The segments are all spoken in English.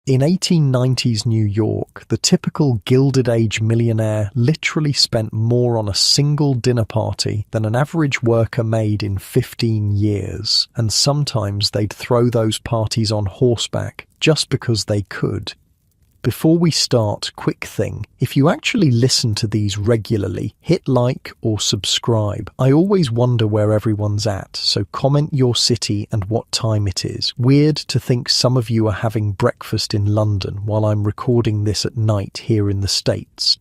In 1890s New York, the typical Gilded Age millionaire literally spent more on a single dinner party than an average worker made in 15 years, and sometimes they'd throw those parties on horseback just because they could. Before we start, quick thing, if you actually listen to these regularly, hit like or subscribe. I always wonder where everyone's at, so comment your city and what time it is. Weird to think some of you are having breakfast in London while I'm recording this at night here in the States.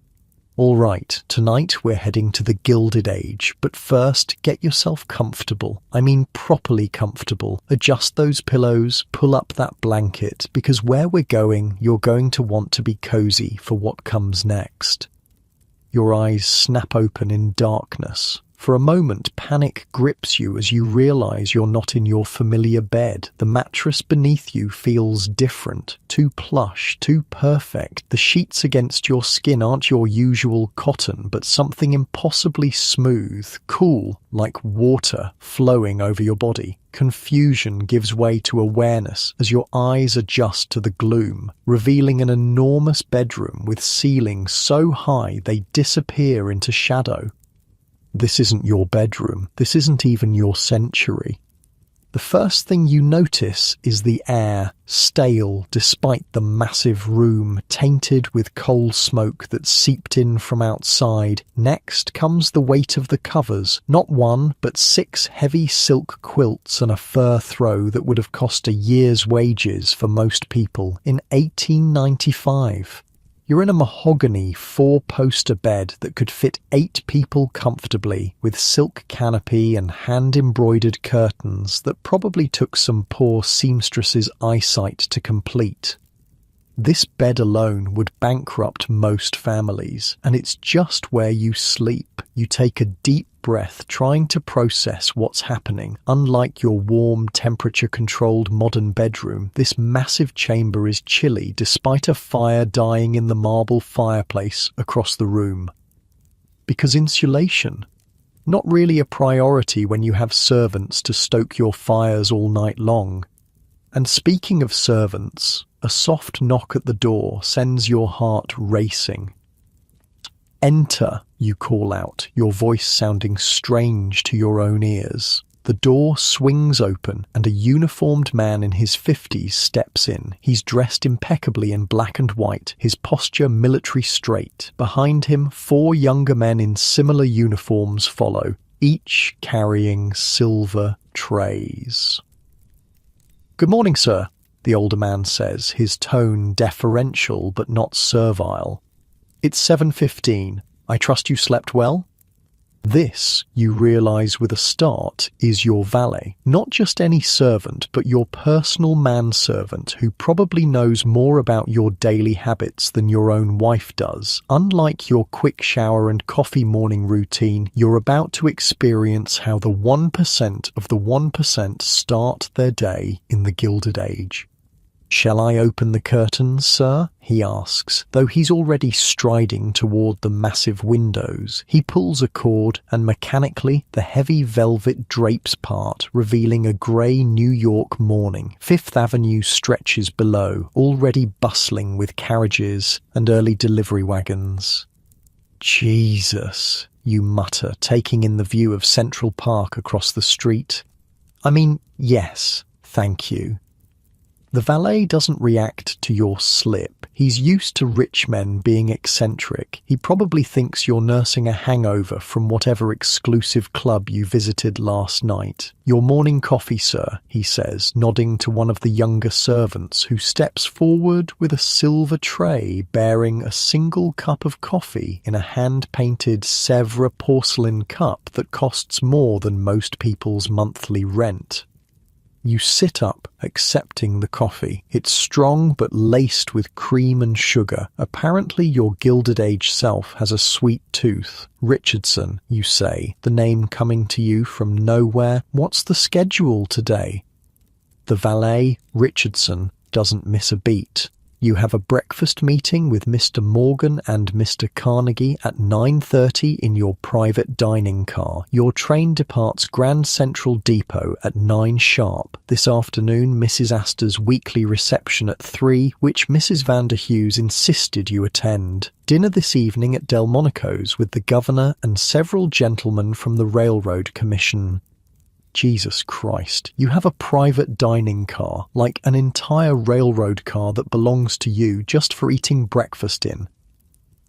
Alright, tonight we're heading to the Gilded Age, but first get yourself comfortable. I mean properly comfortable. Adjust those pillows, pull up that blanket, because where we're going, you're going to want to be cozy for what comes next. Your eyes snap open in darkness. For a moment, panic grips you as you realize you're not in your familiar bed. The mattress beneath you feels different, too plush, too perfect. The sheets against your skin aren't your usual cotton, but something impossibly smooth, cool, like water flowing over your body. Confusion gives way to awareness as your eyes adjust to the gloom, revealing an enormous bedroom with ceilings so high they disappear into shadow. This isn't your bedroom. This isn't even your century. The first thing you notice is the air, stale despite the massive room, tainted with coal smoke that seeped in from outside. Next comes the weight of the covers, not one, but 6 heavy silk quilts and a fur throw that would have cost a year's wages for most people in 1895. You're in a mahogany 4-poster bed that could fit 8 people comfortably, with silk canopy and hand-embroidered curtains that probably took some poor seamstress's eyesight to complete. This bed alone would bankrupt most families, and it's just where you sleep. You take a deep breath, trying to process what's happening. Unlike your warm, temperature-controlled modern bedroom, this massive chamber is chilly despite a fire dying in the marble fireplace across the room. Because insulation, not really a priority when you have servants to stoke your fires all night long. And speaking of servants, a soft knock at the door sends your heart racing. "Enter," you call out, your voice sounding strange to your own ears. The door swings open and a uniformed man in his 50s steps in. He's dressed impeccably in black and white, his posture military straight. Behind him, 4 younger men in similar uniforms follow, each carrying silver trays. "Good morning, sir," the older man says, his tone deferential but not servile. "It's 7:15. I trust you slept well?" This, you realize with a start, is your valet. Not just any servant, but your personal manservant who probably knows more about your daily habits than your own wife does. Unlike your quick shower and coffee morning routine, you're about to experience how the 1% of the 1% start their day in the Gilded Age. "Shall I open the curtains, sir?" he asks, though he's already striding toward the massive windows. He pulls a cord, and mechanically the heavy velvet drapes part, revealing a grey New York morning. Fifth Avenue stretches below, already bustling with carriages and early delivery wagons. "Jesus," you mutter, taking in the view of Central Park across the street. "I mean, yes, thank you." The valet doesn't react to your slip. He's used to rich men being eccentric. He probably thinks you're nursing a hangover from whatever exclusive club you visited last night. "Your morning coffee, sir," he says, nodding to one of the younger servants who steps forward with a silver tray bearing a single cup of coffee in a hand-painted Sèvres porcelain cup that costs more than most people's monthly rent. You sit up, accepting the coffee. It's strong but laced with cream and sugar. Apparently your Gilded Age self has a sweet tooth. "Richardson," you say, the name coming to you from nowhere. "What's the schedule today?" The valet, Richardson, doesn't miss a beat. You have a breakfast meeting with Mr. Morgan and Mr. Carnegie at 9:30 in your private dining car. Your train departs Grand Central Depot at 9 sharp. This afternoon, Mrs. Astor's weekly reception at 3, which Mrs. Vanderhughes insisted you attend. Dinner this evening at Delmonico's with the governor and several gentlemen from the Railroad Commission. Jesus Christ, you have a private dining car, like an entire railroad car that belongs to you just for eating breakfast in.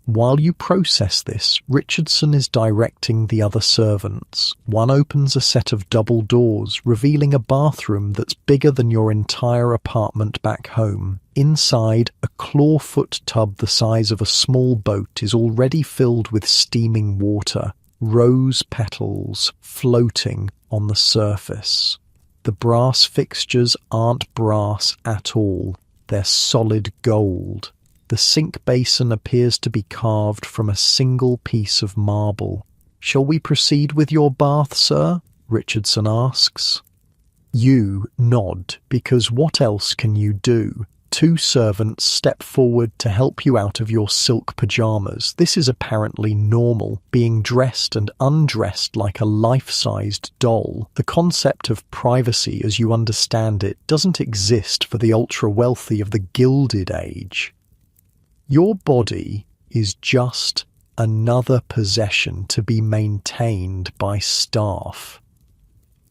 While you process this, Richardson is directing the other servants. One opens a set of double doors, revealing a bathroom that's bigger than your entire apartment back home. Inside, a clawfoot tub the size of a small boat is already filled with steaming water, rose petals floating on the surface. The brass fixtures aren't brass at all. They're solid gold. The sink basin appears to be carved from a single piece of marble. "Shall we proceed with your bath, sir?" Richardson asks. You nod, because what else can you do? Two servants step forward to help you out of your silk pajamas. This is apparently normal, being dressed and undressed like a life-sized doll. The concept of privacy as you understand it doesn't exist for the ultra-wealthy of the Gilded Age. Your body is just another possession to be maintained by staff.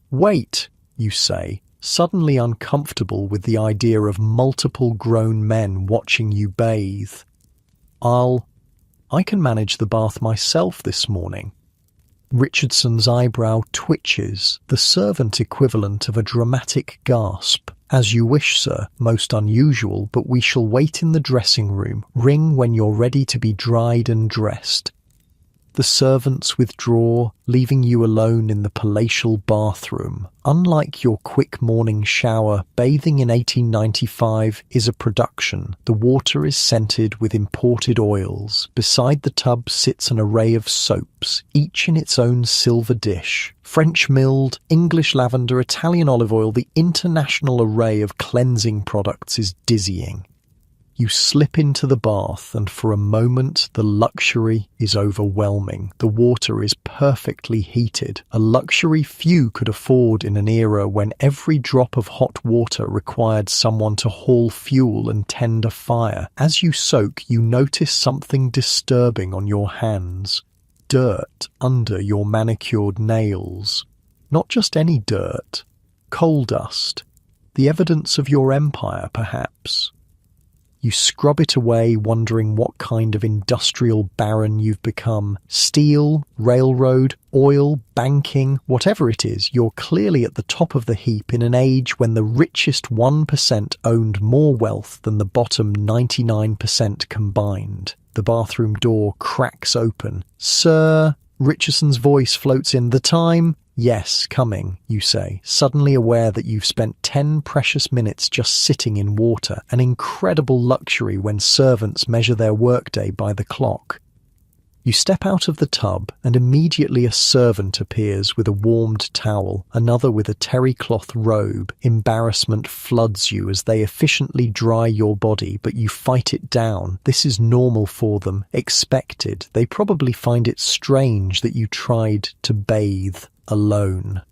"Wait," you say, suddenly uncomfortable with the idea of multiple grown men watching you bathe. I can manage the bath myself this morning." Richardson's eyebrow twitches, the servant equivalent of a dramatic gasp. "As you wish, sir. Most unusual, but we shall wait in the dressing room. Ring when you're ready to be dried and dressed." The servants withdraw, leaving you alone in the palatial bathroom. Unlike your quick morning shower, bathing in 1895 is a production. The water is scented with imported oils. Beside the tub sits an array of soaps, each in its own silver dish. French milled, English lavender, Italian olive oil, the international array of cleansing products is dizzying. You slip into the bath, and for a moment the luxury is overwhelming. The water is perfectly heated, a luxury few could afford in an era when every drop of hot water required someone to haul fuel and tend a fire. As you soak, you notice something disturbing on your hands. Dirt under your manicured nails. Not just any dirt. Coal dust. The evidence of your empire, perhaps. You scrub it away, wondering what kind of industrial baron you've become. Steel, railroad, oil, banking, whatever it is, you're clearly at the top of the heap in an age when the richest 1% owned more wealth than the bottom 99% combined. The bathroom door cracks open. "Sir," Richardson's voice floats in. "The time?" "Yes, coming," you say, suddenly aware that you've spent 10 precious minutes just sitting in water, an incredible luxury when servants measure their workday by the clock. You step out of the tub, and immediately a servant appears with a warmed towel, another with a terry cloth robe. Embarrassment floods you as they efficiently dry your body, but you fight it down. This is normal for them, expected. They probably find it strange that you tried to bathe alone.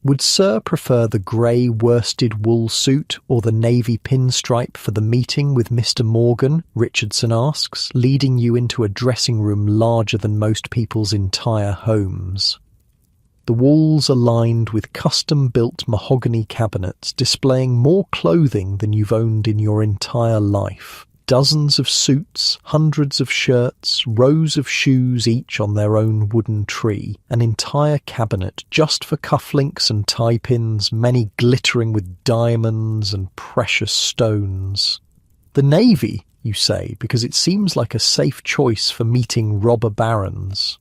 "Would Sir prefer the grey worsted wool suit or the navy pinstripe for the meeting with Mr. Morgan?" Richardson asks, leading you into a dressing room larger than most people's entire homes. The walls are lined with custom-built mahogany cabinets displaying more clothing than you've owned in your entire life. Dozens of suits, hundreds of shirts, rows of shoes each on their own wooden tree, an entire cabinet just for cufflinks and tie pins, many glittering with diamonds and precious stones. "The Navy," you say, because it seems like a safe choice for meeting robber barons.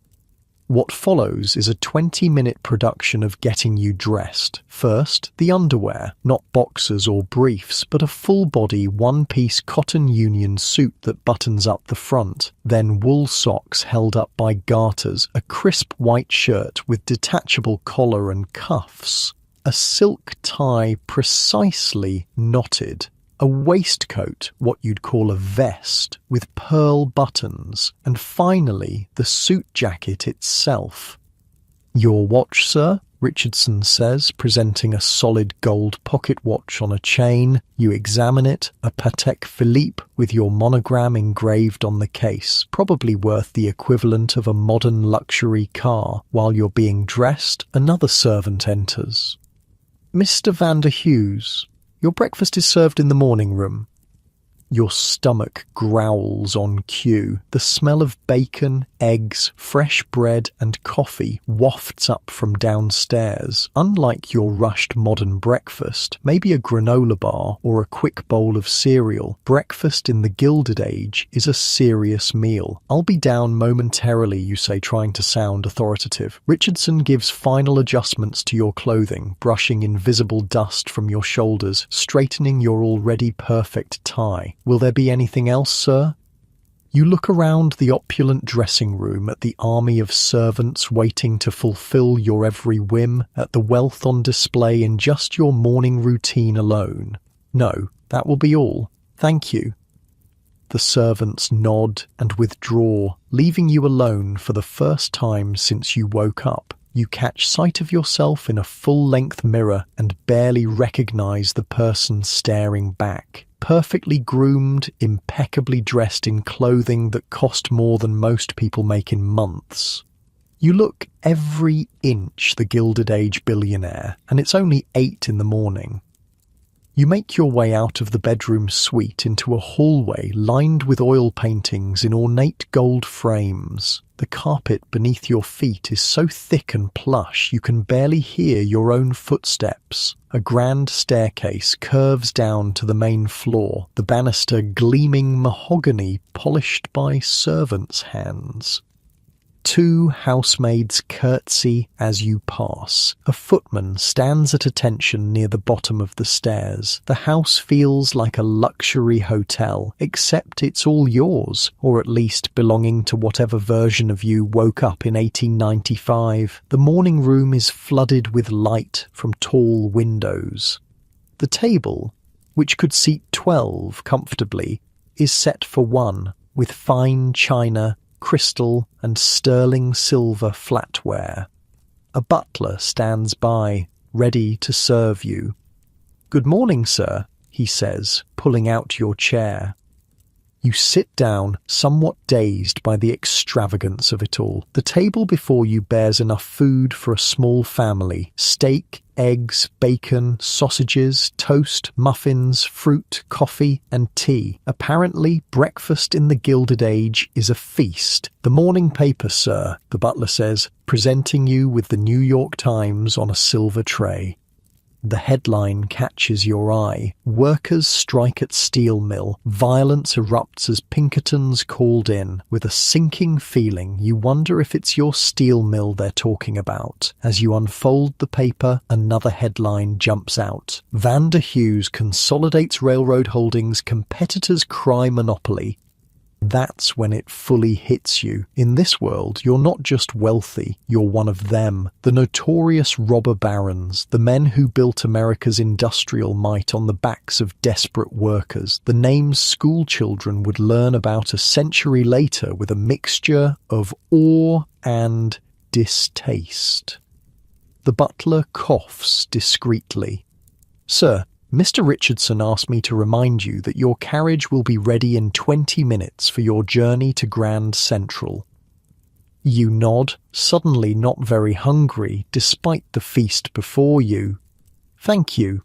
What follows is a 20-minute production of getting you dressed. First, the underwear, not boxers or briefs, but a full-body one-piece cotton union suit that buttons up the front. Then wool socks held up by garters, a crisp white shirt with detachable collar and cuffs, a silk tie precisely knotted. a waistcoat, what you'd call a vest, with pearl buttons, and finally the suit jacket itself. "Your watch, sir?" Richardson says, presenting a solid gold pocket watch on a chain. You examine it, a Patek Philippe with your monogram engraved on the case, probably worth the equivalent of a modern luxury car. While you're being dressed, another servant enters. "Mr. Vander Hughes, your breakfast is served in the morning room." Your stomach growls on cue. The smell of bacon, eggs, fresh bread and coffee wafts up from downstairs. Unlike your rushed modern breakfast, maybe a granola bar or a quick bowl of cereal, breakfast in the Gilded Age is a serious meal. "I'll be down momentarily," you say, trying to sound authoritative. Richardson gives final adjustments to your clothing, brushing invisible dust from your shoulders, straightening your already perfect tie. "Will there be anything else, sir?" You look around the opulent dressing room at the army of servants waiting to fulfill your every whim, at the wealth on display in just your morning routine alone. "No, that will be all. Thank you." The servants nod and withdraw, leaving you alone for the first time since you woke up. You catch sight of yourself in a full-length mirror and barely recognize the person staring back. Perfectly groomed, impeccably dressed in clothing that cost more than most people make in months. You look every inch the Gilded Age billionaire, and it's only 8 in the morning. You make your way out of the bedroom suite into a hallway lined with oil paintings in ornate gold frames. The carpet beneath your feet is so thick and plush you can barely hear your own footsteps. A grand staircase curves down to the main floor, the banister gleaming mahogany polished by servants' hands. 2 housemaids curtsy as you pass. A footman stands at attention near the bottom of the stairs. The house feels like a luxury hotel, except it's all yours, or at least belonging to whatever version of you woke up in 1895. The morning room is flooded with light from tall windows. The table, which could seat 12 comfortably, is set for 1, with fine china, crystal and sterling silver flatware. A butler stands by, ready to serve you. "Good morning, sir," he says, pulling out your chair. You sit down, somewhat dazed by the extravagance of it all. The table before you bears enough food for a small family. Steak, eggs, bacon, sausages, toast, muffins, fruit, coffee, and tea. Apparently, breakfast in the Gilded Age is a feast. "The morning paper, sir," the butler says, presenting you with the New York Times on a silver tray. The headline catches your eye. Workers strike at steel mill. Violence erupts as Pinkertons called in. With a sinking feeling, you wonder if it's your steel mill they're talking about. As you unfold the paper, another headline jumps out. Vander Hughes consolidates railroad holdings, competitors cry monopoly. That's when it fully hits you. In this world, you're not just wealthy, you're one of them. The notorious robber barons, the men who built America's industrial might on the backs of desperate workers, the names school children would learn about a century later with a mixture of awe and distaste. The butler coughs discreetly. "Sir, Mr. Richardson asked me to remind you that your carriage will be ready in 20 minutes for your journey to Grand Central." You nod, suddenly not very hungry, despite the feast before you. "Thank you.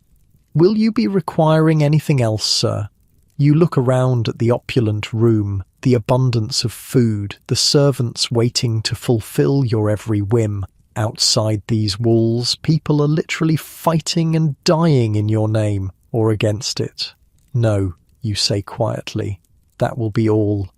Will you be requiring anything else, sir?" You look around at the opulent room, the abundance of food, the servants waiting to fulfill your every whim. Outside these walls, people are literally fighting and dying in your name, or against it. "No," you say quietly, "that will be all."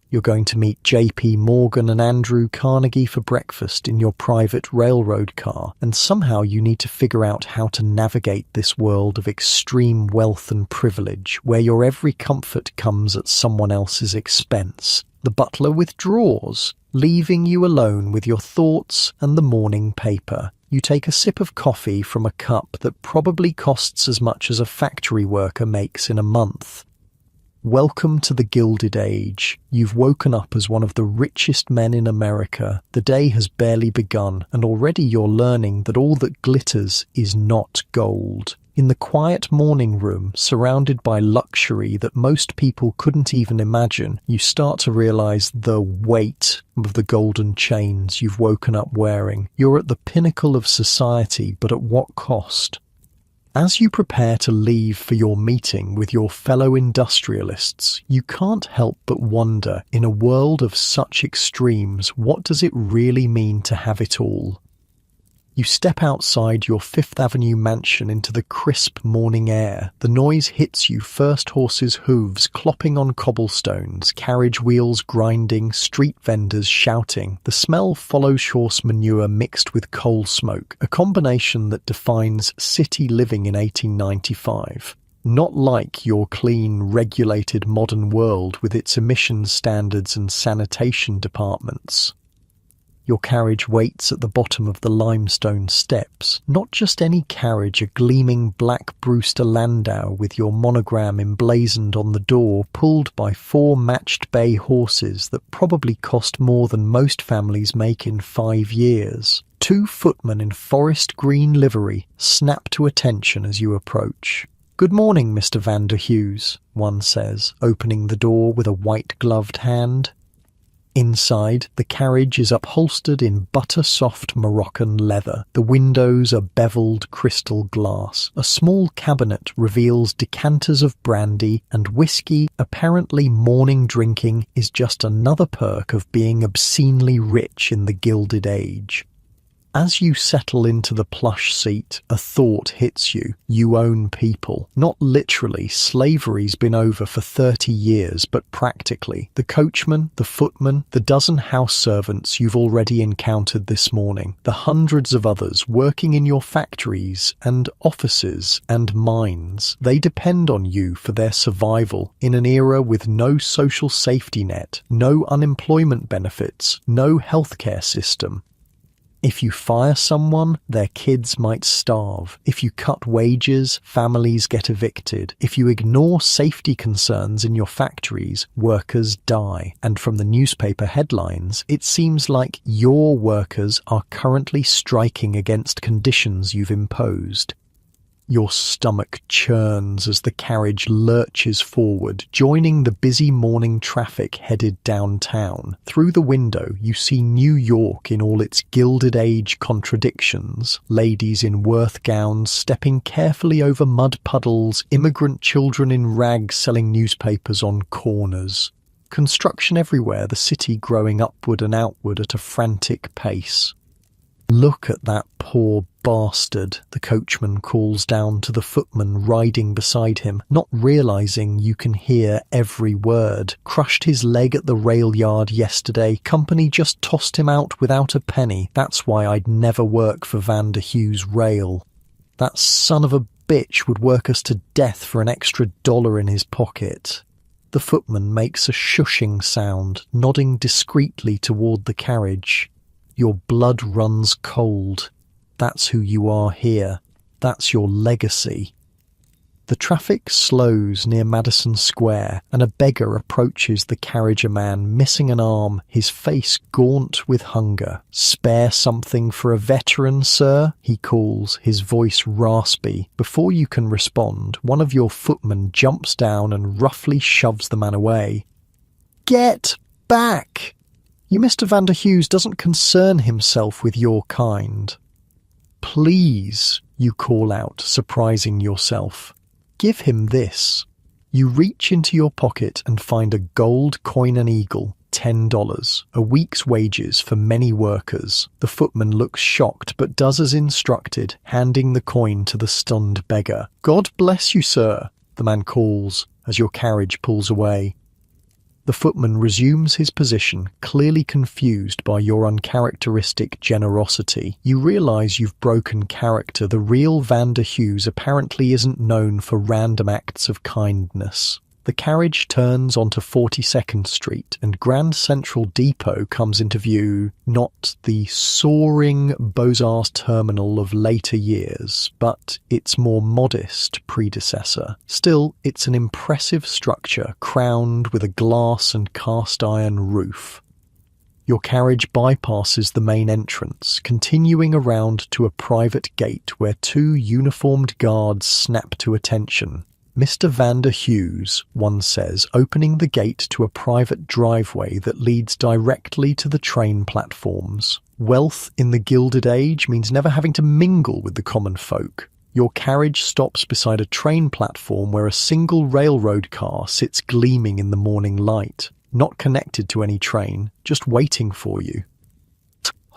You're going to meet JP Morgan and Andrew Carnegie for breakfast in your private railroad car, and somehow you need to figure out how to navigate this world of extreme wealth and privilege, where your every comfort comes at someone else's expense. The butler withdraws, leaving you alone with your thoughts and the morning paper. You take a sip of coffee from a cup that probably costs as much as a factory worker makes in a month. Welcome to the Gilded Age. You've woken up as one of the richest men in America. The day has barely begun, and already you're learning that all that glitters is not gold. In the quiet morning room, surrounded by luxury that most people couldn't even imagine, you start to realize the weight of the golden chains you've woken up wearing. You're at the pinnacle of society, but at what cost? As you prepare to leave for your meeting with your fellow industrialists, you can't help but wonder, in a world of such extremes, what does it really mean to have it all? You step outside your Fifth Avenue mansion into the crisp morning air. The noise hits you, first horses' hooves clopping on cobblestones, carriage wheels grinding, street vendors shouting. The smell follows horse manure mixed with coal smoke, a combination that defines city living in 1895. Not like your clean, regulated modern world with its emissions standards and sanitation departments. Your carriage waits at the bottom of the limestone steps. Not just any carriage, a gleaming black Brewster Landau with your monogram emblazoned on the door, pulled by 4 matched bay horses that probably cost more than most families make in 5 years. 2 footmen in forest green livery snap to attention as you approach. "Good morning, Mr. Vander Hughes," one says, opening the door with a white-gloved hand. Inside, the carriage is upholstered in butter-soft Moroccan leather. The windows are beveled crystal glass. A small cabinet reveals decanters of brandy, and whiskey, apparently morning drinking, is just another perk of being obscenely rich in the Gilded Age. As you settle into the plush seat, a thought hits you. You own people. Not literally, slavery's been over for 30 years, but practically. The coachman, the footman, the dozen house servants you've already encountered this morning, the hundreds of others working in your factories and offices and mines. They depend on you for their survival in an era with no social safety net, no unemployment benefits, no healthcare system. If you fire someone, their kids might starve. If you cut wages, families get evicted. If you ignore safety concerns in your factories, workers die. And from the newspaper headlines, it seems like your workers are currently striking against conditions you've imposed. Your stomach churns as the carriage lurches forward, joining the busy morning traffic headed downtown. Through the window, you see New York in all its Gilded Age contradictions. Ladies in Worth gowns stepping carefully over mud puddles, immigrant children in rags selling newspapers on corners. Construction everywhere, the city growing upward and outward at a frantic pace. "Look at that poor bastard," the coachman calls down to the footman riding beside him, not realizing you can hear every word. "Crushed his leg at the rail yard yesterday. Company just tossed him out without a penny. That's why I'd never work for Vander Hughes Rail. That son of a bitch would work us to death for an extra $1 in his pocket." The footman makes a shushing sound, nodding discreetly toward the carriage. Your blood runs cold. That's who you are here. That's your legacy. The traffic slows near Madison Square, and a beggar approaches the carriageman, missing an arm, his face gaunt with hunger. "Spare something for a veteran, sir?" he calls, his voice raspy. Before you can respond, one of your footmen jumps down and roughly shoves the man away. "Get back! You Mr. Vander Hughes doesn't concern himself with your kind." "Please," you call out, surprising yourself. "Give him this." You reach into your pocket and find a gold coin and eagle, $10, a week's wages for many workers. The footman looks shocked but does as instructed, handing the coin to the stunned beggar. "God bless you, sir," the man calls as your carriage pulls away. The footman resumes his position, clearly confused by your uncharacteristic generosity. You realize you've broken character. The real Vander Hughes apparently isn't known for random acts of kindness. The carriage turns onto 42nd Street and Grand Central Depot comes into view, not the soaring Beaux-Arts terminal of later years, but its more modest predecessor. Still, it's an impressive structure crowned with a glass and cast iron roof. Your carriage bypasses the main entrance, continuing around to a private gate where two uniformed guards snap to attention. Mr. Vander Hughes, one says, opening the gate to a private driveway that leads directly to the train platforms. Wealth in the Gilded Age means never having to mingle with the common folk. Your carriage stops beside a train platform where a single railroad car sits gleaming in the morning light, not connected to any train, just waiting for you.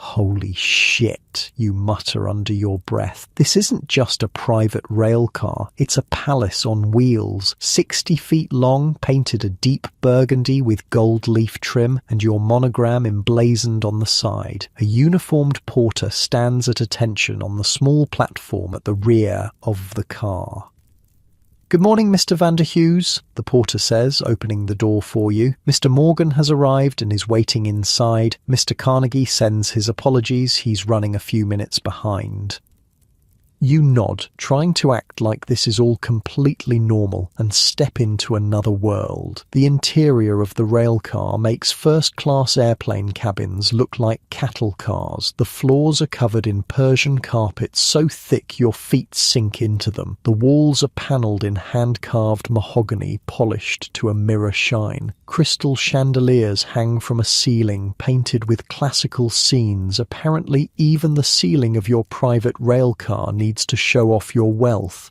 Holy shit, you mutter under your breath. This isn't just a private rail car, it's a palace on wheels, 60 feet long, painted a deep burgundy with gold leaf trim and your monogram emblazoned on the side. A uniformed porter stands at attention on the small platform at the rear of the car. "Good morning, Mr. Vander Hughes," the porter says, opening the door for you. "Mr. Morgan has arrived and is waiting inside. Mr. Carnegie sends his apologies. He's running a few minutes behind." You nod, trying to act like this is all completely normal, and step into another world. The interior of the railcar makes first-class airplane cabins look like cattle cars. The floors are covered in Persian carpets so thick your feet sink into them. The walls are panelled in hand-carved mahogany, polished to a mirror shine. Crystal chandeliers hang from a ceiling painted with classical scenes. Apparently, even the ceiling of your private railcar needs to show off your wealth.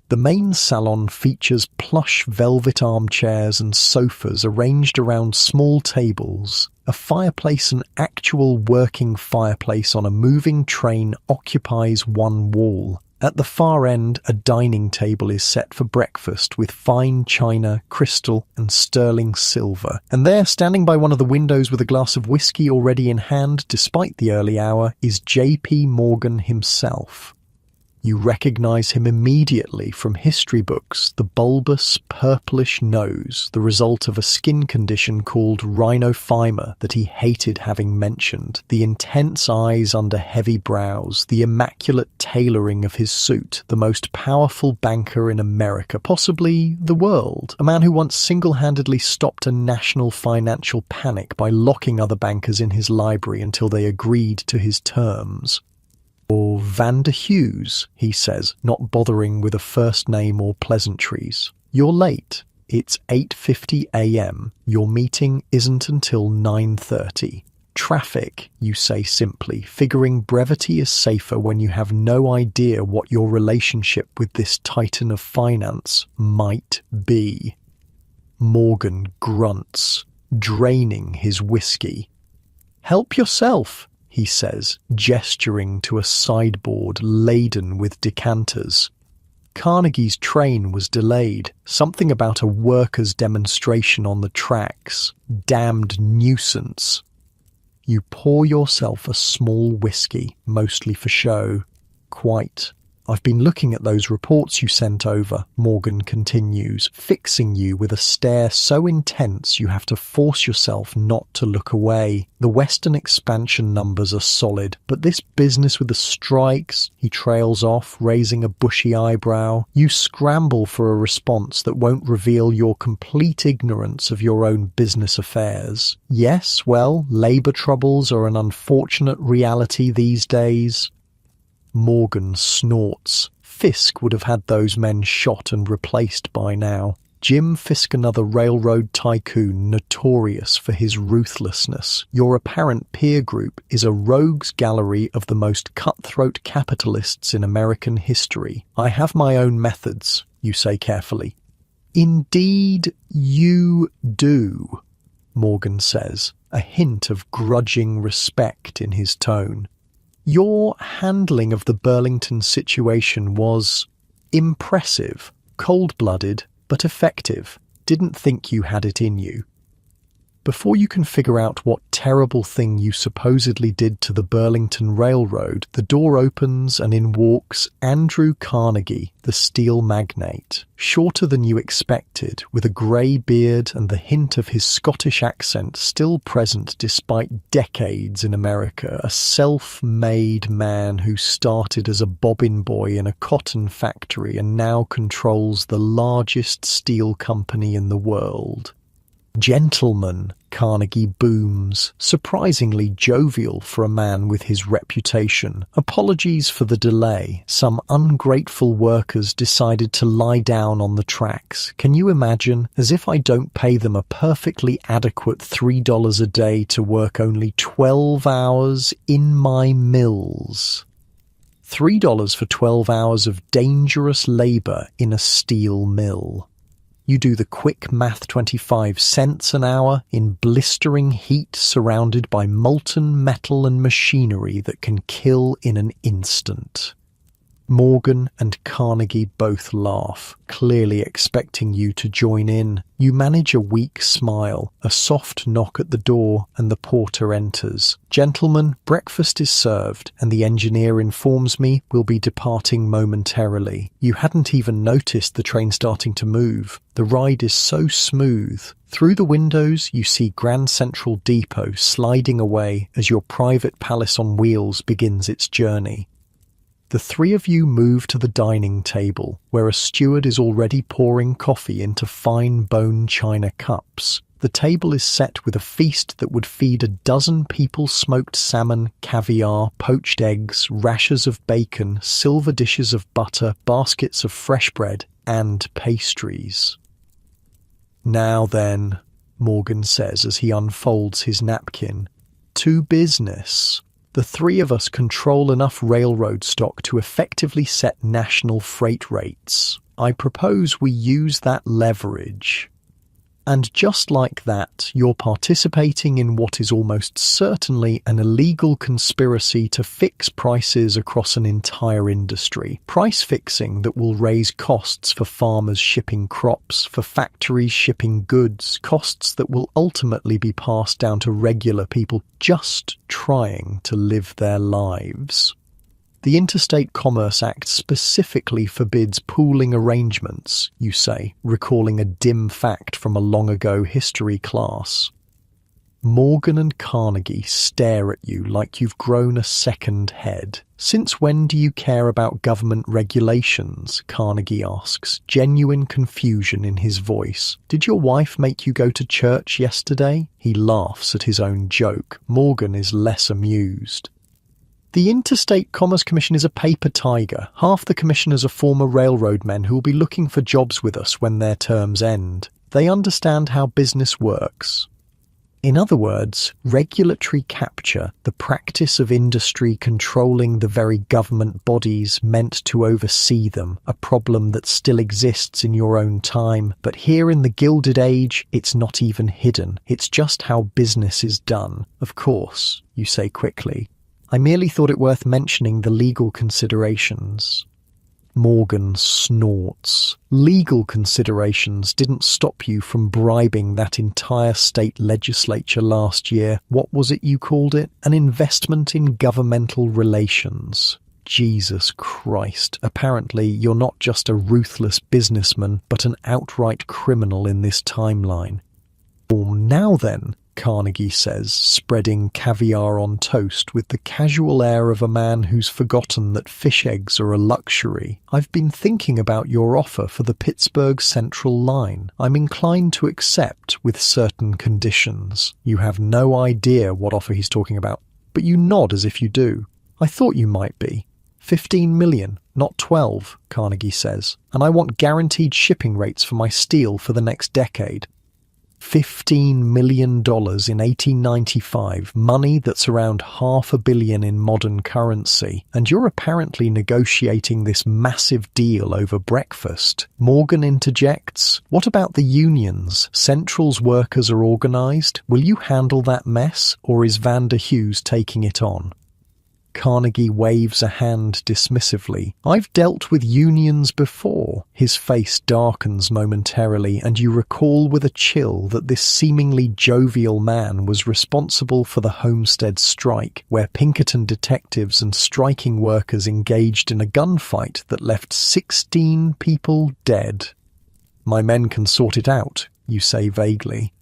The main salon features plush velvet armchairs and sofas arranged around small tables. A fireplace, an actual working fireplace on a moving train, occupies one wall. At the far end, a dining table is set for breakfast with fine china, crystal and sterling silver. And there, standing by one of the windows with a glass of whiskey already in hand, despite the early hour, is J.P. Morgan himself. You recognize him immediately from history books, the bulbous, purplish nose, the result of a skin condition called rhinophyma that he hated having mentioned, the intense eyes under heavy brows, the immaculate tailoring of his suit, the most powerful banker in America, possibly the world, a man who once single-handedly stopped a national financial panic by locking other bankers in his library until they agreed to his terms. "Or Vander Hughes," he says, not bothering with a first name or pleasantries. "You're late. It's 8:50 a.m. Your meeting isn't until 9:30. Traffic," you say simply, figuring brevity is safer when you have no idea what your relationship with this titan of finance might be. Morgan grunts, draining his whiskey. "Help yourself," he says, gesturing to a sideboard laden with decanters. Carnegie's train was delayed. Something about a workers' demonstration on the tracks. Damned nuisance. You pour yourself a small whiskey, mostly for show. "Quite. I've been looking at those reports you sent over," Morgan continues, fixing you with a stare so intense you have to force yourself not to look away. "The Western expansion numbers are solid, but this business with the strikes," he trails off, raising a bushy eyebrow. You scramble for a response that won't reveal your complete ignorance of your own business affairs. "Yes, well, labour troubles are an unfortunate reality these days." Morgan snorts. Fisk would have had those men shot and replaced by now. Jim Fisk, another railroad tycoon notorious for his ruthlessness. Your apparent peer group is a rogues gallery of the most cutthroat capitalists in American history. "I have my own methods," you say carefully. "Indeed you do," Morgan says, a hint of grudging respect in his tone. "Your handling of the Burlington situation was impressive, cold-blooded, but effective. Didn't think you had it in you." Before you can figure out what terrible thing you supposedly did to the Burlington Railroad, the door opens and in walks Andrew Carnegie, the steel magnate. Shorter than you expected, with a grey beard and the hint of his Scottish accent still present despite decades in America, a self-made man who started as a bobbin boy in a cotton factory and now controls the largest steel company in the world. "Gentlemen," Carnegie booms, surprisingly jovial for a man with his reputation. "Apologies for the delay. Some ungrateful workers decided to lie down on the tracks. Can you imagine? As if I don't pay them a perfectly adequate $3 a day to work only 12 hours in my mills." $3 for 12 hours of dangerous labor in a steel mill. You do the quick math, 25 cents an hour in blistering heat surrounded by molten metal and machinery that can kill in an instant. Morgan and Carnegie both laugh, clearly expecting you to join in. You manage a weak smile, a soft knock at the door, and the porter enters. "Gentlemen, breakfast is served, and the engineer informs me we'll be departing momentarily." You hadn't even noticed the train starting to move. The ride is so smooth. Through the windows, you see Grand Central Depot sliding away as your private palace on wheels begins its journey. The three of you move to the dining table, where a steward is already pouring coffee into fine bone china cups. The table is set with a feast that would feed a dozen people: smoked salmon, caviar, poached eggs, rashers of bacon, silver dishes of butter, baskets of fresh bread, and pastries. "Now then," Morgan says as he unfolds his napkin, "to business. The three of us control enough railroad stock to effectively set national freight rates. I propose we use that leverage." And just like that, you're participating in what is almost certainly an illegal conspiracy to fix prices across an entire industry. Price fixing that will raise costs for farmers shipping crops, for factories shipping goods, costs that will ultimately be passed down to regular people just trying to live their lives. The Interstate Commerce Act specifically forbids pooling arrangements, you say, recalling a dim fact from a long-ago history class. Morgan and Carnegie stare at you like you've grown a second head. "Since when do you care about government regulations?" Carnegie asks, genuine confusion in his voice. "Did your wife make you go to church yesterday?" He laughs at his own joke. Morgan is less amused. "The Interstate Commerce Commission is a paper tiger. Half the commissioners are former railroad men who will be looking for jobs with us when their terms end. They understand how business works." In other words, regulatory capture, the practice of industry controlling the very government bodies meant to oversee them, a problem that still exists in your own time. But here in the Gilded Age, it's not even hidden. It's just how business is done. "Of course," you say quickly. "I merely thought it worth mentioning the legal considerations." Morgan snorts. Legal considerations didn't stop you from bribing that entire state legislature last year. What was it you called it? An investment in governmental relations. Jesus Christ. Apparently, you're not just a ruthless businessman, but an outright criminal in this timeline. "Now then," Carnegie says, spreading caviar on toast with the casual air of a man who's forgotten that fish eggs are a luxury. "I've been thinking about your offer for the Pittsburgh Central line. I'm inclined to accept with certain conditions." You have no idea what offer he's talking about, but you nod as if you do. "I thought you might be. 15 million, not 12, Carnegie says, "and I want guaranteed shipping rates for my steel for the next decade." $15 million in 1895, money that's around $500 million in modern currency, and you're apparently negotiating this massive deal over breakfast. Morgan interjects, "What about the unions? Central's workers are organized. Will you handle that mess, or is Vander Hughes taking it on?" Carnegie waves a hand dismissively. "I've dealt with unions before." His face darkens momentarily, and you recall with a chill that this seemingly jovial man was responsible for the Homestead strike, where Pinkerton detectives and striking workers engaged in a gunfight that left 16 people dead. "My men can sort it out," you say vaguely.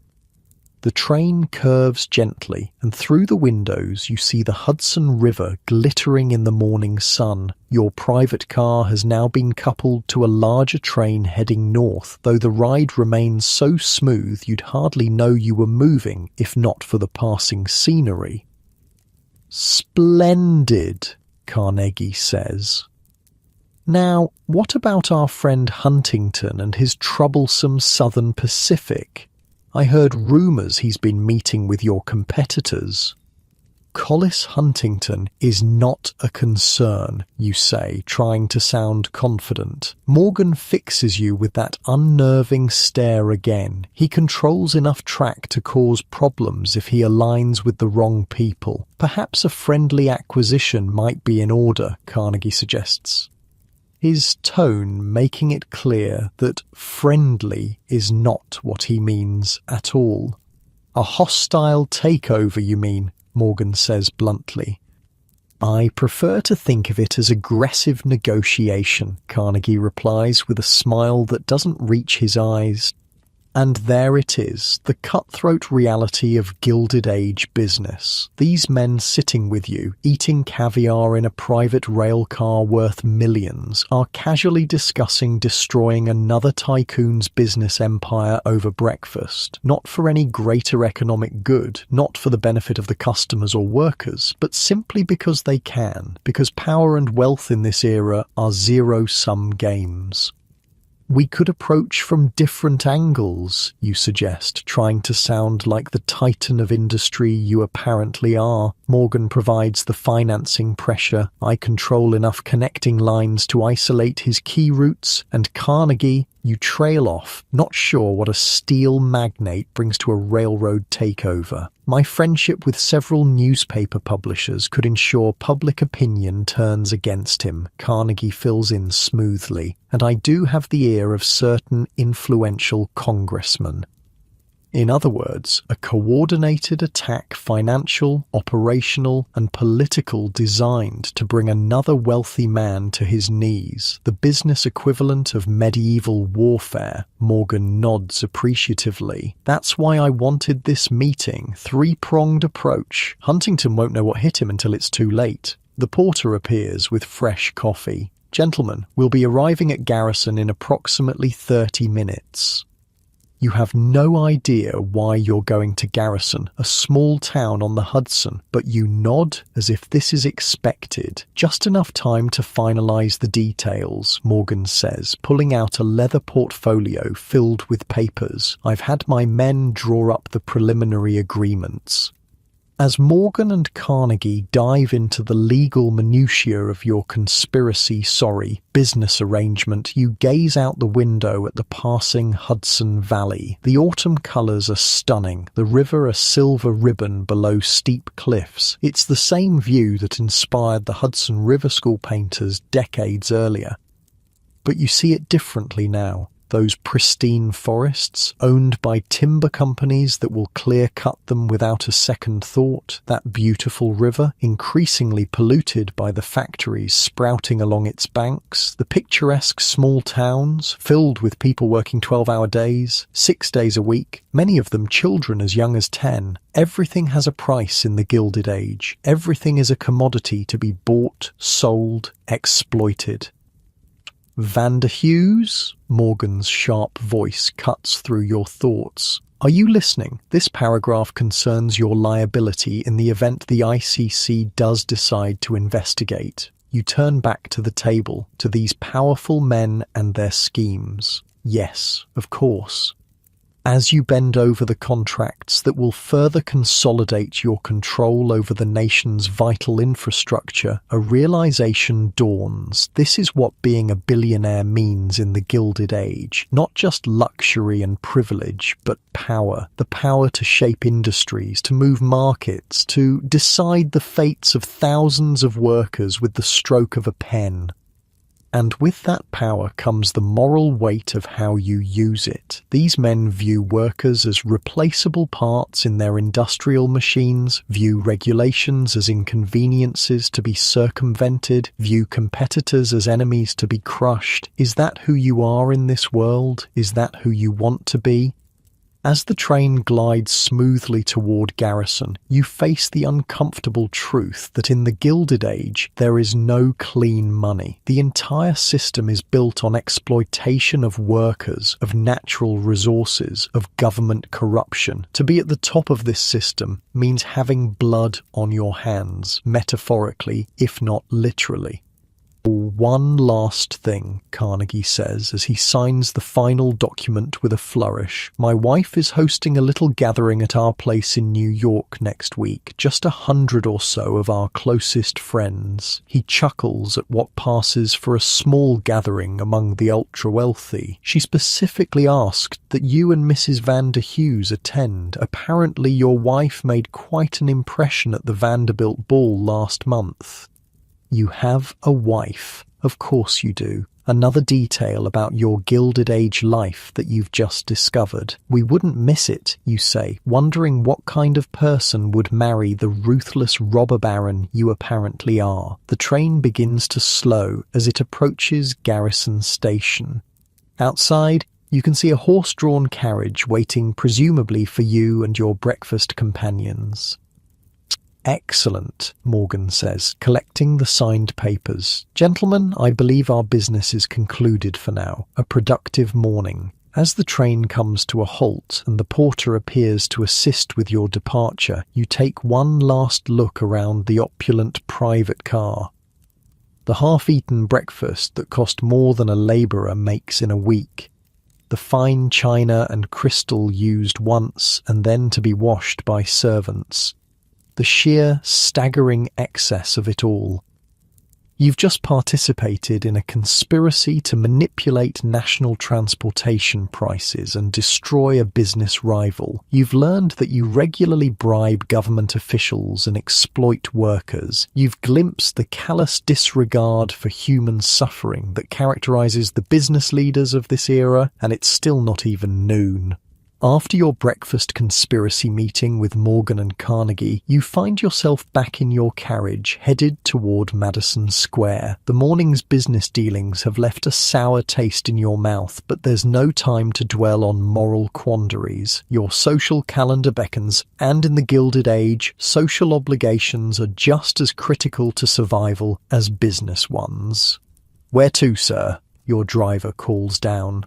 The train curves gently, and through the windows you see the Hudson River glittering in the morning sun. Your private car has now been coupled to a larger train heading north, though the ride remains so smooth you'd hardly know you were moving if not for the passing scenery. "Splendid," Carnegie says. "Now, what about our friend Huntington and his troublesome Southern Pacific? I heard rumours he's been meeting with your competitors." "Collis Huntington is not a concern," you say, trying to sound confident. Morgan fixes you with that unnerving stare again. "He controls enough track to cause problems if he aligns with the wrong people. Perhaps a friendly acquisition might be in order," Carnegie suggests, his tone making it clear that friendly is not what he means at all. "A hostile takeover, you mean?" Morgan says bluntly. "I prefer to think of it as aggressive negotiation," Carnegie replies with a smile that doesn't reach his eyes. And there it is, the cutthroat reality of Gilded Age business. These men sitting with you, eating caviar in a private rail car worth millions, are casually discussing destroying another tycoon's business empire over breakfast, not for any greater economic good, not for the benefit of the customers or workers, but simply because they can, because power and wealth in this era are zero-sum games. "We could approach from different angles," you suggest, trying to sound like the titan of industry you apparently are. Morgan provides the financing pressure. I control enough connecting lines to isolate his key routes, and Carnegie, you trail off, not sure what a steel magnate brings to a railroad takeover. "My friendship with several newspaper publishers could ensure public opinion turns against him," Carnegie fills in smoothly, "and I do have the ear of certain influential congressmen." In other words, a coordinated attack, financial, operational, and political, designed to bring another wealthy man to his knees, the business equivalent of medieval warfare. Morgan nods appreciatively. "That's why I wanted this meeting. Three-pronged approach. Huntington won't know what hit him until it's too late." The porter appears with fresh coffee. "Gentlemen, we'll be arriving at Garrison in approximately 30 minutes. You have no idea why you're going to Garrison, a small town on the Hudson, but you nod as if this is expected. "Just enough time to finalize the details," Morgan says, pulling out a leather portfolio filled with papers. "I've had my men draw up the preliminary agreements." As Morgan and Carnegie dive into the legal minutiae of your business arrangement, you gaze out the window at the passing Hudson Valley. The autumn colors are stunning, the river a silver ribbon below steep cliffs. It's the same view that inspired the Hudson River School painters decades earlier. But you see it differently now. Those pristine forests, owned by timber companies that will clear-cut them without a second thought, that beautiful river, increasingly polluted by the factories sprouting along its banks, the picturesque small towns, filled with people working 12-hour days, 6 days a week, many of them children as young as 10. Everything has a price in the Gilded Age. Everything is a commodity to be bought, sold, exploited. "Vanderhughes?" Morgan's sharp voice cuts through your thoughts. "Are you listening? This paragraph concerns your liability in the event the ICC does decide to investigate." You turn back to the table, to these powerful men and their schemes. "Yes, of course." As you bend over the contracts that will further consolidate your control over the nation's vital infrastructure, a realization dawns. This is what being a billionaire means in the Gilded Age. Not just luxury and privilege, but power. The power to shape industries, to move markets, to decide the fates of thousands of workers with the stroke of a pen. And with that power comes the moral weight of how you use it. These men view workers as replaceable parts in their industrial machines, view regulations as inconveniences to be circumvented, view competitors as enemies to be crushed. Is that who you are in this world? Is that who you want to be? As the train glides smoothly toward Garrison, you face the uncomfortable truth that in the Gilded Age, there is no clean money. The entire system is built on exploitation of workers, of natural resources, of government corruption. To be at the top of this system means having blood on your hands, metaphorically, if not literally. One last thing, Carnegie says as he signs the final document with a flourish. My wife is hosting a little gathering at our place in New York next week, just 100 or so of our closest friends. He chuckles at what passes for a small gathering among the ultra-wealthy. She specifically asked that you and Mrs. Van der Hughes attend. Apparently your wife made quite an impression at the Vanderbilt ball last month. You have a wife. Of course you do. Another detail about your Gilded Age life that you've just discovered. We wouldn't miss it, you say, wondering what kind of person would marry the ruthless robber baron you apparently are. The train begins to slow as it approaches Garrison Station. Outside, you can see a horse-drawn carriage waiting presumably for you and your breakfast companions. Excellent, Morgan says, collecting the signed papers. Gentlemen, I believe our business is concluded for now. A productive morning. As the train comes to a halt and the porter appears to assist with your departure, you take one last look around the opulent private car. The half-eaten breakfast that cost more than a labourer makes in a week. The fine china and crystal used once and then to be washed by servants. The sheer, staggering excess of it all. You've just participated in a conspiracy to manipulate national transportation prices and destroy a business rival. You've learned that you regularly bribe government officials and exploit workers. You've glimpsed the callous disregard for human suffering that characterizes the business leaders of this era, and it's still not even noon. After your breakfast conspiracy meeting with Morgan and Carnegie, you find yourself back in your carriage, headed toward Madison Square. The morning's business dealings have left a sour taste in your mouth, but there's no time to dwell on moral quandaries. Your social calendar beckons, and in the Gilded Age, social obligations are just as critical to survival as business ones. "Where to, sir?" your driver calls down.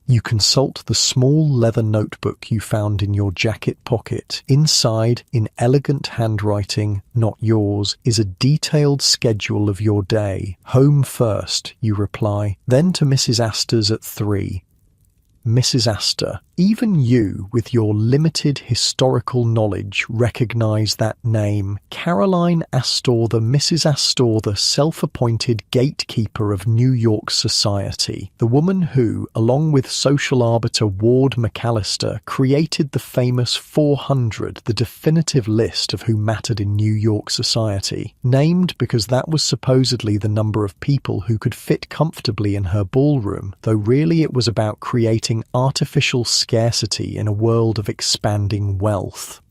You consult the small leather notebook you found in your jacket pocket. Inside, in elegant handwriting, not yours, is a detailed schedule of your day. Home first, you reply, then to Mrs. Astor's at 3. Mrs. Astor, even you, with your limited historical knowledge, recognize that name. Caroline Astor, the Mrs. Astor, the self-appointed gatekeeper of New York society. The woman who, along with social arbiter Ward McAllister, created the famous 400, the definitive list of who mattered in New York society. Named because that was supposedly the number of people who could fit comfortably in her ballroom, though really it was about creating artificial scarcity in a world of expanding wealth.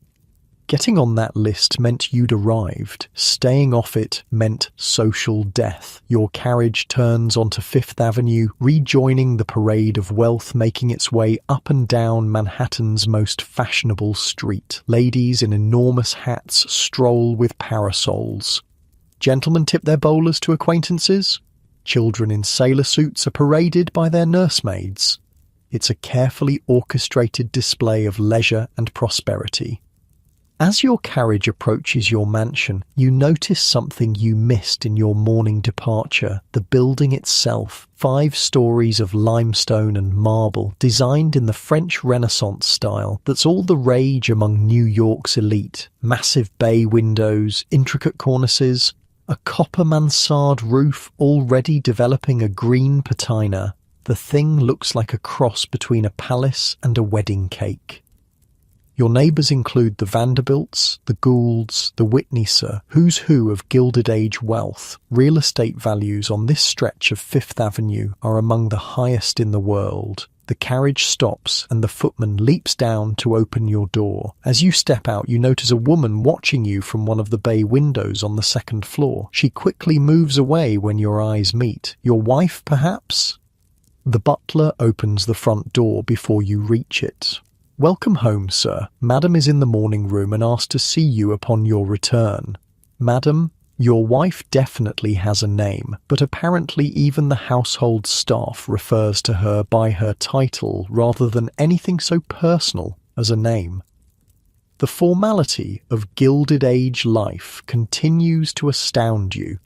Getting on that list meant you'd arrived. Staying off it meant social death. Your carriage turns onto Fifth Avenue, rejoining the parade of wealth making its way up and down Manhattan's most fashionable street. Ladies in enormous hats stroll with parasols. Gentlemen tip their bowlers to acquaintances. Children in sailor suits are paraded by their nursemaids. It's a carefully orchestrated display of leisure and prosperity. As your carriage approaches your mansion, you notice something you missed in your morning departure: the building itself. 5 stories of limestone and marble, designed in the French Renaissance style that's all the rage among New York's elite. Massive bay windows, intricate cornices, a copper mansard roof already developing a green patina. The thing looks like a cross between a palace and a wedding cake. Your neighbours include the Vanderbilts, the Goulds, the Whitneys, who's who of Gilded Age wealth. Real estate values on this stretch of Fifth Avenue are among the highest in the world. The carriage stops and the footman leaps down to open your door. As you step out, you notice a woman watching you from one of the bay windows on the 2nd floor. She quickly moves away when your eyes meet. Your wife, perhaps? The butler opens the front door before you reach it. "Welcome home, sir. Madam is in the morning room and asked to see you upon your return." Madam, your wife definitely has a name, but apparently even the household staff refers to her by her title rather than anything so personal as a name. The formality of Gilded Age life continues to astound you.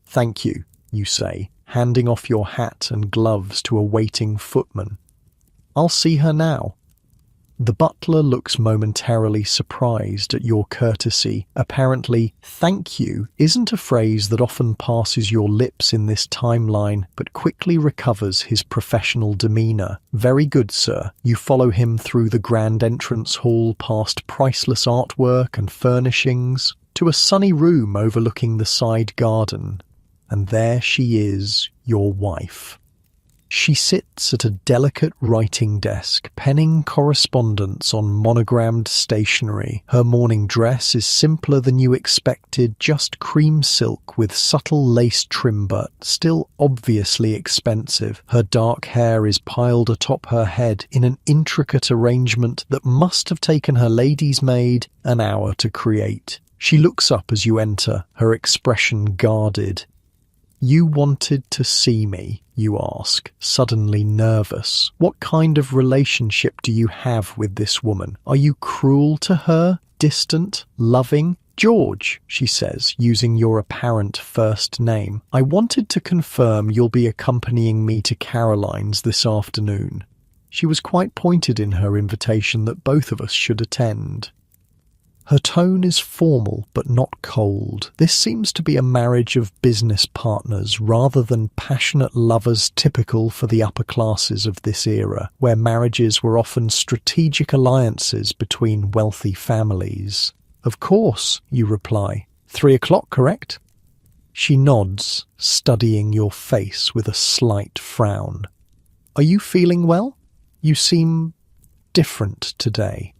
"Thank you," you say, handing off your hat and gloves to a waiting footman. "I'll see her now." The butler looks momentarily surprised at your courtesy. Apparently, "thank you" isn't a phrase that often passes your lips in this timeline, but quickly recovers his professional demeanour. "Very good, sir." You follow him through the grand entrance hall, past priceless artwork and furnishings, to a sunny room overlooking the side garden. And there she is, your wife. She sits at a delicate writing desk, penning correspondence on monogrammed stationery. Her morning dress is simpler than you expected, just cream silk with subtle lace trim, but still obviously expensive. Her dark hair is piled atop her head in an intricate arrangement that must have taken her lady's maid an hour to create. She looks up as you enter, her expression guarded. "You wanted to see me?" you ask, suddenly nervous. "What kind of relationship do you have with this woman? Are you cruel to her? Distant? Loving?" "George," she says, using your apparent first name. "I wanted to confirm you'll be accompanying me to Caroline's this afternoon." She was quite pointed in her invitation that both of us should attend. Her tone is formal but not cold. This seems to be a marriage of business partners rather than passionate lovers typical for the upper classes of this era, where marriages were often strategic alliances between wealthy families. "Of course," you reply. 3 o'clock, correct? She nods, studying your face with a slight frown. "Are you feeling well? You seem different today."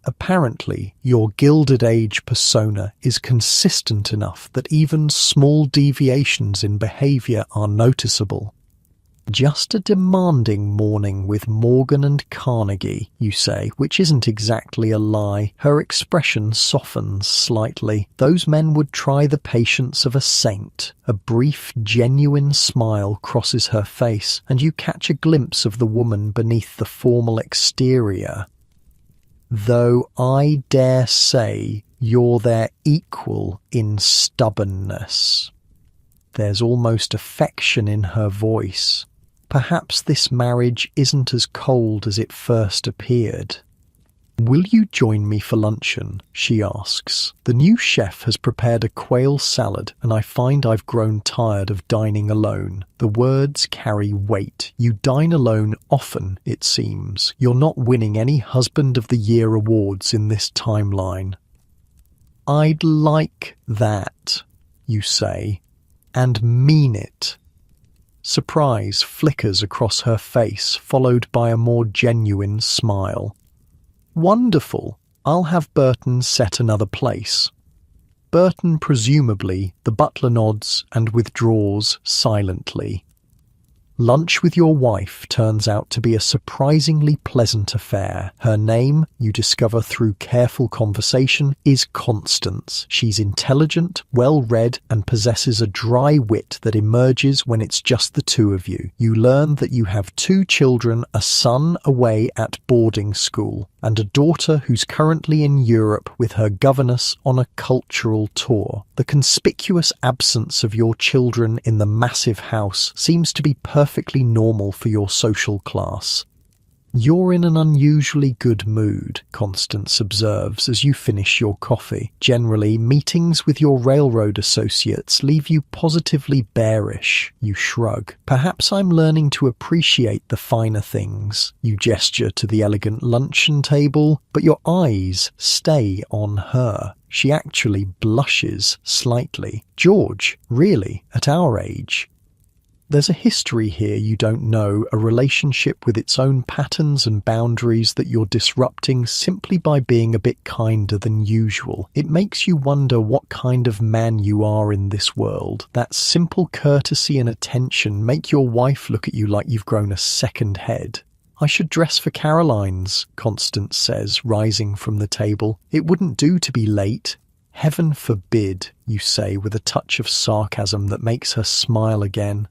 Apparently, your Gilded Age persona is consistent enough that even small deviations in behaviour are noticeable. "Just a demanding morning with Morgan and Carnegie," you say, which isn't exactly a lie. Her expression softens slightly. "Those men would try the patience of a saint." A brief, genuine smile crosses her face, and you catch a glimpse of the woman beneath the formal exterior. "Though I dare say you're their equal in stubbornness." There's almost affection in her voice. Perhaps this marriage isn't as cold as it first appeared. "Will you join me for luncheon?" she asks. "The new chef has prepared a quail salad, and I find I've grown tired of dining alone." The words carry weight. You dine alone often, it seems. You're not winning any Husband of the Year awards in this timeline. "I'd like that," you say, and mean it. Surprise flickers across her face, followed by a more genuine smile. "Wonderful. I'll have Burton set another place." Burton, presumably, the butler nods and withdraws silently. Lunch with your wife turns out to be a surprisingly pleasant affair. Her name, you discover through careful conversation, is Constance. She's intelligent, well-read, and possesses a dry wit that emerges when it's just the two of you. You learn that you have 2 children, a son away at boarding school, and a daughter who's currently in Europe with her governess on a cultural tour. The conspicuous absence of your children in the massive house seems to be perfectly normal for your social class. You're in an unusually good mood, Constance observes as you finish your coffee. Generally, meetings with your railroad associates leave you positively bearish. You shrug. Perhaps I'm learning to appreciate the finer things. You gesture to the elegant luncheon table, but your eyes stay on her. She actually blushes slightly. George, really, at our age? There's a history here you don't know, a relationship with its own patterns and boundaries that you're disrupting simply by being a bit kinder than usual. It makes you wonder what kind of man you are in this world. That simple courtesy and attention make your wife look at you like you've grown a second head. I should dress for Caroline's, Constance says, rising from the table. It wouldn't do to be late. Heaven forbid, you say with a touch of sarcasm that makes her smile again.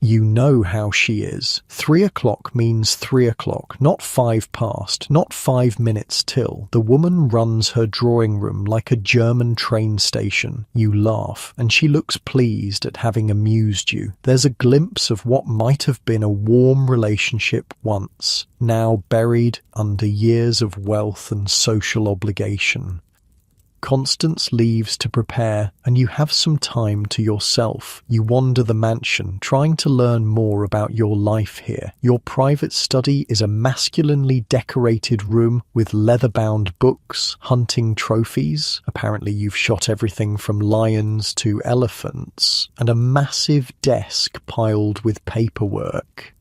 You know how she is. 3 o'clock means 3 o'clock, not 5 past, not 5 minutes till. The woman runs her drawing room like a German train station. You laugh, and she looks pleased at having amused you. There's a glimpse of what might have been a warm relationship once, now buried under years of wealth and social obligation. Constance leaves to prepare, and you have some time to yourself. You wander the mansion, trying to learn more about your life here. Your private study is a masculinely decorated room with leather-bound books, hunting trophies. Apparently you've shot everything from lions to elephants, and a massive desk piled with paperwork.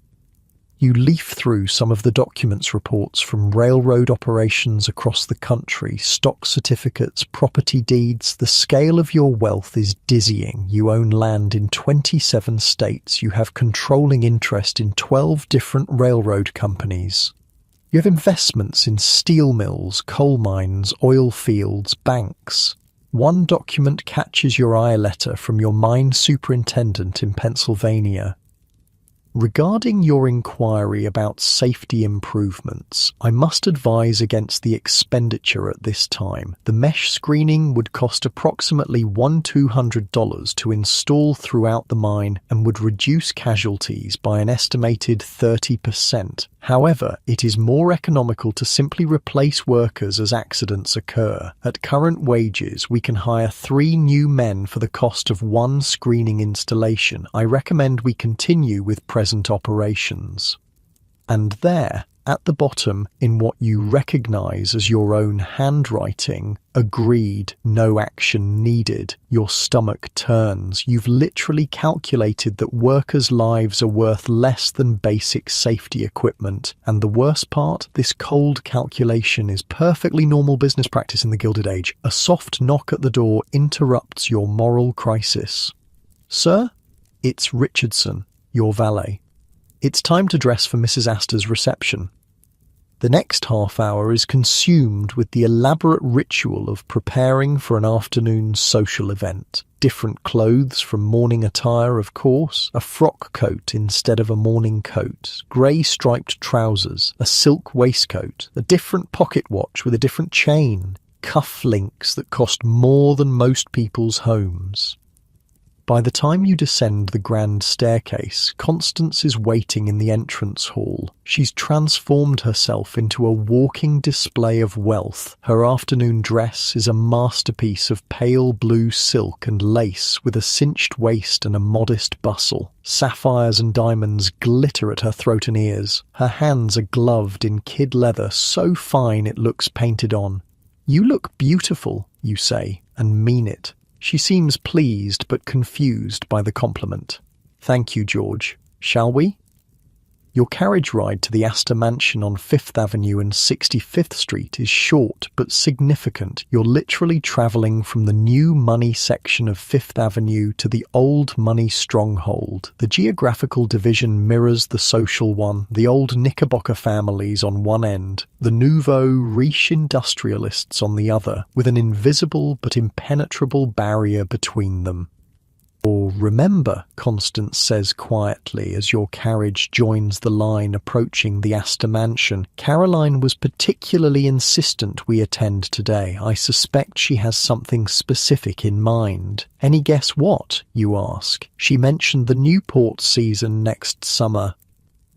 You leaf through some of the documents reports from railroad operations across the country, stock certificates, property deeds. The scale of your wealth is dizzying. You own land in 27 states. You have controlling interest in 12 different railroad companies. You have investments in steel mills, coal mines, oil fields, banks. One document catches your eye, a letter from your mine superintendent in Pennsylvania. Regarding your inquiry about safety improvements, I must advise against the expenditure at this time. The mesh screening would cost approximately $1,200 to install throughout the mine and would reduce casualties by an estimated 30%. However, it is more economical to simply replace workers as accidents occur. At current wages, we can hire 3 new men for the cost of 1 screening installation. I recommend we continue with present operations. And there, at the bottom, in what you recognize as your own handwriting, agreed, no action needed. Your stomach turns. You've literally calculated that workers' lives are worth less than basic safety equipment. And the worst part, this cold calculation is perfectly normal business practice in the Gilded Age. A soft knock at the door interrupts your moral crisis. Sir, it's Richardson, your valet. It's time to dress for Mrs. Astor's reception. The next half hour is consumed with the elaborate ritual of preparing for an afternoon social event. Different clothes from morning attire, of course, a frock coat instead of a morning coat, grey striped trousers, a silk waistcoat, a different pocket watch with a different chain, cuff links that cost more than most people's homes. By the time you descend the grand staircase, Constance is waiting in the entrance hall. She's transformed herself into a walking display of wealth. Her afternoon dress is a masterpiece of pale blue silk and lace with a cinched waist and a modest bustle. Sapphires and diamonds glitter at her throat and ears. Her hands are gloved in kid leather so fine it looks painted on. "You look beautiful," you say, and mean it. She seems pleased but confused by the compliment. "Thank you, George. Shall we?" Your carriage ride to the Astor Mansion on 5th Avenue and 65th Street is short but significant. You're literally traveling from the new money section of 5th Avenue to the old money stronghold. The geographical division mirrors the social one, the old Knickerbocker families on one end, the nouveau riche industrialists on the other, with an invisible but impenetrable barrier between them. "Or remember," Constance says quietly as your carriage joins the line approaching the Astor Mansion, "Caroline was particularly insistent we attend today. I suspect she has something specific in mind." "Any guess what?" you ask. "She mentioned the Newport season next summer."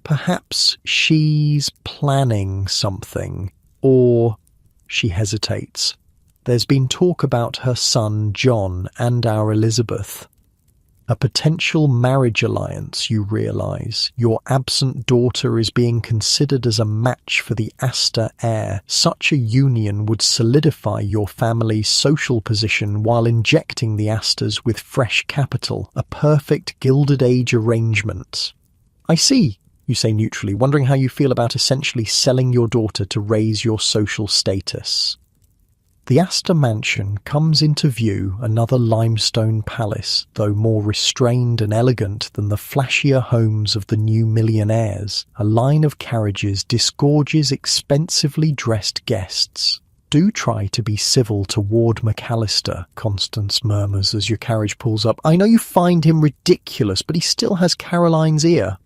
"Perhaps she's planning something, or—" She hesitates. "There's been talk about her son John and our Elizabeth." A potential marriage alliance, you realise. Your absent daughter is being considered as a match for the Astor heir. Such a union would solidify your family's social position while injecting the Astors with fresh capital. A perfect Gilded Age arrangement. "I see," you say neutrally, wondering how you feel about essentially selling your daughter to raise your social status. The Astor Mansion comes into view, another limestone palace, though more restrained and elegant than the flashier homes of the new millionaires. A line of carriages disgorges expensively dressed guests. "Do try to be civil to Ward McAllister," Constance murmurs as your carriage pulls up. "I know you find him ridiculous, but he still has Caroline's ear."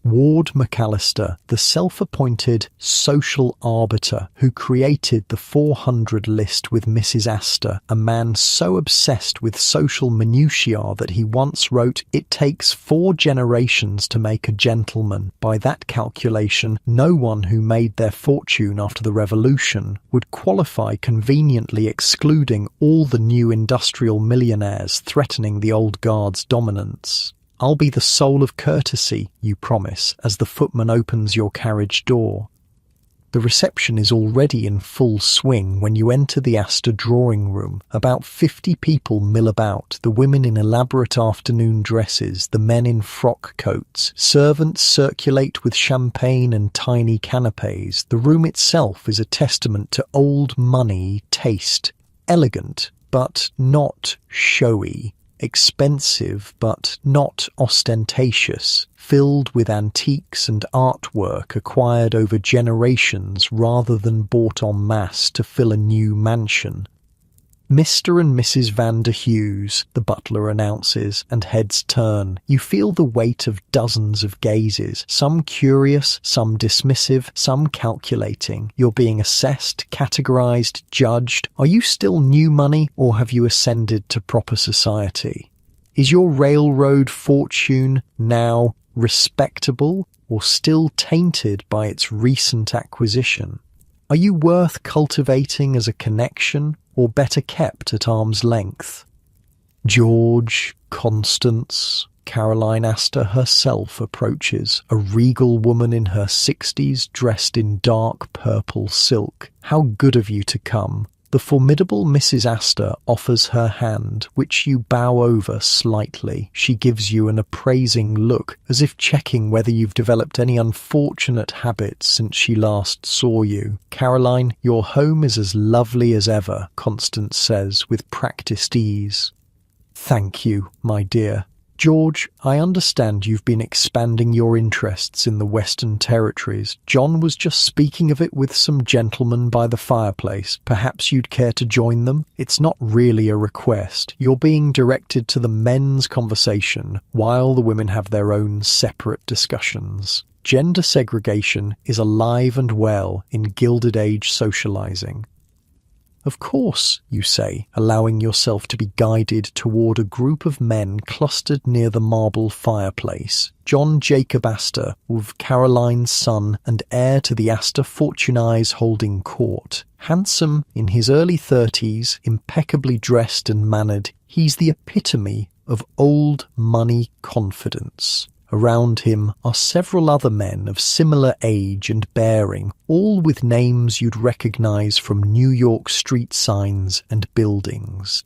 Ward McAllister, the self-appointed social arbiter who created the 400 list with Mrs. Astor, a man so obsessed with social minutiae that he once wrote, "It takes 4 generations to make a gentleman." By that calculation, no one who made their fortune after the Revolution would qualify, conveniently excluding all the new industrial millionaires threatening the old guard's dominance. "I'll be the soul of courtesy," you promise, as the footman opens your carriage door. The reception is already in full swing when you enter the Astor drawing room. About 50 people mill about, the women in elaborate afternoon dresses, the men in frock coats. Servants circulate with champagne and tiny canapes. The room itself is a testament to old money taste. Elegant, but not showy. Expensive but not ostentatious, filled with antiques and artwork acquired over generations rather than bought en masse to fill a new mansion. "Mr. and Mrs. Van der Hughes," the butler announces, and heads turn. You feel the weight of dozens of gazes, some curious, some dismissive, some calculating. You're being assessed, categorized, judged. Are you still new money, or have you ascended to proper society? Is your railroad fortune now respectable, or still tainted by its recent acquisition? Are you worth cultivating as a connection, or better kept at arm's length? George, Constance, Caroline Astor herself approaches, a regal woman in her 60s dressed in dark purple silk. "How good of you to come." The formidable Mrs. Astor offers her hand, which you bow over slightly. She gives you an appraising look, as if checking whether you've developed any unfortunate habits since she last saw you. "Caroline, your home is as lovely as ever," Constance says with practiced ease. "Thank you, my dear." "George, I understand you've been expanding your interests in the Western Territories. John was just speaking of it with some gentlemen by the fireplace. Perhaps you'd care to join them? It's not really a request. You're being directed to the men's conversation, while the women have their own separate discussions. Gender segregation is alive and well in Gilded Age socializing. "Of course," you say, allowing yourself to be guided toward a group of men clustered near the marble fireplace. John Jacob Astor, with Caroline's son and heir to the Astor Fortunais holding court. Handsome, in his early 30s, impeccably dressed and mannered, he's the epitome of old money confidence. Around him are several other men of similar age and bearing, all with names you'd recognize from New York street signs and buildings.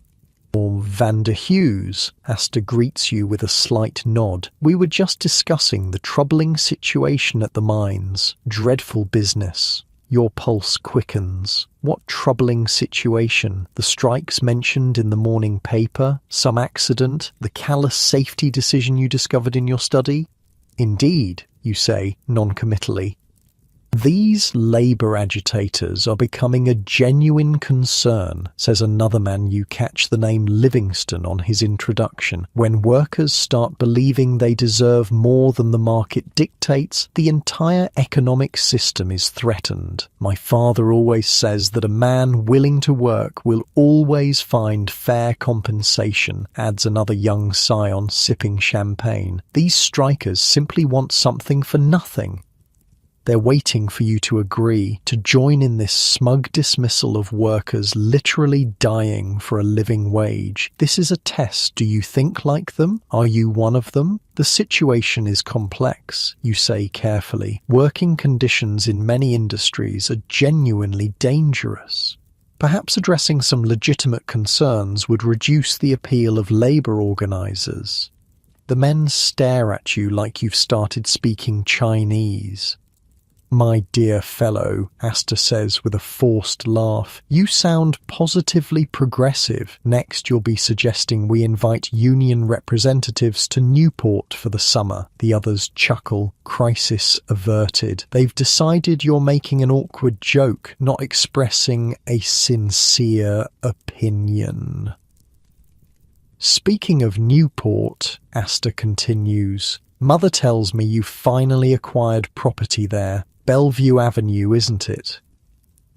Vander Hughes, Asta greets you with a slight nod. We were just discussing the troubling situation at the mines. Dreadful business. Your pulse quickens. What troubling situation? The strikes mentioned in the morning paper? Some accident? The callous safety decision you discovered in your study? Indeed, you say, non-committally. These labour agitators are becoming a genuine concern, says another man you catch the name Livingston on his introduction. When workers start believing they deserve more than the market dictates, the entire economic system is threatened. My father always says that a man willing to work will always find fair compensation, adds another young scion sipping champagne. These strikers simply want something for nothing. They're waiting for you to agree, to join in this smug dismissal of workers literally dying for a living wage. This is a test. Do you think like them? Are you one of them? The situation is complex, you say carefully. Working conditions in many industries are genuinely dangerous. Perhaps addressing some legitimate concerns would reduce the appeal of labour organisers. The men stare at you like you've started speaking Chinese. My dear fellow, Asta says with a forced laugh, you sound positively progressive. Next you'll be suggesting we invite union representatives to Newport for the summer. The others chuckle, crisis averted. They've decided you're making an awkward joke, not expressing a sincere opinion. Speaking of Newport, Asta continues, Mother tells me you finally acquired property there. Bellevue Avenue, isn't it?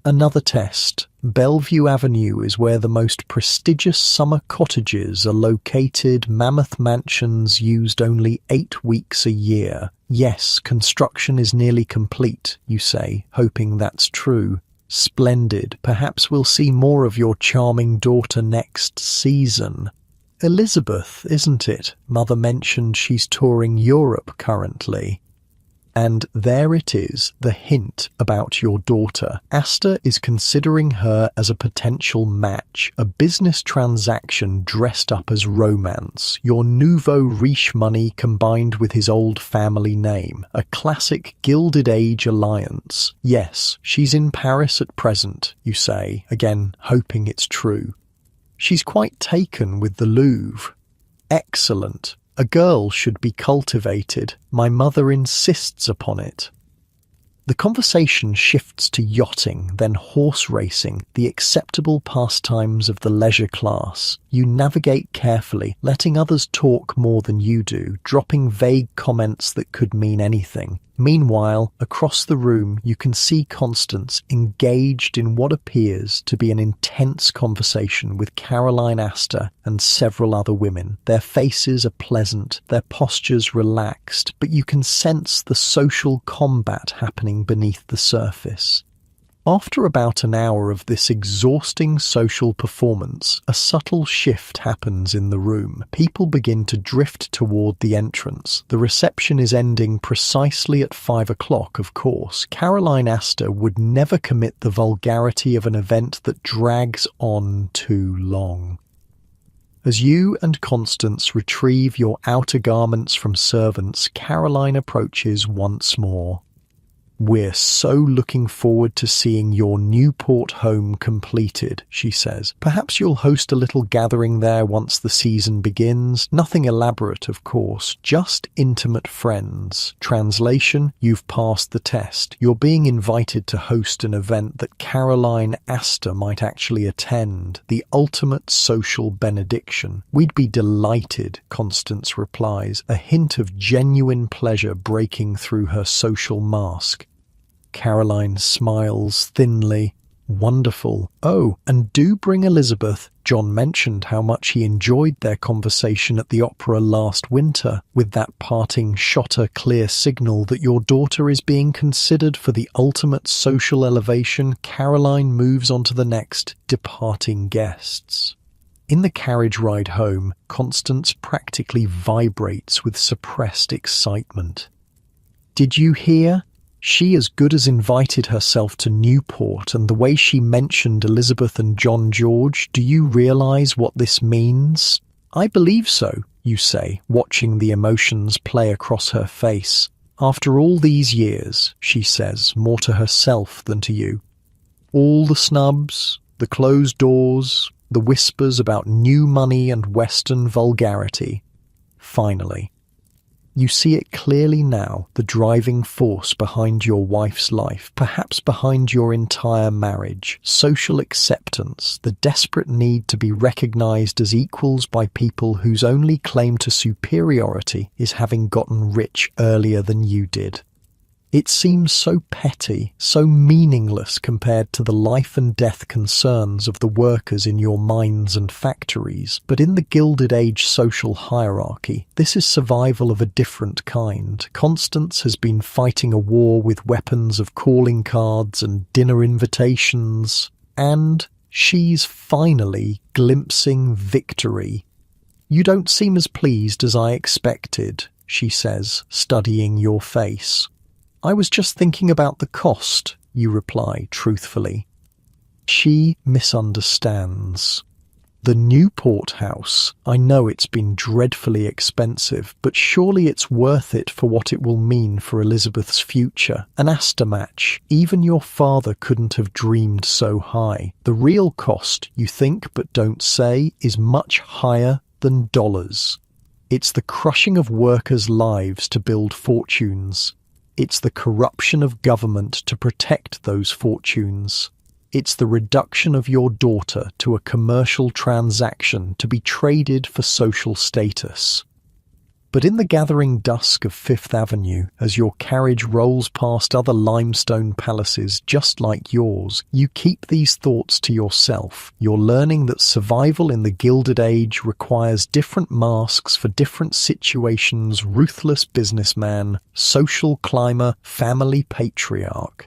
Another test. Bellevue Avenue is where the most prestigious summer cottages are located, mammoth mansions used only 8 weeks a year. Yes, construction is nearly complete, you say, hoping that's true. Splendid. Perhaps we'll see more of your charming daughter next season. Elizabeth, isn't it? Mother mentioned she's touring Europe currently. And there it is, the hint about your daughter. Asta is considering her as a potential match, a business transaction dressed up as romance, your nouveau riche money combined with his old family name, a classic Gilded Age alliance. Yes, she's in Paris at present, you say, again hoping it's true. She's quite taken with the Louvre. Excellent. A girl should be cultivated. My mother insists upon it. The conversation shifts to yachting, then horse racing, the acceptable pastimes of the leisure class. You navigate carefully, letting others talk more than you do, dropping vague comments that could mean anything. Meanwhile, across the room, you can see Constance engaged in what appears to be an intense conversation with Caroline Asta and several other women. Their faces are pleasant, their postures relaxed, but you can sense the social combat happening beneath the surface. After about an hour of this exhausting social performance, a subtle shift happens in the room. People begin to drift toward the entrance. The reception is ending precisely at 5 o'clock, of course. Caroline Asta would never commit the vulgarity of an event that drags on too long. As you and Constance retrieve your outer garments from servants, Caroline approaches once more. We're so looking forward to seeing your Newport home completed, she says. Perhaps you'll host a little gathering there once the season begins. Nothing elaborate, of course, just intimate friends. Translation, you've passed the test. You're being invited to host an event that Caroline Asta might actually attend, the ultimate social benediction. We'd be delighted, Constance replies, a hint of genuine pleasure breaking through her social mask. Caroline smiles thinly. Wonderful. Oh, and do bring Elizabeth. John mentioned how much he enjoyed their conversation at the opera last winter. With that parting shot, a clear signal that your daughter is being considered for the ultimate social elevation, Caroline moves on to the next departing guests. In the carriage ride home, Constance practically vibrates with suppressed excitement. Did you hear? She as good as invited herself to Newport, and the way she mentioned Elizabeth and John George, do you realize what this means? I believe so, you say, watching the emotions play across her face. After all these years, she says, more to herself than to you. All the snubs, the closed doors, the whispers about new money and Western vulgarity. Finally, you see it clearly now, the driving force behind your wife's life, perhaps behind your entire marriage, social acceptance, the desperate need to be recognized as equals by people whose only claim to superiority is having gotten rich earlier than you did. It seems so petty, so meaningless compared to the life and death concerns of the workers in your mines and factories. But in the Gilded Age social hierarchy, this is survival of a different kind. Constance has been fighting a war with weapons of calling cards and dinner invitations, and she's finally glimpsing victory. "You don't seem as pleased as I expected," she says, studying your face. "I was just thinking about the cost," you reply truthfully. She misunderstands. "The Newport house, I know it's been dreadfully expensive, but surely it's worth it for what it will mean for Elizabeth's future. An Astor match, even your father couldn't have dreamed so high. The real cost, you think but don't say, is much higher than dollars. It's the crushing of workers' lives to build fortunes. It's the corruption of government to protect those fortunes. It's the reduction of your daughter to a commercial transaction to be traded for social status." But in the gathering dusk of Fifth Avenue, as your carriage rolls past other limestone palaces just like yours, you keep these thoughts to yourself. You're learning that survival in the Gilded Age requires different masks for different situations: ruthless businessman, social climber, family patriarch.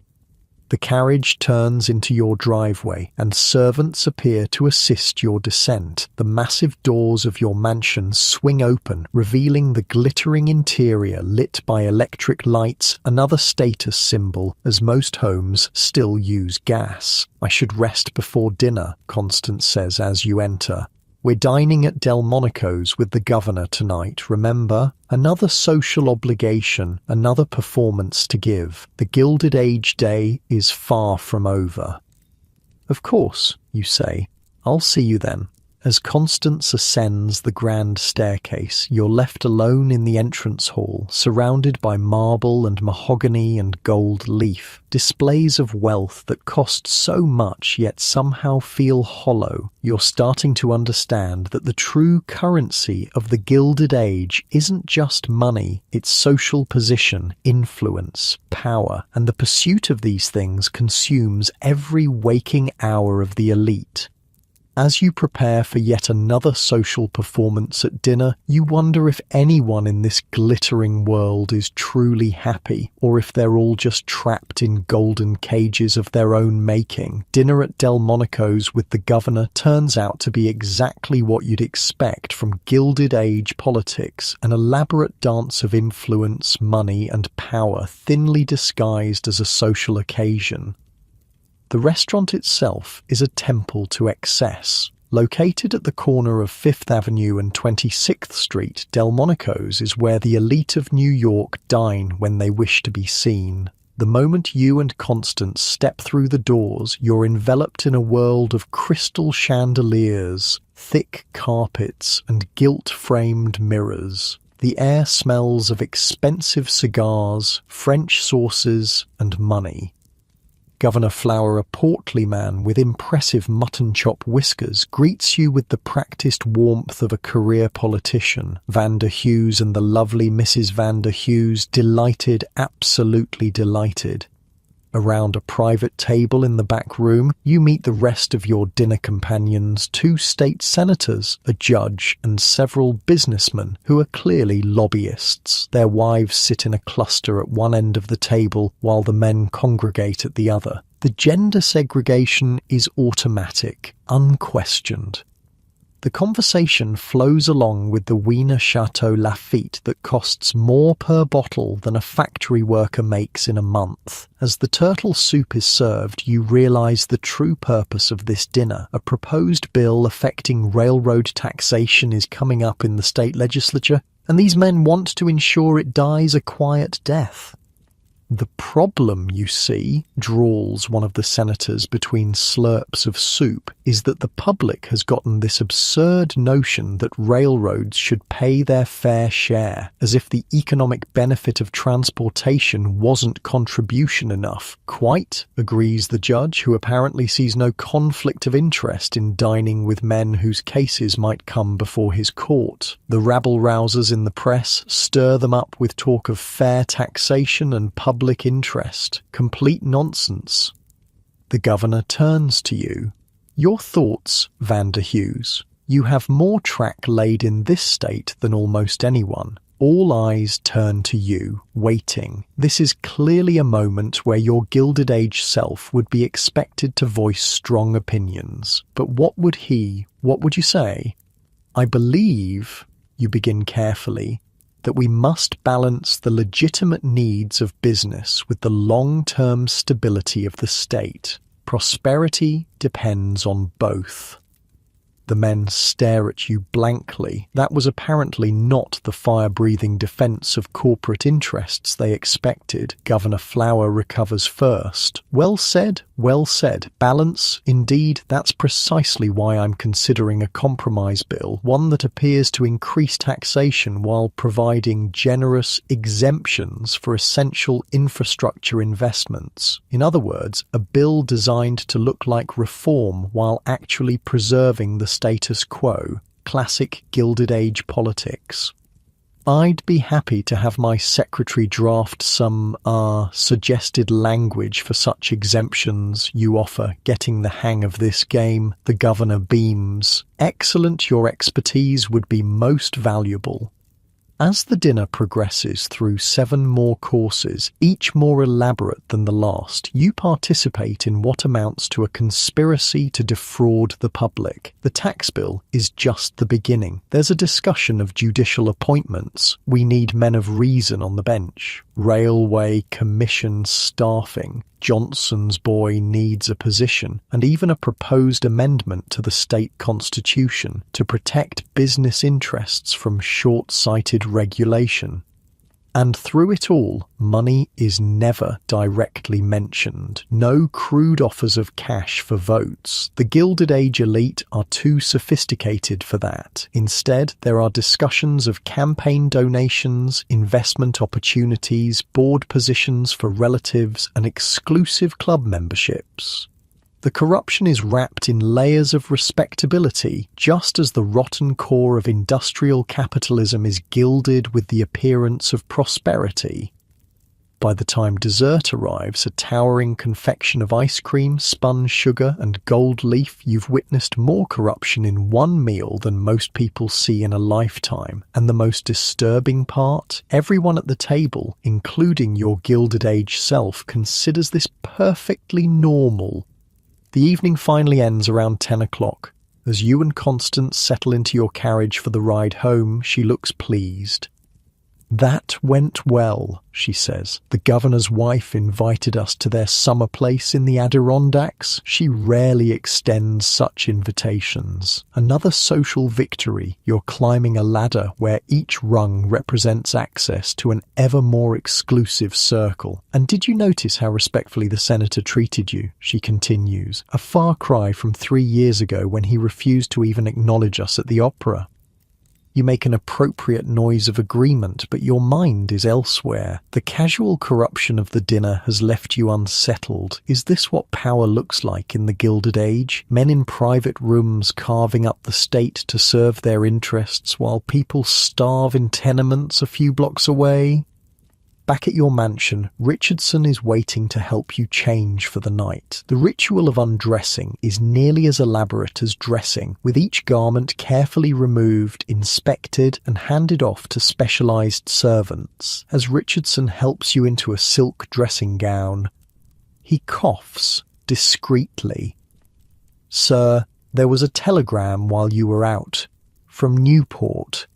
The carriage turns into your driveway, and servants appear to assist your descent. The massive doors of your mansion swing open, revealing the glittering interior lit by electric lights, another status symbol, as most homes still use gas. "I should rest before dinner," Constance says as you enter. "We're dining at Delmonico's with the governor tonight, remember? Another social obligation, another performance to give. The Gilded Age day is far from over." "Of course," you say. "I'll see you then." As Constance ascends the grand staircase, you're left alone in the entrance hall, surrounded by marble and mahogany and gold leaf, displays of wealth that cost so much yet somehow feel hollow. You're starting to understand that the true currency of the Gilded Age isn't just money, it's social position, influence, power, and the pursuit of these things consumes every waking hour of the elite. As you prepare for yet another social performance at dinner, you wonder if anyone in this glittering world is truly happy, or if they're all just trapped in golden cages of their own making. Dinner at Delmonico's with the governor turns out to be exactly what you'd expect from Gilded Age politics, an elaborate dance of influence, money, and power thinly disguised as a social occasion. The restaurant itself is a temple to excess. Located at the corner of 5th Avenue and 26th Street, Delmonico's is where the elite of New York dine when they wish to be seen. The moment you and Constance step through the doors, you're enveloped in a world of crystal chandeliers, thick carpets, and gilt-framed mirrors. The air smells of expensive cigars, French sauces, and money. Governor Flower, a portly man with impressive mutton chop whiskers, greets you with the practiced warmth of a career politician. Vander Hughes and the lovely Mrs. Vander Hughes, delighted, absolutely delighted. Around a private table in the back room, you meet the rest of your dinner companions, 2 state senators, a judge, and several businessmen who are clearly lobbyists. Their wives sit in a cluster at one end of the table while the men congregate at the other. The gender segregation is automatic, unquestioned. The conversation flows along with the Wiener Chateau Lafite that costs more per bottle than a factory worker makes in a month. As the turtle soup is served, you realise the true purpose of this dinner. A proposed bill affecting railroad taxation is coming up in the state legislature, and these men want to ensure it dies a quiet death. The problem, you see, drawls one of the senators between slurps of soup, is that the public has gotten this absurd notion that railroads should pay their fair share, as if the economic benefit of transportation wasn't contribution enough. Quite, agrees the judge, who apparently sees no conflict of interest in dining with men whose cases might come before his court. The rabble-rousers in the press stir them up with talk of fair taxation and public interest. Complete nonsense. The governor turns to you. Your thoughts, Vander Hughes. You have more track laid in this state than almost anyone. All eyes turn to you, waiting. This is clearly a moment where your Gilded Age self would be expected to voice strong opinions. But what would you say? I believe, you begin carefully, that we must balance the legitimate needs of business with the long-term stability of the state. Prosperity depends on both. The men stare at you blankly. That was apparently not the fire-breathing defense of corporate interests they expected. Governor Flower recovers first. Well said, well said. Balance, indeed, that's precisely why I'm considering a compromise bill, one that appears to increase taxation while providing generous exemptions for essential infrastructure investments. In other words, a bill designed to look like reform while actually preserving the status quo. Classic Gilded Age politics. I'd be happy to have my secretary draft some, suggested language for such exemptions you offer. Getting the hang of this game, the governor beams. Excellent, your expertise would be most valuable. As the dinner progresses through 7 more courses, each more elaborate than the last, you participate in what amounts to a conspiracy to defraud the public. The tax bill is just the beginning. There's a discussion of judicial appointments. We need men of reason on the bench. Railway commission staffing. Johnson's boy needs a position, and even a proposed amendment to the state constitution to protect business interests from short-sighted regulation. And through it all, money is never directly mentioned. No crude offers of cash for votes. The Gilded Age elite are too sophisticated for that. Instead, there are discussions of campaign donations, investment opportunities, board positions for relatives, and exclusive club memberships. The corruption is wrapped in layers of respectability, just as the rotten core of industrial capitalism is gilded with the appearance of prosperity. By the time dessert arrives, a towering confection of ice cream, spun sugar, and gold leaf, you've witnessed more corruption in one meal than most people see in a lifetime. And the most disturbing part? Everyone at the table, including your Gilded Age self, considers this perfectly normal. The evening finally ends around 10 o'clock. As you and Constance settle into your carriage for the ride home, she looks pleased. "That went well," she says. "The governor's wife invited us to their summer place in the Adirondacks. She rarely extends such invitations. Another social victory. You're climbing a ladder where each rung represents access to an ever more exclusive circle. And did you notice how respectfully the senator treated you?" she continues. "A far cry from 3 years ago when he refused to even acknowledge us at the opera. You make an appropriate noise of agreement, but your mind is elsewhere. The casual corruption of the dinner has left you unsettled. Is this what power looks like in the Gilded Age? Men in private rooms carving up the state to serve their interests while people starve in tenements a few blocks away? Back at your mansion, Richardson is waiting to help you change for the night. The ritual of undressing is nearly as elaborate as dressing, with each garment carefully removed, inspected, and handed off to specialized servants. As Richardson helps you into a silk dressing gown, he coughs discreetly. "Sir, There was a telegram while you were out. From Newport.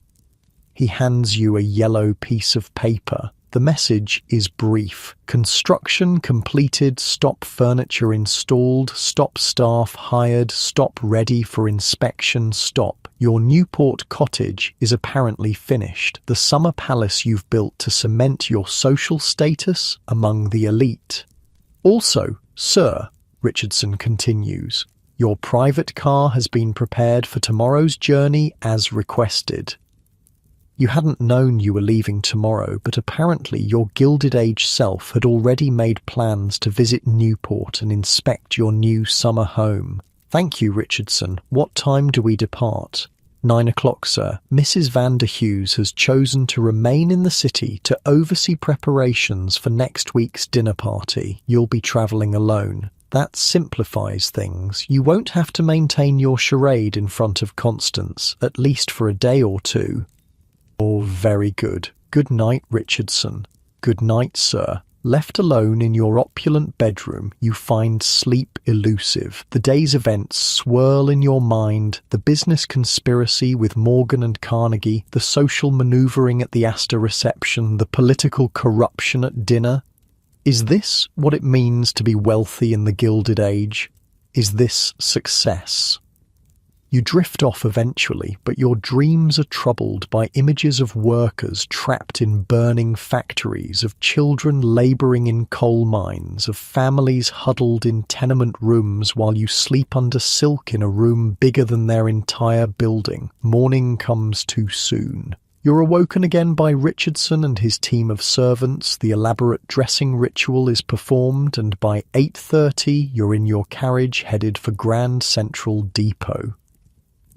He hands you a yellow piece of paper. The message is brief. Construction completed, stop furniture installed, stop staff hired, stop ready for inspection, stop. Your Newport cottage is apparently finished. The summer palace you've built to cement your social status among the elite. Also, sir, Richardson continues, your private car has been prepared for tomorrow's journey as requested. You hadn't known you were leaving tomorrow, but apparently your Gilded Age self had already made plans to visit Newport and inspect your new summer home. Thank you, Richardson. What time do we depart? 9 o'clock, sir. Mrs. Van der Hughes has chosen to remain in the city to oversee preparations for next week's dinner party. You'll be travelling alone. That simplifies things. You won't have to maintain your charade in front of Constance, at least for a day or two. Oh, very good. Good night, Richardson. Good night, sir. Left alone in your opulent bedroom, you find sleep elusive. The day's events swirl in your mind, the business conspiracy with Morgan and Carnegie, the social manoeuvring at the Astor reception, the political corruption at dinner. Is this what it means to be wealthy in the Gilded Age? Is this success? You drift off eventually, but your dreams are troubled by images of workers trapped in burning factories, of children labouring in coal mines, of families huddled in tenement rooms while you sleep under silk in a room bigger than their entire building. Morning comes too soon. You're awoken again by Richardson and his team of servants, the elaborate dressing ritual is performed, and by 8:30 you're in your carriage headed for Grand Central Depot.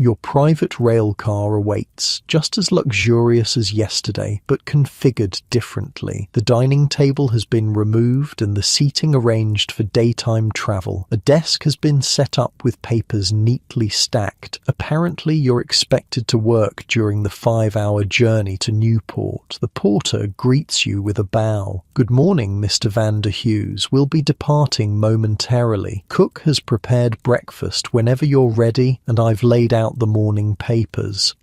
Your private rail car awaits, just as luxurious as yesterday, but configured differently. The dining table has been removed and the seating arranged for daytime travel. A desk has been set up with papers neatly stacked. Apparently you're expected to work during the 5-hour journey to Newport. The porter greets you with a bow. Good morning, Mr. Van der Hughes. We'll be departing momentarily. Cook has prepared breakfast whenever you're ready, and I've laid out the morning papers.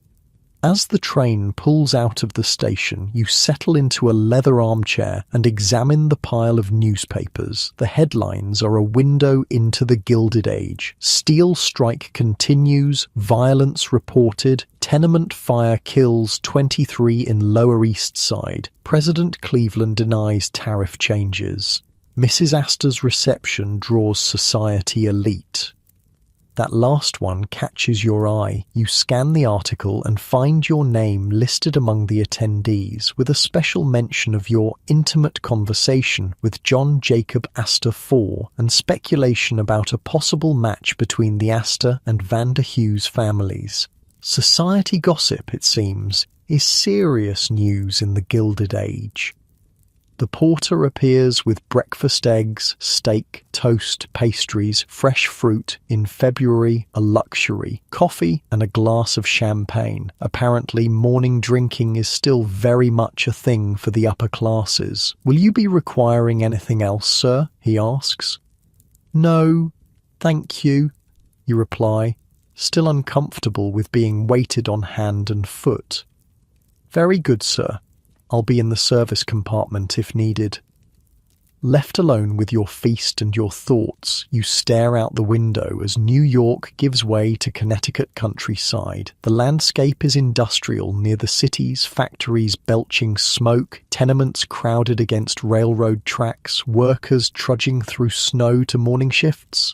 As the train pulls out of the station, you settle into a leather armchair and examine the pile of newspapers. The headlines are a window into the Gilded Age. Steel strike continues, violence reported, tenement fire kills 23 in Lower East Side. President Cleveland denies tariff changes. Mrs. Astor's reception draws society elite. That last one catches your eye. You scan the article and find your name listed among the attendees, with a special mention of your intimate conversation with John Jacob Astor IV and speculation about a possible match between the Astor and Van der Hughes families. Society gossip, it seems, is serious news in the Gilded Age. The porter appears with breakfast eggs, steak, toast, pastries, fresh fruit, in February a luxury, coffee and a glass of champagne. Apparently morning drinking is still very much a thing for the upper classes. Will you be requiring anything else, sir? He asks. No, thank you, you reply, still uncomfortable with being waited on hand and foot. Very good, sir. I'll be in the service compartment if needed. Left alone with your feast and your thoughts, you stare out the window as New York gives way to Connecticut countryside. The landscape is industrial near the cities, factories belching smoke, tenements crowded against railroad tracks, workers trudging through snow to morning shifts.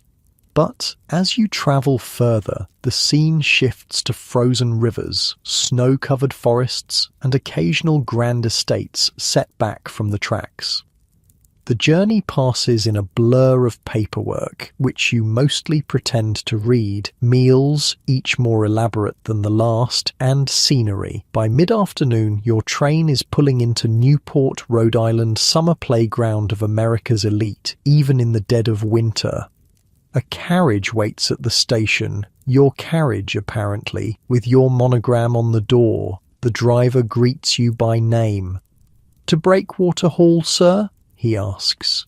But as you travel further, the scene shifts to frozen rivers, snow-covered forests, and occasional grand estates set back from the tracks. The journey passes in a blur of paperwork, which you mostly pretend to read, meals, each more elaborate than the last, and scenery. By mid-afternoon, your train is pulling into Newport, Rhode Island, summer playground of America's elite, even in the dead of winter. A carriage waits at the station, your carriage apparently, with your monogram on the door. The driver greets you by name. To Breakwater Hall, sir? He asks.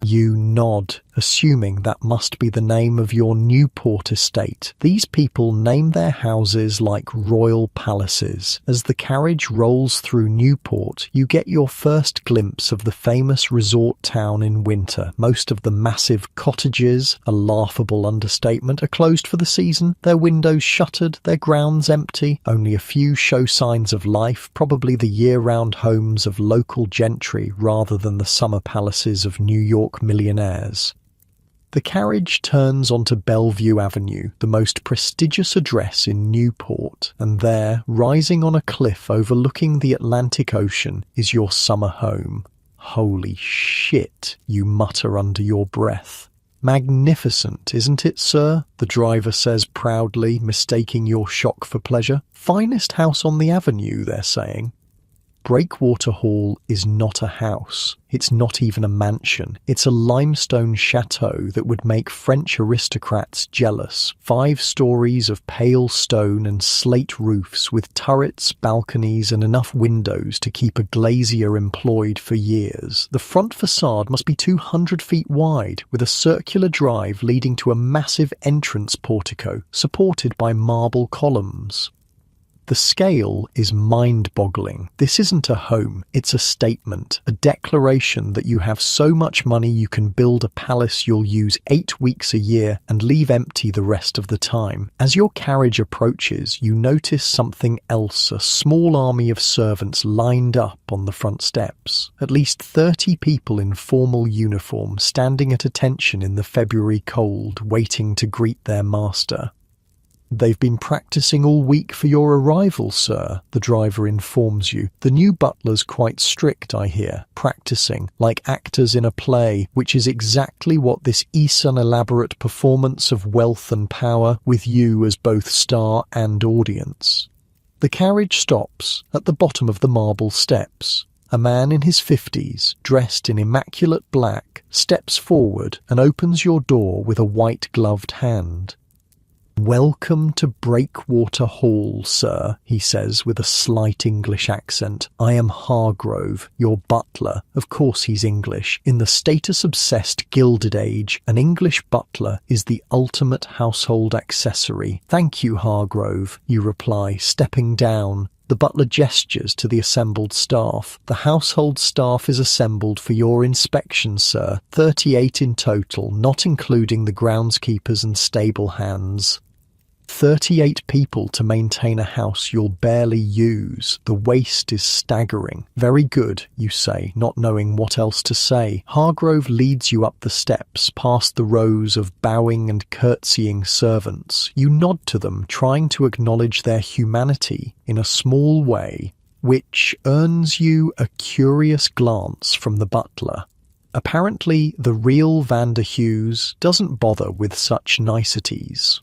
You nod assuming that must be the name of your Newport estate. These people name their houses like royal palaces. As the carriage rolls through Newport, you get your first glimpse of the famous resort town in winter. Most of the massive cottages, a laughable understatement, are closed for the season, their windows shuttered, their grounds empty. Only a few show signs of life, probably the year-round homes of local gentry rather than the summer palaces of New York millionaires. The carriage turns onto Bellevue Avenue, the most prestigious address in Newport, and there, rising on a cliff overlooking the Atlantic Ocean, is your summer home. Holy shit, you mutter under your breath. Magnificent, isn't it, sir? The driver says proudly, mistaking your shock for pleasure. Finest house on the avenue, they're saying. Breakwater Hall is not a house. It's not even a mansion. It's a limestone chateau that would make French aristocrats jealous. 5 stories of pale stone and slate roofs with turrets, balconies and enough windows to keep a glazier employed for years. The front facade must be 200 feet wide, with a circular drive leading to a massive entrance portico, supported by marble columns. The scale is mind-boggling. This isn't a home, it's a statement, a declaration that you have so much money you can build a palace you'll use 8 weeks a year and leave empty the rest of the time. As your carriage approaches, you notice something else, a small army of servants lined up on the front steps. At least 30 people in formal uniform standing at attention in the February cold, waiting to greet their master. They've been practicing all week for your arrival, sir, the driver informs you. The new butler's quite strict, I hear, practicing, like actors in a play, which is exactly what this Eastern elaborate performance of wealth and power, with you as both star and audience. The carriage stops at the bottom of the marble steps. A man in his 50s, dressed in immaculate black, steps forward and opens your door with a white-gloved hand. "Welcome to Breakwater Hall, sir," he says with a slight English accent. "I am Hargrove, your butler." Of course he's English. In the status-obsessed Gilded Age, an English butler is the ultimate household accessory. "Thank you, Hargrove," you reply, stepping down. The butler gestures to the assembled staff. "The household staff is assembled for your inspection, sir. 38 in total, not including the groundskeepers and stable hands." 38 people to maintain a house you'll barely use. The waste is staggering. "Very good," you say, not knowing what else to say. Hargrove leads you up the steps, past the rows of bowing and curtsying servants. You nod to them, trying to acknowledge their humanity in a small way, which earns you a curious glance from the butler. Apparently, the real Vander Hughes doesn't bother with such niceties.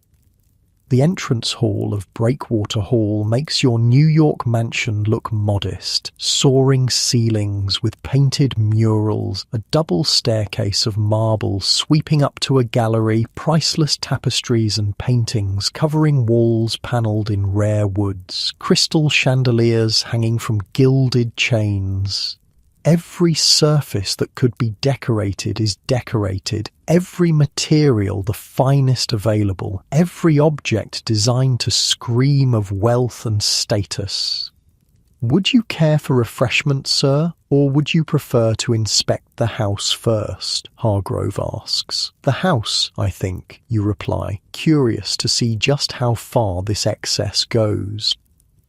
The entrance hall of Breakwater Hall makes your New York mansion look modest. Soaring ceilings with painted murals, a double staircase of marble sweeping up to a gallery, priceless tapestries and paintings covering walls panelled in rare woods, crystal chandeliers hanging from gilded chains. Every surface that could be decorated is decorated, every material the finest available, every object designed to scream of wealth and status. "Would you care for refreshment, sir, or would you prefer to inspect the house first?" Hargrove asks. "The house, I think," you reply, curious to see just how far this excess goes.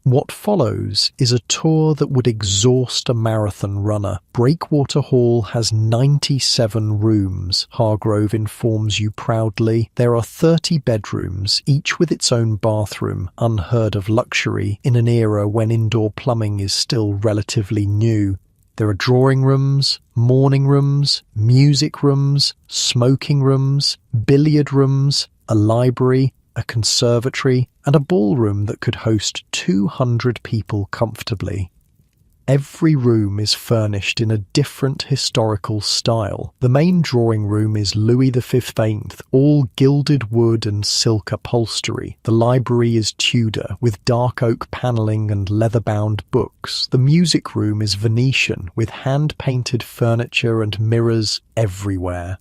What follows is a tour that would exhaust a marathon runner. Breakwater Hall has 97 rooms, Hargrove informs you proudly. There are 30 bedrooms, each with its own bathroom, unheard of luxury in an era when indoor plumbing is still relatively new. There are drawing rooms, morning rooms, music rooms, smoking rooms, billiard rooms, a library, a conservatory, and a ballroom that could host 200 people comfortably. Every room is furnished in a different historical style. The main drawing room is Louis XV, all gilded wood and silk upholstery. The library is Tudor, with dark oak panelling and leather-bound books. The music room is Venetian, with hand-painted furniture and mirrors everywhere.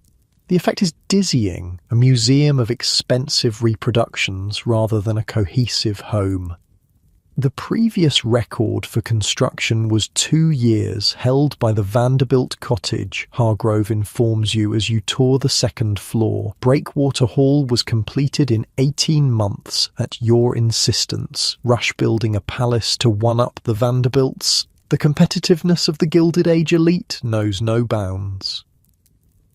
The effect is dizzying, a museum of expensive reproductions rather than a cohesive home. The previous record for construction was 2 years, held by the Vanderbilt cottage, Hargrove informs you as you tour the second floor. Breakwater Hall was completed in 18 months at your insistence, rush building a palace to one-up the Vanderbilts. The competitiveness of the Gilded Age elite knows no bounds.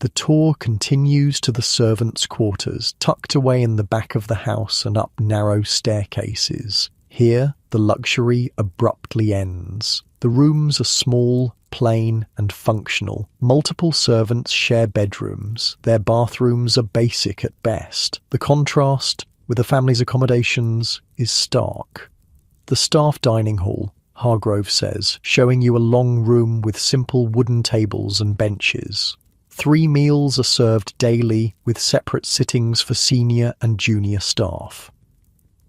The tour continues to the servants' quarters, tucked away in the back of the house and up narrow staircases. Here, the luxury abruptly ends. The rooms are small, plain, and functional. Multiple servants share bedrooms. Their bathrooms are basic at best. The contrast with the family's accommodations is stark. The staff dining hall, Hargrove says, showing you a long room with simple wooden tables and benches. 3 meals are served daily with separate sittings for senior and junior staff.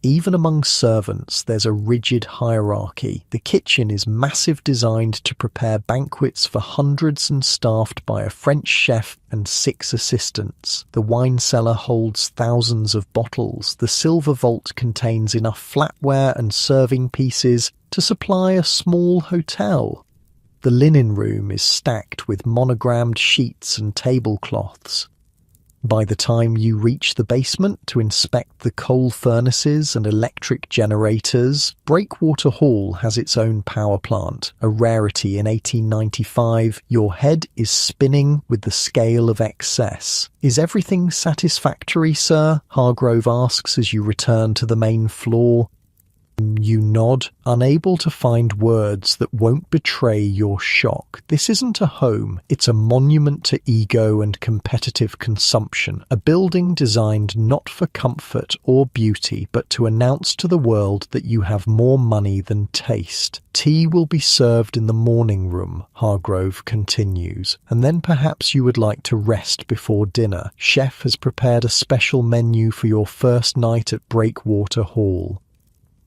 Even among servants, there's a rigid hierarchy. The kitchen is massive, designed to prepare banquets for hundreds and staffed by a French chef and 6 assistants. The wine cellar holds thousands of bottles. The silver vault contains enough flatware and serving pieces to supply a small hotel. The linen room is stacked with monogrammed sheets and tablecloths. By the time you reach the basement to inspect the coal furnaces and electric generators, Breakwater Hall has its own power plant, a rarity in 1895. Your head is spinning with the scale of excess. "Is everything satisfactory, sir?" Hargrove asks as you return to the main floor. You nod, unable to find words that won't betray your shock. This isn't a home, it's a monument to ego and competitive consumption, a building designed not for comfort or beauty, but to announce to the world that you have more money than taste. Tea will be served in the morning room, Hargrove continues, and then perhaps you would like to rest before dinner. Chef has prepared a special menu for your first night at Breakwater Hall.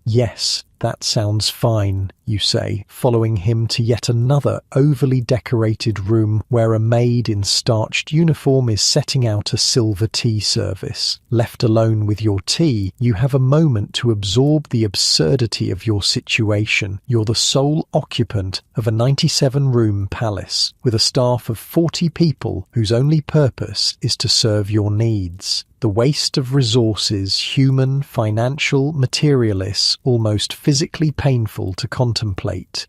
"Yes, that sounds fine," you say, following him to yet another overly decorated room where a maid in starched uniform is setting out a silver tea service. Left alone with your tea, you have a moment to absorb the absurdity of your situation. You're the sole occupant of a 97-room palace, with a staff of 40 people whose only purpose is to serve your needs. The waste of resources, human, financial, materialists, almost physically painful to contemplate.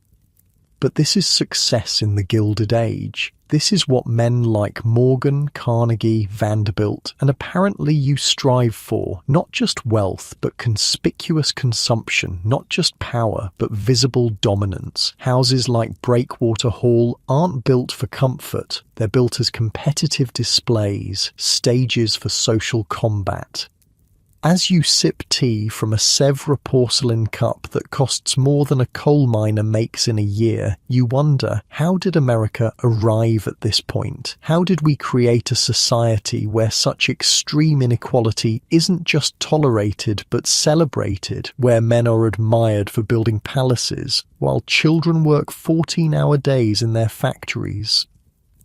But this is success in the Gilded Age. This is what men like Morgan, Carnegie, Vanderbilt, and apparently you strive for. Not just wealth, but conspicuous consumption. Not just power, but visible dominance. Houses like Breakwater Hall aren't built for comfort. They're built as competitive displays, stages for social combat. As you sip tea from a Sèvres porcelain cup that costs more than a coal miner makes in a year, you wonder, how did America arrive at this point? How did we create a society where such extreme inequality isn't just tolerated but celebrated, where men are admired for building palaces, while children work 14-hour days in their factories?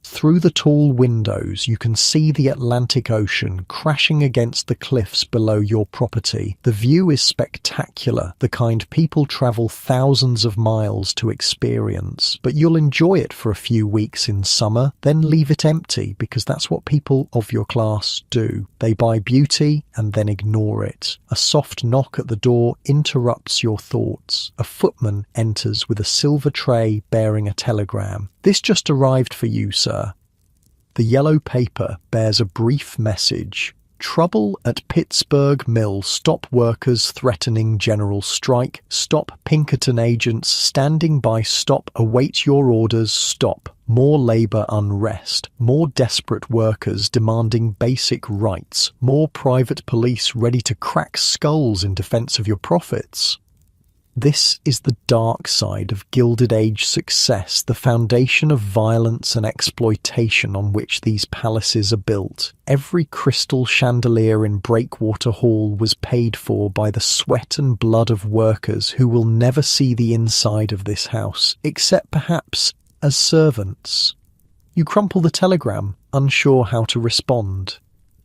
Through the tall windows, you can see the Atlantic Ocean crashing against the cliffs below your property. The view is spectacular, the kind people travel thousands of miles to experience. But you'll enjoy it for a few weeks in summer, then leave it empty, because that's what people of your class do. They buy beauty and then ignore it. A soft knock at the door interrupts your thoughts. A footman enters with a silver tray bearing a telegram. "This just arrived for you, sir." The yellow paper bears a brief message. "Trouble at Pittsburgh Mill. Stop workers threatening general strike. Stop Pinkerton agents standing by. Stop. Await your orders. Stop. More labor unrest. More desperate workers demanding basic rights. More private police ready to crack skulls in defense of your profits." This is the dark side of Gilded Age success, the foundation of violence and exploitation on which these palaces are built. Every crystal chandelier in Breakwater Hall was paid for by the sweat and blood of workers who will never see the inside of this house, except perhaps as servants. You crumple the telegram, unsure how to respond.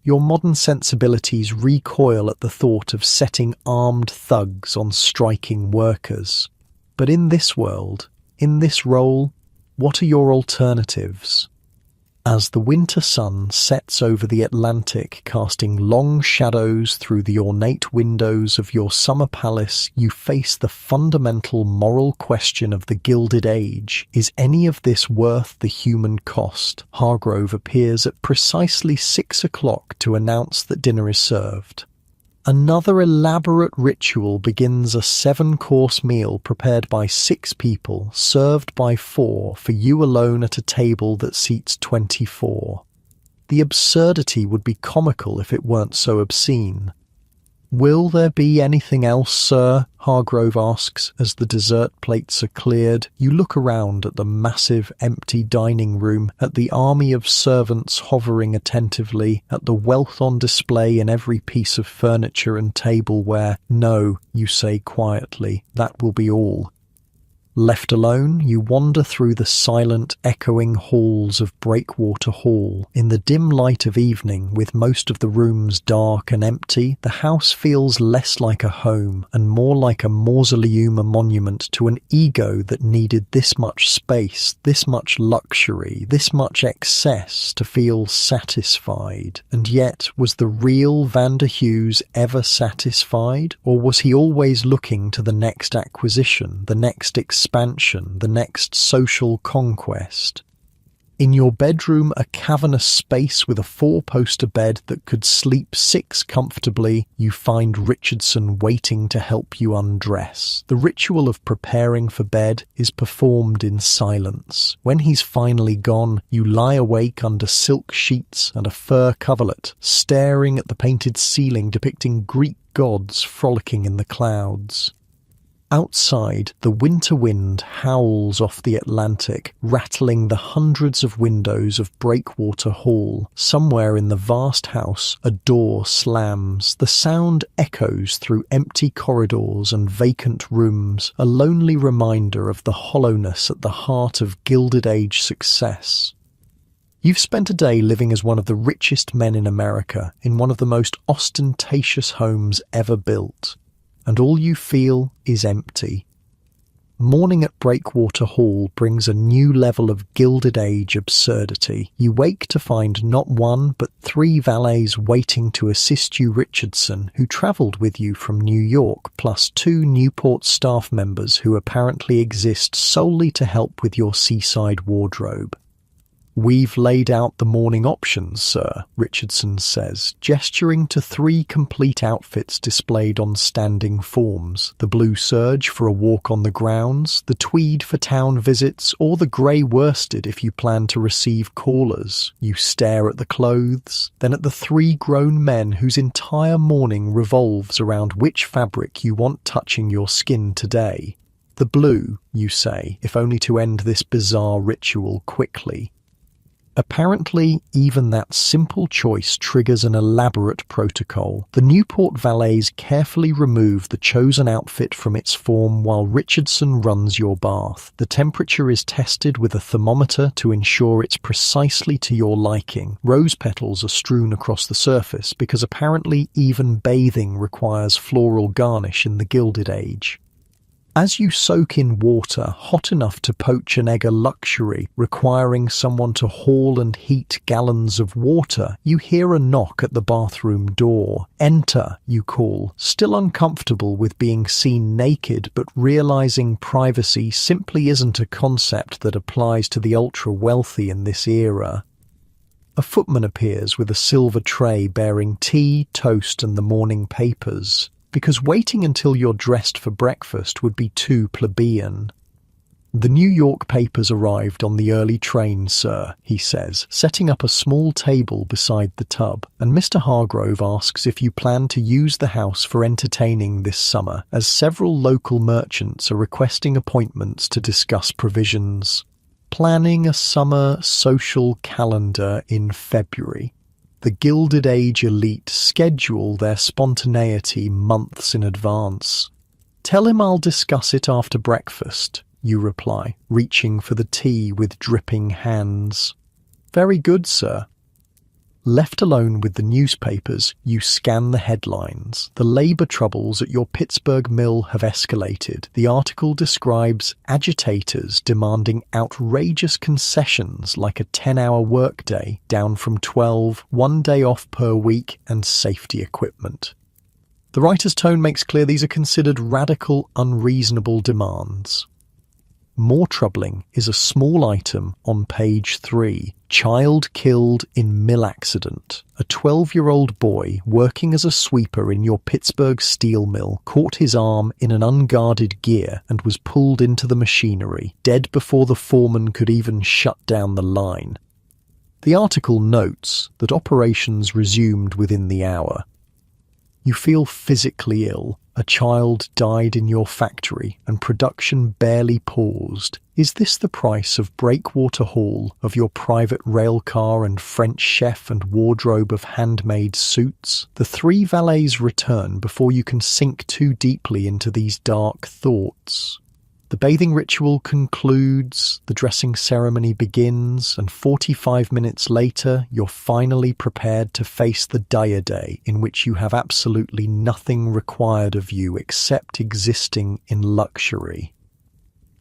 Your modern sensibilities recoil at the thought of setting armed thugs on striking workers. But in this world, in this role, what are your alternatives? As the winter sun sets over the Atlantic, casting long shadows through the ornate windows of your summer palace, you face the fundamental moral question of the Gilded Age. Is any of this worth the human cost? Hargrove appears at precisely 6 o'clock to announce that dinner is served. Another elaborate ritual begins a 7-course meal prepared by 6 people, served by 4 for you alone at a table that seats 24. The absurdity would be comical if it weren't so obscene. "Will there be anything else, sir?" Hargrove asks as the dessert plates are cleared. You look around at the massive, empty dining room, at the army of servants hovering attentively, at the wealth on display in every piece of furniture and tableware. "No," you say quietly, "that will be all." Left alone, you wander through the silent, echoing halls of Breakwater Hall. In the dim light of evening, with most of the rooms dark and empty, the house feels less like a home and more like a mausoleum, a monument to an ego that needed this much space, this much luxury, this much excess to feel satisfied. And yet, was the real Vander Hughes ever satisfied? Or was he always looking to the next acquisition, the next expansion, the next social conquest? In your bedroom, a cavernous space with a 4-poster bed that could sleep 6 comfortably, you find Richardson waiting to help you undress. The ritual of preparing for bed is performed in silence. When he's finally gone, you lie awake under silk sheets and a fur coverlet, staring at the painted ceiling depicting Greek gods frolicking in the clouds. Outside, the winter wind howls off the Atlantic, rattling the hundreds of windows of Breakwater Hall. Somewhere in the vast house, a door slams. The sound echoes through empty corridors and vacant rooms, a lonely reminder of the hollowness at the heart of Gilded Age success. You've spent a day living as one of the richest men in America, in one of the most ostentatious homes ever built. And all you feel is empty. Morning at Breakwater Hall brings a new level of Gilded Age absurdity. You wake to find not 1 but 3 valets waiting to assist you, Richardson, who travelled with you from New York, plus 2 Newport staff members who apparently exist solely to help with your seaside wardrobe. "We've laid out the morning options, sir," Richardson says, gesturing to 3 complete outfits displayed on standing forms. The blue serge for a walk on the grounds, the tweed for town visits, or the grey worsted if you plan to receive callers. You stare at the clothes, then at the 3 grown men whose entire morning revolves around which fabric you want touching your skin today. "The blue," you say, if only to end this bizarre ritual quickly. Apparently, even that simple choice triggers an elaborate protocol. The Newport valets carefully remove the chosen outfit from its form while Richardson runs your bath. The temperature is tested with a thermometer to ensure it's precisely to your liking. Rose petals are strewn across the surface because apparently even bathing requires floral garnish in the Gilded Age. As you soak in water hot enough to poach an egg, a luxury requiring someone to haul and heat gallons of water, you hear a knock at the bathroom door. "Enter," you call, still uncomfortable with being seen naked, but realizing privacy simply isn't a concept that applies to the ultra-wealthy in this era. A footman appears with a silver tray bearing tea, toast, and the morning papers, because waiting until you're dressed for breakfast would be too plebeian. "The New York papers arrived on the early train, sir," he says, setting up a small table beside the tub, and Mr. Hargrove asks if you plan to use the house for entertaining this summer, as several local merchants are requesting appointments to discuss provisions. Planning a summer social calendar in February. The Gilded Age elite schedule their spontaneity months in advance. "Tell him I'll discuss it after breakfast," you reply, reaching for the tea with dripping hands. Very good, sir. Left alone with the newspapers, you scan the headlines. The labor troubles at your Pittsburgh mill have escalated. The article describes agitators demanding outrageous concessions like a 10-hour workday down from 12, 1 day off per week, and safety equipment. The writer's tone makes clear these are considered radical, unreasonable demands. More troubling is a small item on page 3. Child killed in mill accident. A 12-year-old boy working as a sweeper in your Pittsburgh steel mill caught his arm in an unguarded gear and was pulled into the machinery, dead before the foreman could even shut down the line. The article notes that operations resumed within the hour. You feel physically ill. A child died in your factory and production barely paused. Is this the price of Breakwater Hall, of your private rail car and French chef and wardrobe of handmade suits? The 3 valets return before you can sink too deeply into these dark thoughts. The bathing ritual concludes, the dressing ceremony begins, and 45 minutes later, you're finally prepared to face the dire day in which you have absolutely nothing required of you except existing in luxury.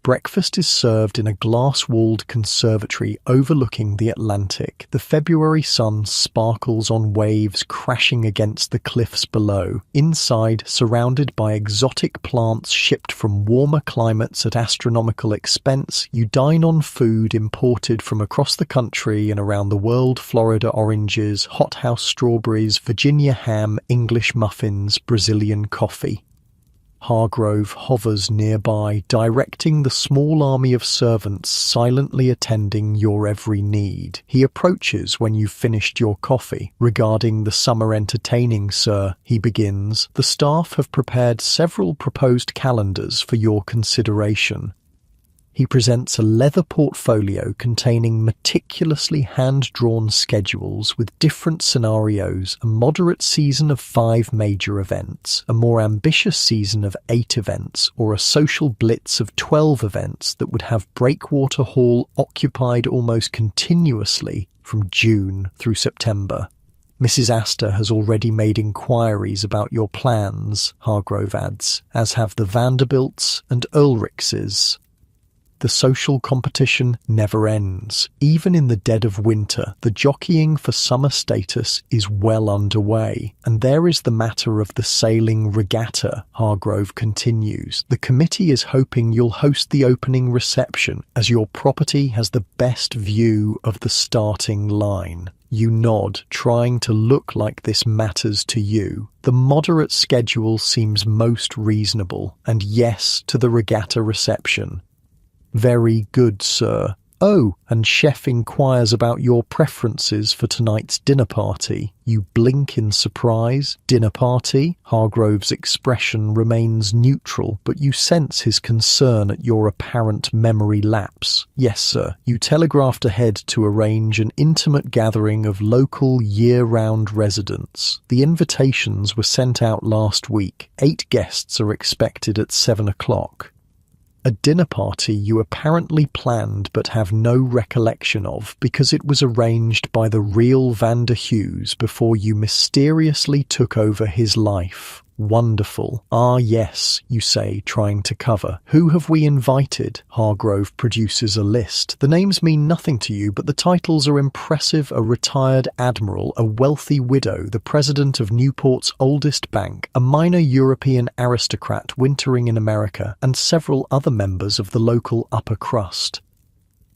Breakfast is served in a glass-walled conservatory overlooking the Atlantic. The February sun sparkles on waves crashing against the cliffs below. Inside, surrounded by exotic plants shipped from warmer climates at astronomical expense, you dine on food imported from across the country and around the world: Florida oranges, hothouse strawberries, Virginia ham, English muffins, Brazilian coffee. Hargrove hovers nearby, directing the small army of servants silently attending your every need. He approaches when you've finished your coffee. "Regarding the summer entertaining, sir," he begins, "the staff have prepared several proposed calendars for your consideration." He presents a leather portfolio containing meticulously hand-drawn schedules with different scenarios: a moderate season of 5 major events, a more ambitious season of 8 events, or a social blitz of 12 events that would have Breakwater Hall occupied almost continuously from June through September. "Mrs. Astor has already made inquiries about your plans," Hargrove adds, "as have the Vanderbilts and Ulrichses." The social competition never ends. Even in the dead of winter, the jockeying for summer status is well underway. And there is the matter of the sailing regatta, Hargrove continues. "The committee is hoping you'll host the opening reception, as your property has the best view of the starting line." You nod, trying to look like this matters to you. The moderate schedule seems most reasonable, and yes to the regatta reception. "Very good, sir. Oh, and chef inquires about your preferences for tonight's dinner party." You blink in surprise. "Dinner party?" Hargrove's expression remains neutral, but you sense his concern at your apparent memory lapse. "Yes, sir. You telegraphed ahead to arrange an intimate gathering of local year-round residents. The invitations were sent out last week. 8 guests are expected at 7 o'clock. A dinner party you apparently planned but have no recollection of because it was arranged by the real Vander Hughes before you mysteriously took over his life. Wonderful. "Ah, yes," you say, trying to cover. "Who have we invited?" Hargrove produces a list. "The names mean nothing to you, but the titles are impressive: a retired admiral, a wealthy widow, the president of Newport's oldest bank, a minor European aristocrat wintering in America, and several other members of the local upper crust."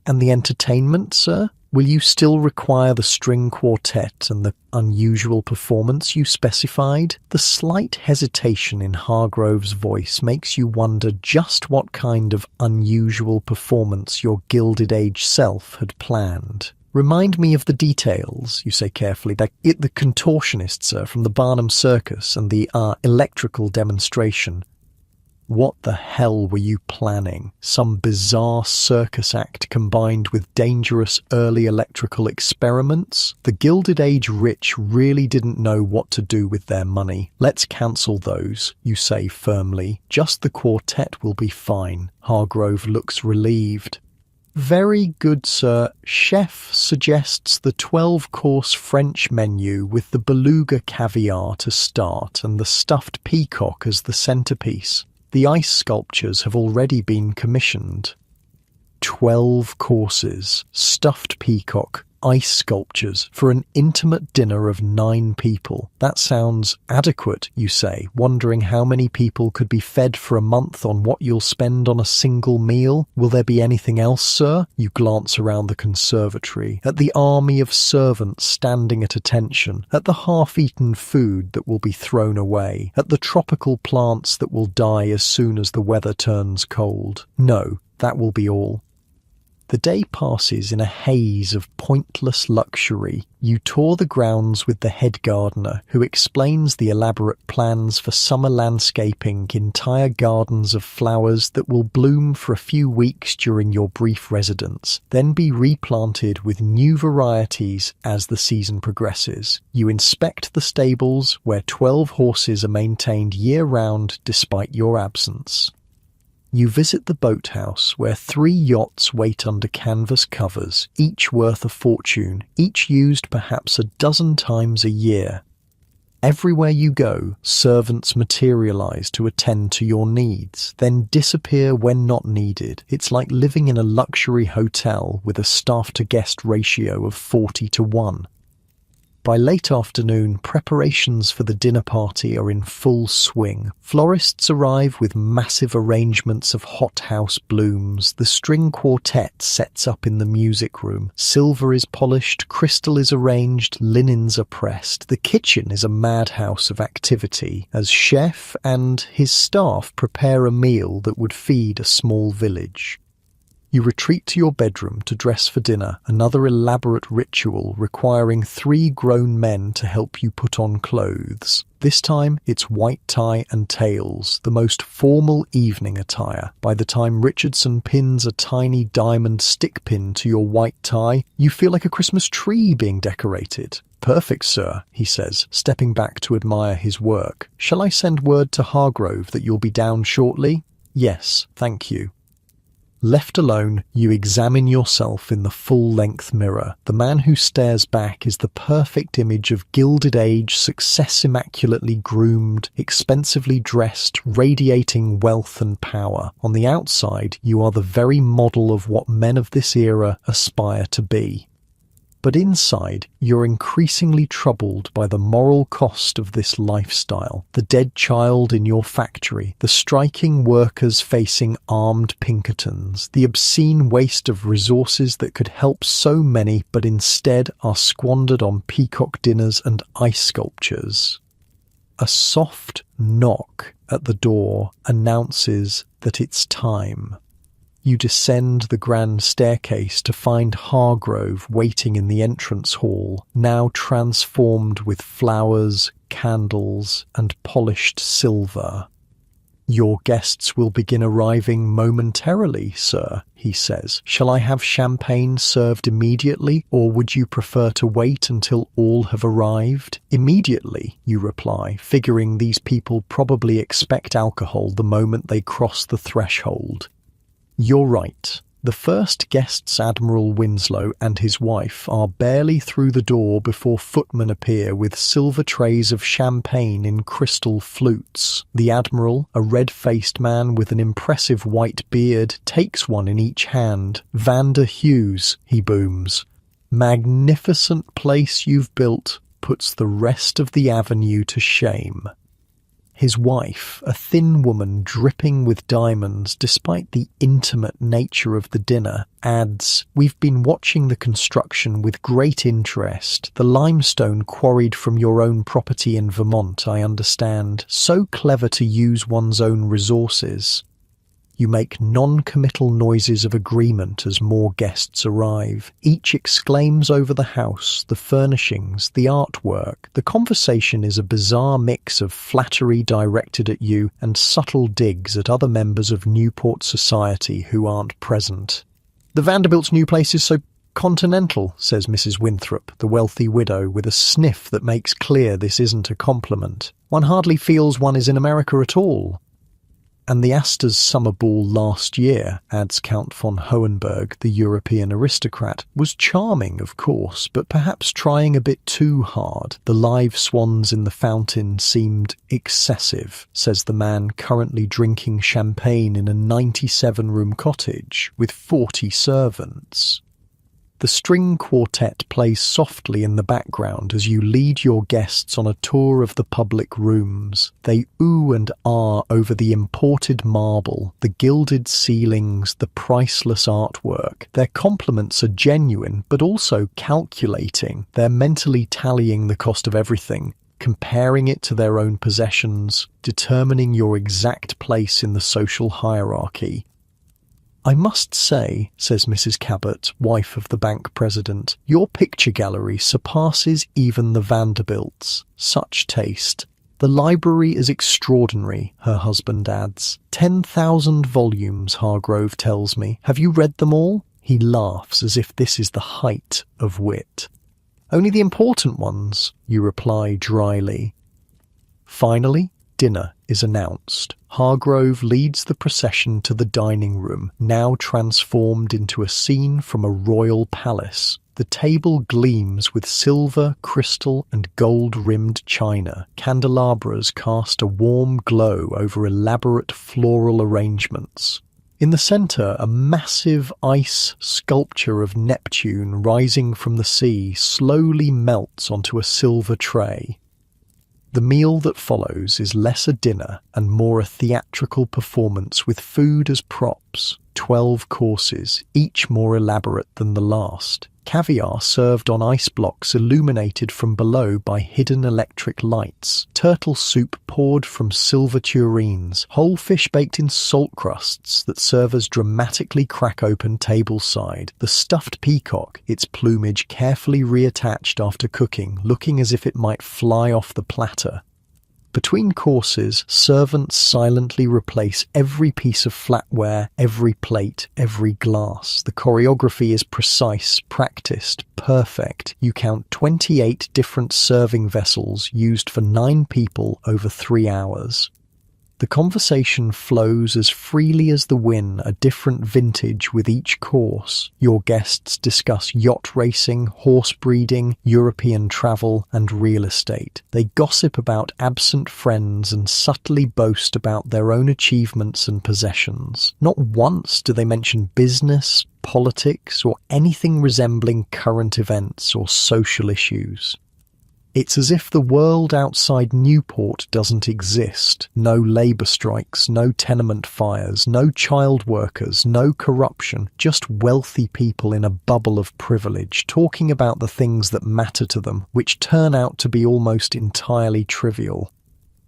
"And the entertainment, sir? Will you still require the string quartet and the unusual performance you specified?" The slight hesitation in Hargrove's voice makes you wonder just what kind of unusual performance your Gilded Age self had planned. "Remind me of the details," you say carefully. "The contortionist, sir, from the Barnum Circus, and the electrical demonstration." What the hell were you planning? Some bizarre circus act combined with dangerous early electrical experiments? The Gilded Age rich really didn't know what to do with their money. "Let's cancel those," you say firmly. "Just the quartet will be fine." Hargrove looks relieved. Very good, sir. Chef suggests the 12-course French menu with the beluga caviar to start and the stuffed peacock as the centerpiece. The ice sculptures have already been commissioned. 12 courses, stuffed peacock, ice sculptures for an intimate dinner of 9 people. That sounds adequate, you say, wondering how many people could be fed for a month on what you'll spend on a single meal. Will there be anything else, sir? You glance around the conservatory, at the army of servants standing at attention, at the half-eaten food that will be thrown away, at the tropical plants that will die as soon as the weather turns cold. No, that will be all. The day passes in a haze of pointless luxury. You tour the grounds with the head gardener, who explains the elaborate plans for summer landscaping, entire gardens of flowers that will bloom for a few weeks during your brief residence, then be replanted with new varieties as the season progresses. You inspect the stables, where 12 horses are maintained year-round despite your absence. You visit the boathouse, where 3 yachts wait under canvas covers, each worth a fortune, each used perhaps a dozen times a year. Everywhere you go, servants materialize to attend to your needs, then disappear when not needed. It's like living in a luxury hotel with a staff-to-guest ratio of 40-1. By late afternoon, preparations for the dinner party are in full swing. Florists arrive with massive arrangements of hothouse blooms. The string quartet sets up in the music room. Silver is polished, crystal is arranged, linens are pressed. The kitchen is a madhouse of activity as chef and his staff prepare a meal that would feed a small village. You retreat to your bedroom to dress for dinner, another elaborate ritual requiring 3 grown men to help you put on clothes. This time, it's white tie and tails, the most formal evening attire. By the time Richardson pins a tiny diamond stick pin to your white tie, you feel like a Christmas tree being decorated. "Perfect, sir," he says, stepping back to admire his work. "Shall I send word to Hargrove that you'll be down shortly?" "Yes, thank you." Left alone, you examine yourself in the full-length mirror. The man who stares back is the perfect image of Gilded Age, success immaculately groomed, expensively dressed, radiating wealth and power. On the outside, you are the very model of what men of this era aspire to be. But inside, you're increasingly troubled by the moral cost of this lifestyle. The dead child in your factory, the striking workers facing armed Pinkertons, the obscene waste of resources that could help so many but instead are squandered on peacock dinners and ice sculptures. A soft knock at the door announces that it's time. You descend the grand staircase to find Hargrove waiting in the entrance hall, now transformed with flowers, candles, and polished silver. "Your guests will begin arriving momentarily, sir," he says. "Shall I have champagne served immediately, or would you prefer to wait until all have arrived?" "Immediately," you reply, figuring these people probably expect alcohol the moment they cross the threshold. You're right. The first guests, Admiral Winslow and his wife, are barely through the door before footmen appear with silver trays of champagne in crystal flutes. The Admiral, a red-faced man with an impressive white beard, takes one in each hand. "Vander Hughes," he booms. "Magnificent place you've built, puts the rest of the avenue to shame." His wife, a thin woman dripping with diamonds despite the intimate nature of the dinner, adds, "We've been watching the construction with great interest. The limestone quarried from your own property in Vermont, I understand. So clever to use one's own resources." You make non-committal noises of agreement as more guests arrive. Each exclaims over the house, the furnishings, the artwork. The conversation is a bizarre mix of flattery directed at you and subtle digs at other members of Newport society who aren't present. "The Vanderbilt's new place is so continental," says Mrs. Winthrop, the wealthy widow, with a sniff that makes clear this isn't a compliment. "One hardly feels one is in America at all." And the Astor's summer ball last year, adds Count von Hohenberg, the European aristocrat, was charming, of course, but perhaps trying a bit too hard. The live swans in the fountain seemed excessive, says the man currently drinking champagne in a 97-room cottage with 40 servants. The string quartet plays softly in the background as you lead your guests on a tour of the public rooms. They ooh and ah over the imported marble, the gilded ceilings, the priceless artwork. Their compliments are genuine, but also calculating. They're mentally tallying the cost of everything, comparing it to their own possessions, determining your exact place in the social hierarchy. "I must say," says Mrs. Cabot, wife of the bank president, "your picture gallery surpasses even the Vanderbilts. Such taste. The library is extraordinary," her husband adds. 10,000 volumes, Hargrove tells me. "Have you read them all?" He laughs as if this is the height of wit. "Only the important ones," you reply dryly. Finally, dinner is announced. Hargrove leads the procession to the dining room, now transformed into a scene from a royal palace. The table gleams with silver, crystal, and gold-rimmed china. Candelabras cast a warm glow over elaborate floral arrangements. In the centre, a massive ice sculpture of Neptune rising from the sea slowly melts onto a silver tray. The meal that follows is less a dinner and more a theatrical performance with food as props. 12 courses, each more elaborate than the last. Caviar served on ice blocks illuminated from below by hidden electric lights. Turtle soup poured from silver tureens. Whole fish baked in salt crusts that servers dramatically crack open tableside. The stuffed peacock, its plumage carefully reattached after cooking, looking as if it might fly off the platter. Between courses, servants silently replace every piece of flatware, every plate, every glass. The choreography is precise, practiced, perfect. You count 28 different serving vessels used for 9 people over 3 hours. The conversation flows as freely as the wind, a different vintage with each course. Your guests discuss yacht racing, horse breeding, European travel, and real estate. They gossip about absent friends and subtly boast about their own achievements and possessions. Not once do they mention business, politics, or anything resembling current events or social issues. It's as if the world outside Newport doesn't exist. No labour strikes, no tenement fires, no child workers, no corruption, just wealthy people in a bubble of privilege talking about the things that matter to them, which turn out to be almost entirely trivial.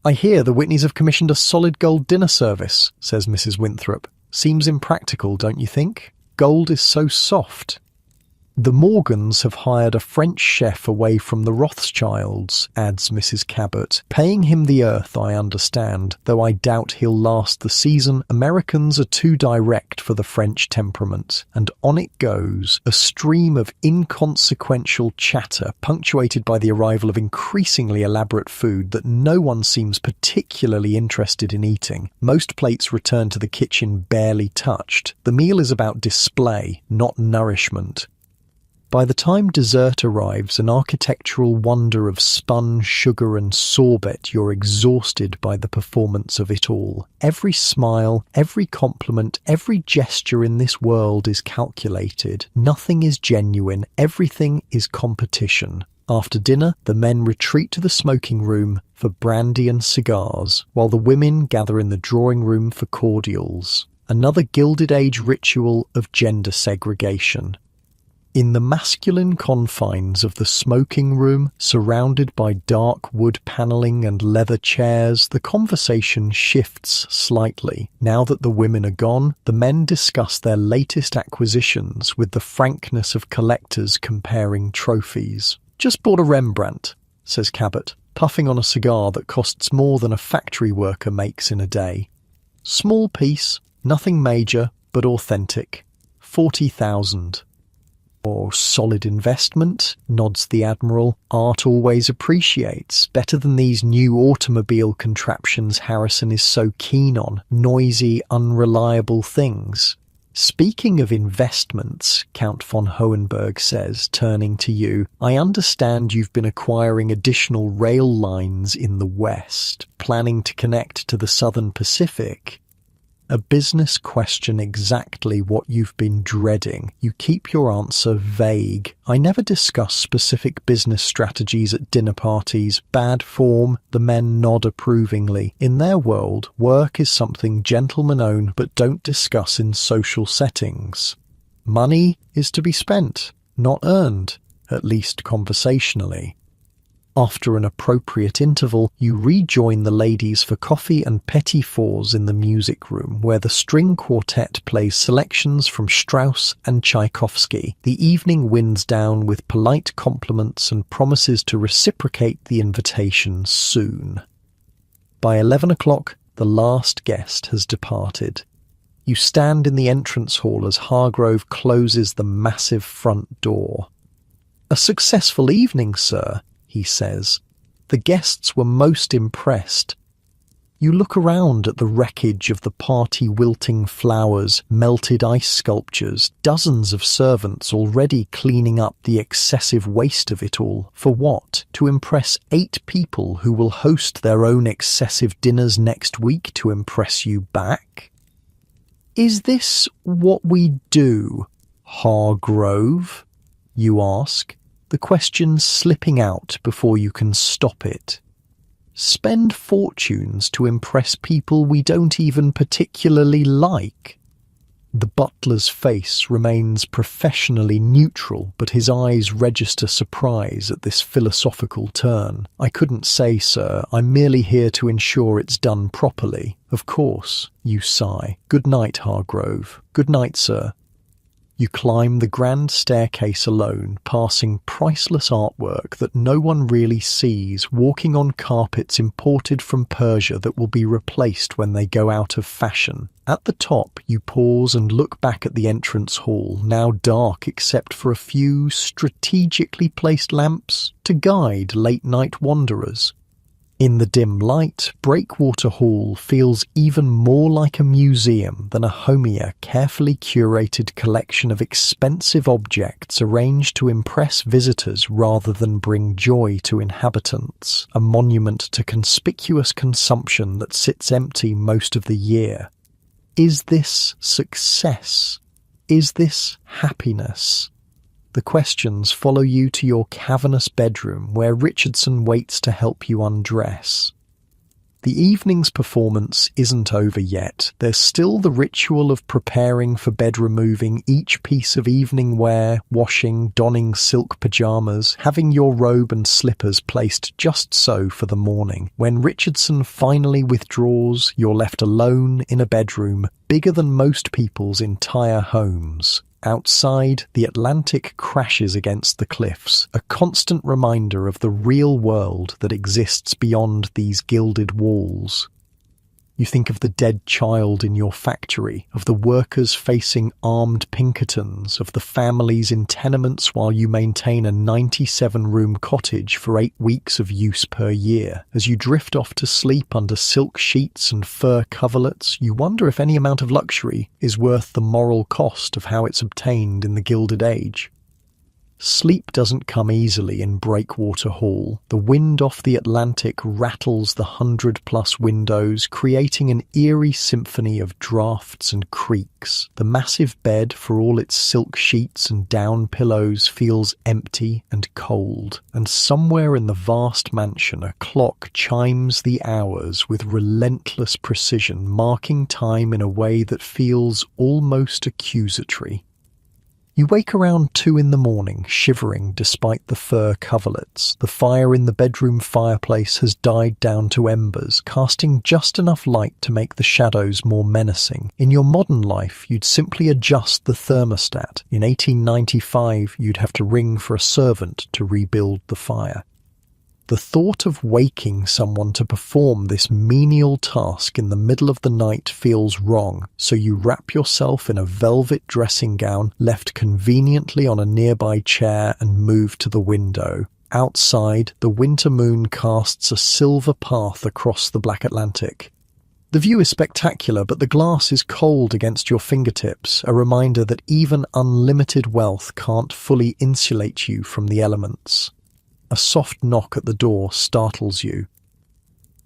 "I hear the Whitneys have commissioned a solid gold dinner service," says Mrs. Winthrop. "Seems impractical, don't you think? Gold is so soft." "The Morgans have hired a French chef away from the Rothschilds," adds Mrs. Cabot. "Paying him the earth, I understand, though I doubt he'll last the season. Americans are too direct for the French temperament." And on it goes, a stream of inconsequential chatter, punctuated by the arrival of increasingly elaborate food that no one seems particularly interested in eating. Most plates return to the kitchen barely touched. The meal is about display, not nourishment. By the time dessert arrives, an architectural wonder of spun, sugar and sorbet, you're exhausted by the performance of it all. Every smile, every compliment, every gesture in this world is calculated. Nothing is genuine, everything is competition. After dinner, the men retreat to the smoking room for brandy and cigars, while the women gather in the drawing room for cordials. Another Gilded Age ritual of gender segregation. In the masculine confines of the smoking room, surrounded by dark wood panelling and leather chairs, the conversation shifts slightly. Now that the women are gone, the men discuss their latest acquisitions with the frankness of collectors comparing trophies. "Just bought a Rembrandt," says Cabot, puffing on a cigar that costs more than a factory worker makes in a day. "Small piece, nothing major, but authentic. 40,000. Or solid investment, nods the Admiral. Art always appreciates. Better than these new automobile contraptions Harrison is so keen on. Noisy, unreliable things. Speaking of investments, Count von Hohenberg says, turning to you, I understand you've been acquiring additional rail lines in the West, planning to connect to the Southern Pacific. A business question exactly what you've been dreading. You keep your answer vague. I never discuss specific business strategies at dinner parties. Bad form. The men nod approvingly. In their world, work is something gentlemen own but don't discuss in social settings. Money is to be spent, not earned, at least conversationally. After an appropriate interval, you rejoin the ladies for coffee and petit fours in the music room, where the string quartet plays selections from Strauss and Tchaikovsky. The evening winds down with polite compliments and promises to reciprocate the invitation soon. By 11 o'clock, the last guest has departed. You stand in the entrance hall as Hargrove closes the massive front door. "A successful evening, sir," he says. "The guests were most impressed." You look around at the wreckage of the party, wilting flowers, melted ice sculptures, dozens of servants already cleaning up the excessive waste of it all. For what? To impress 8 people who will host their own excessive dinners next week to impress you back? "Is this what we do, Hargrove?" you ask, the question slipping out before you can stop it. "Spend fortunes to impress people we don't even particularly like?" The butler's face remains professionally neutral, but his eyes register surprise at this philosophical turn. "I couldn't say, sir. I'm merely here to ensure it's done properly." "Of course," you sigh. "Good night, Hargrove." "Good night, sir." You climb the grand staircase alone, passing priceless artwork that no one really sees, walking on carpets imported from Persia that will be replaced when they go out of fashion. At the top, you pause and look back at the entrance hall, now dark except for a few strategically placed lamps to guide late-night wanderers. In the dim light, Breakwater Hall feels even more like a museum than a homia carefully curated collection of expensive objects arranged to impress visitors rather than bring joy to inhabitants, a monument to conspicuous consumption that sits empty most of the year. Is this success? Is this happiness? The questions follow you to your cavernous bedroom where Richardson waits to help you undress. The evening's performance isn't over yet. There's still the ritual of preparing for bed, removing each piece of evening wear, washing, donning silk pajamas, having your robe and slippers placed just so for the morning. When Richardson finally withdraws, you're left alone in a bedroom bigger than most people's entire homes. Outside, the Atlantic crashes against the cliffs, a constant reminder of the real world that exists beyond these gilded walls. You think of the dead child in your factory, of the workers facing armed Pinkertons, of the families in tenements while you maintain a 97-room cottage for 8 weeks of use per year. As you drift off to sleep under silk sheets and fur coverlets, you wonder if any amount of luxury is worth the moral cost of how it's obtained in the Gilded Age. Sleep doesn't come easily in Breakwater Hall. The wind off the Atlantic rattles the 100-plus windows, creating an eerie symphony of drafts and creaks. The massive bed, for all its silk sheets and down pillows, feels empty and cold. And somewhere in the vast mansion, a clock chimes the hours with relentless precision, marking time in a way that feels almost accusatory. You wake around 2 in the morning, shivering despite the fur coverlets. The fire in the bedroom fireplace has died down to embers, casting just enough light to make the shadows more menacing. In your modern life, you'd simply adjust the thermostat. In 1895, you'd have to ring for a servant to rebuild the fire. The thought of waking someone to perform this menial task in the middle of the night feels wrong, so you wrap yourself in a velvet dressing gown left conveniently on a nearby chair and move to the window. Outside, the winter moon casts a silver path across the black Atlantic. The view is spectacular, but the glass is cold against your fingertips, a reminder that even unlimited wealth can't fully insulate you from the elements. A soft knock at the door startles you.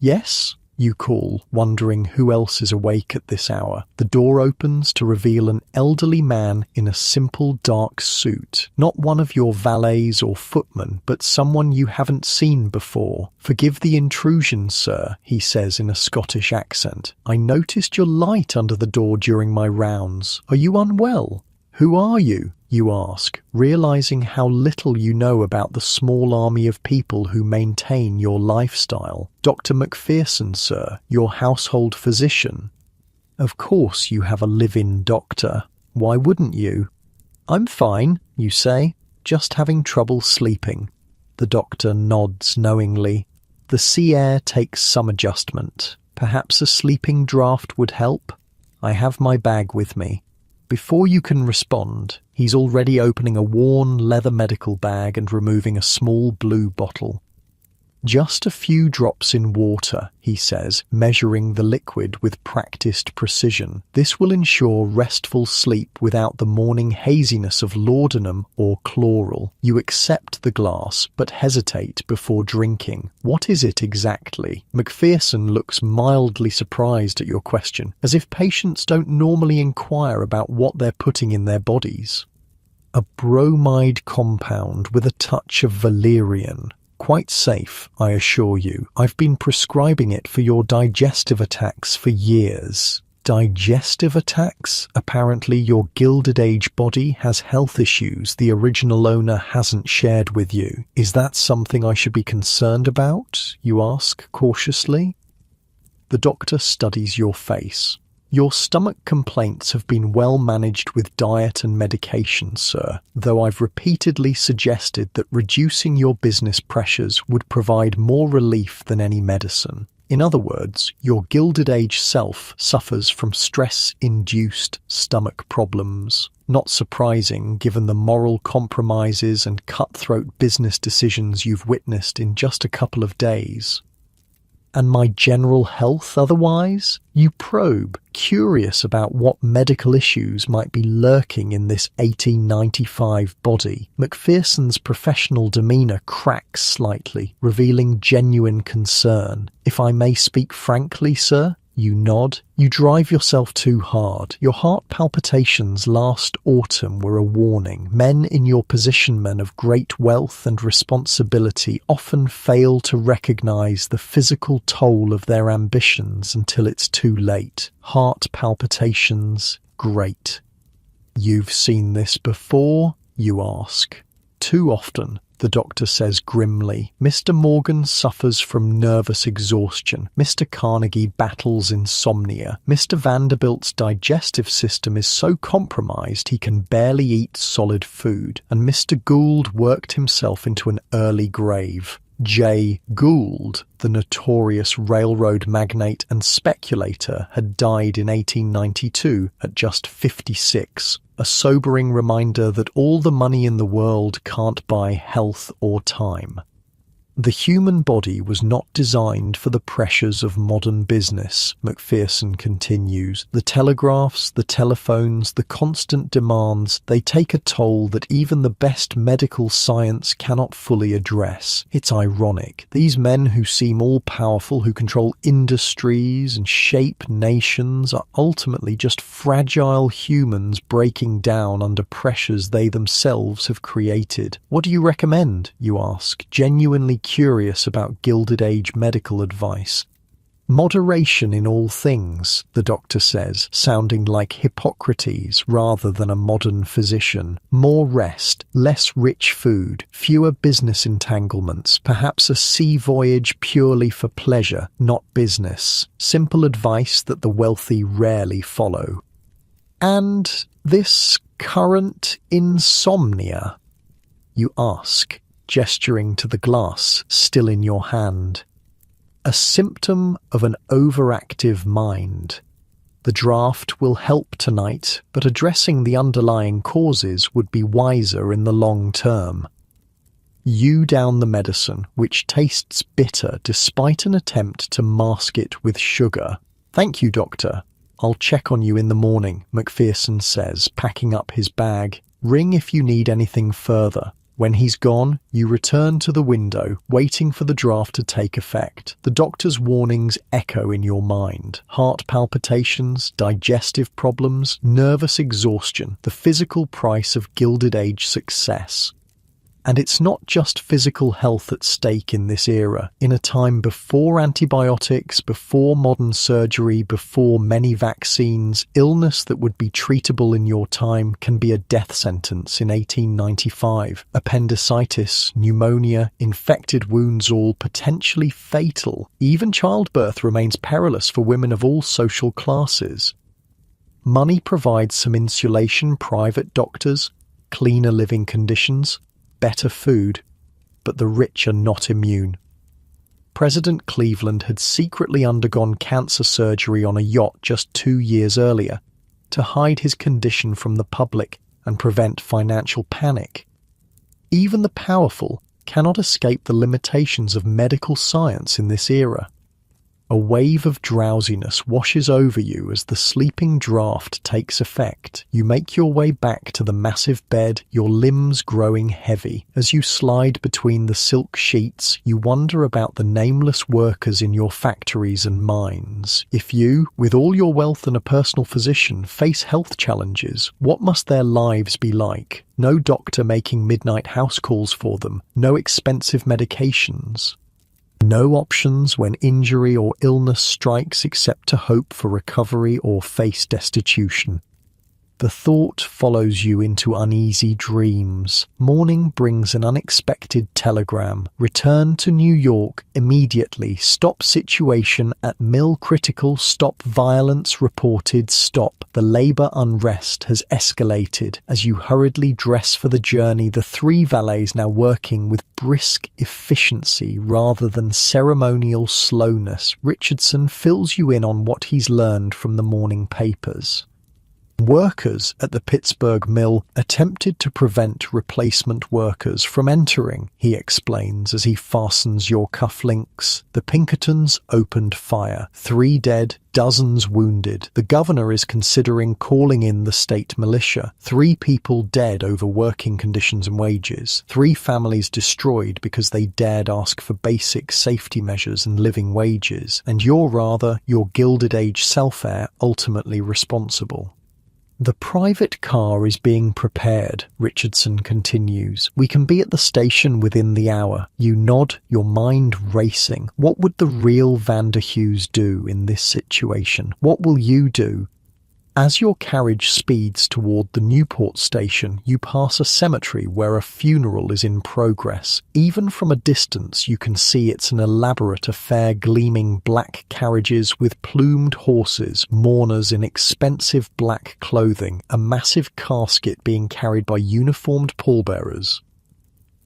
"Yes?" you call, wondering who else is awake at this hour. The door opens to reveal an elderly man in a simple dark suit. Not one of your valets or footmen, but someone you haven't seen before. "Forgive the intrusion, sir," he says in a Scottish accent. "I noticed your light under the door during my rounds. Are you unwell?" "Who are you?" you ask, realizing how little you know about the small army of people who maintain your lifestyle. "Dr. Macpherson, sir, your household physician." Of course you have a live-in doctor. Why wouldn't you? "I'm fine," you say, "just having trouble sleeping." The doctor nods knowingly. The sea air takes some adjustment. "Perhaps a sleeping draught would help? I have my bag with me." Before you can respond, he's already opening a worn leather medical bag and removing a small blue bottle. "Just a few drops in water," he says, measuring the liquid with practiced precision. "This will ensure restful sleep without the morning haziness of laudanum or chloral." You accept the glass, but hesitate before drinking. "What is it exactly?" Macpherson looks mildly surprised at your question, as if patients don't normally inquire about what they're putting in their bodies. "A bromide compound with a touch of valerian. Quite safe, I assure you. I've been prescribing it for your digestive attacks for years." Digestive attacks? Apparently your Gilded Age body has health issues the original owner hasn't shared with you. "Is that something I should be concerned about?" you ask cautiously. The doctor studies your face. "Your stomach complaints have been well managed with diet and medication, sir, though I've repeatedly suggested that reducing your business pressures would provide more relief than any medicine. In other words, your Gilded Age self suffers from stress-induced stomach problems. Not surprising, given the moral compromises and cutthroat business decisions you've witnessed in just a couple of days. "And my general health otherwise?" You probe, curious about what medical issues might be lurking in this 1895 body. Macpherson's professional demeanour cracks slightly, revealing genuine concern. "If I may speak frankly, sir?" You nod. "You drive yourself too hard. Your heart palpitations last autumn were a warning. Men in your position, men of great wealth and responsibility, often fail to recognize the physical toll of their ambitions until it's too late. Heart palpitations, great." "You've seen this before?" you ask. "Too often," the doctor says grimly. "Mr. Morgan suffers from nervous exhaustion. Mr. Carnegie battles insomnia. Mr. Vanderbilt's digestive system is so compromised he can barely eat solid food. And Mr. Gould worked himself into an early grave." J. Gould, the notorious railroad magnate and speculator, had died in 1892 at just 56. A sobering reminder that all the money in the world can't buy health or time. The human body was not designed for the pressures of modern business, Macpherson continues. The telegraphs, the telephones, the constant demands, they take a toll that even the best medical science cannot fully address. It's ironic. These men who seem all-powerful, who control industries and shape nations, are ultimately just fragile humans breaking down under pressures they themselves have created. "What do you recommend?" you ask, genuinely curious about Gilded Age medical advice. "Moderation in all things," the doctor says, sounding like Hippocrates rather than a modern physician. "More rest, less rich food, fewer business entanglements, perhaps a sea voyage purely for pleasure, not business. Simple advice that the wealthy rarely follow." "And this current insomnia?" you ask. gesturing to the glass still in your hand. A symptom of an overactive mind. The draft will help tonight, but addressing the underlying causes would be wiser in the long term. You down the medicine, which tastes bitter despite an attempt to mask it with sugar. Thank you, doctor. I'll check on you in the morning, McPherson says, packing up his bag. Ring if you need anything further. When he's gone, you return to the window, waiting for the draft to take effect. The doctor's warnings echo in your mind. Heart palpitations, digestive problems, nervous exhaustion, the physical price of Gilded Age success. And it's not just physical health at stake in this era. In a time before antibiotics, before modern surgery, before many vaccines, illness that would be treatable in your time can be a death sentence in 1895. Appendicitis, pneumonia, infected wounds, all potentially fatal. Even childbirth remains perilous for women of all social classes. Money provides some insulation, private doctors, cleaner living conditions, better food, but the rich are not immune. President Cleveland had secretly undergone cancer surgery on a yacht just 2 years earlier to hide his condition from the public and prevent financial panic. Even the powerful cannot escape the limitations of medical science in this era. A wave of drowsiness washes over you as the sleeping draft takes effect. You make your way back to the massive bed, your limbs growing heavy. As you slide between the silk sheets, you wonder about the nameless workers in your factories and mines. If you, with all your wealth and a personal physician, face health challenges, what must their lives be like? No doctor making midnight house calls for them, no expensive medications. No options when injury or illness strikes except to hope for recovery or face destitution. The thought follows you into uneasy dreams. Morning brings an unexpected telegram. Return to New York immediately. Stop situation at mill critical. Stop violence reported. Stop. The labor unrest has escalated. As you hurriedly dress for the journey, the 3 valets now working with brisk efficiency rather than ceremonial slowness. Richardson fills you in on what he's learned from the morning papers. Workers at the Pittsburgh mill attempted to prevent replacement workers from entering, he explains as he fastens your cufflinks. The Pinkertons opened fire. 3 dead, dozens wounded. The governor is considering calling in the state militia. 3 people dead over working conditions and wages. 3 families destroyed because they dared ask for basic safety measures and living wages. And your Gilded Age self-heir, ultimately responsible. The private car is being prepared, Richardson continues. We can be at the station within the hour. You nod, your mind racing. What would the real Vanderhughes do in this situation? What will you do? As your carriage speeds toward the Newport station, you pass a cemetery where a funeral is in progress. Even from a distance, you can see it's an elaborate affair, gleaming black carriages with plumed horses, mourners in expensive black clothing, a massive casket being carried by uniformed pallbearers.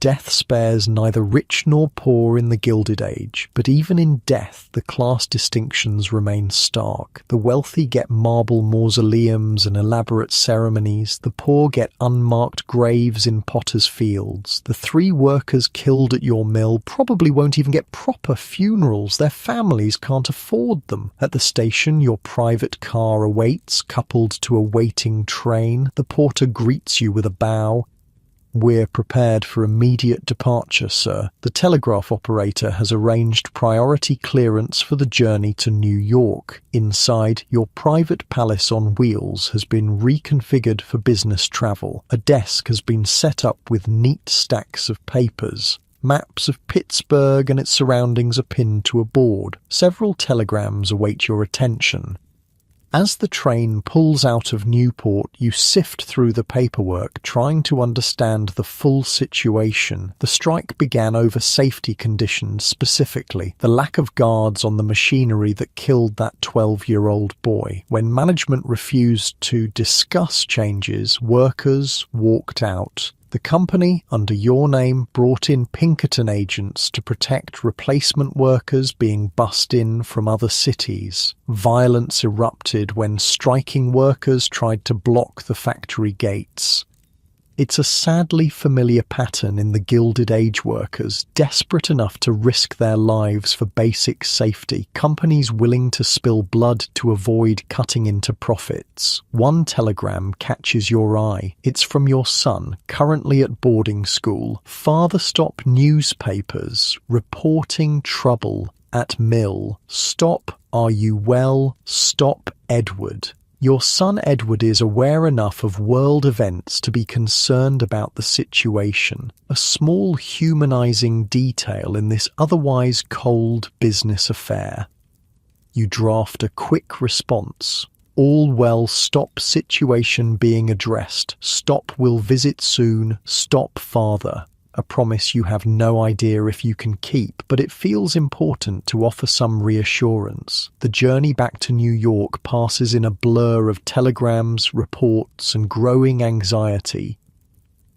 Death spares neither rich nor poor in the Gilded Age, but even in death the class distinctions remain stark. The wealthy get marble mausoleums and elaborate ceremonies, the poor get unmarked graves in potters' fields. The 3 workers killed at your mill probably won't even get proper funerals, their families can't afford them. At the station your private car awaits, coupled to a waiting train. The porter greets you with a bow. We're prepared for immediate departure, sir. The telegraph operator has arranged priority clearance for the journey to New York. Inside, your private palace on wheels has been reconfigured for business travel. A desk has been set up with neat stacks of papers. Maps of Pittsburgh and its surroundings are pinned to a board. Several telegrams await your attention. As the train pulls out of Newport, you sift through the paperwork, trying to understand the full situation. The strike began over safety conditions specifically, the lack of guards on the machinery that killed that 12-year-old boy. When management refused to discuss changes, workers walked out. The company, under your name, brought in Pinkerton agents to protect replacement workers being bussed in from other cities. Violence erupted when striking workers tried to block the factory gates. It's a sadly familiar pattern in the Gilded Age workers, desperate enough to risk their lives for basic safety, companies willing to spill blood to avoid cutting into profits. One telegram catches your eye. It's from your son, currently at boarding school. Father, stop newspapers, reporting trouble at mill. Stop, are you well? Stop, Edward. Your son Edward is aware enough of world events to be concerned about the situation, a small humanizing detail in this otherwise cold business affair. You draft a quick response. All well, stop, situation being addressed. Stop, will visit soon. Stop, father. A promise you have no idea if you can keep, but it feels important to offer some reassurance. The journey back to New York passes in a blur of telegrams, reports, and growing anxiety.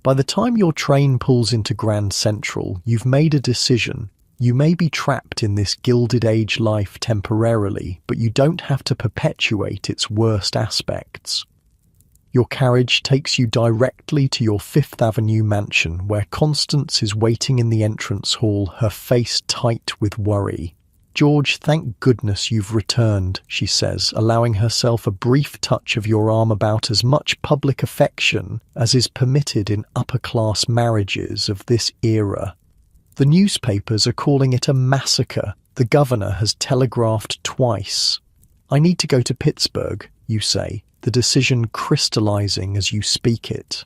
By the time your train pulls into Grand Central, you've made a decision. You may be trapped in this Gilded Age life temporarily, but you don't have to perpetuate its worst aspects. Your carriage takes you directly to your Fifth Avenue mansion, where Constance is waiting in the entrance hall, her face tight with worry. "George, thank goodness you've returned," she says, allowing herself a brief touch of your arm about as much public affection as is permitted in upper-class marriages of this era. The newspapers are calling it a massacre. The governor has telegraphed twice. "I need to go to Pittsburgh," you say, the decision crystallizing as you speak it.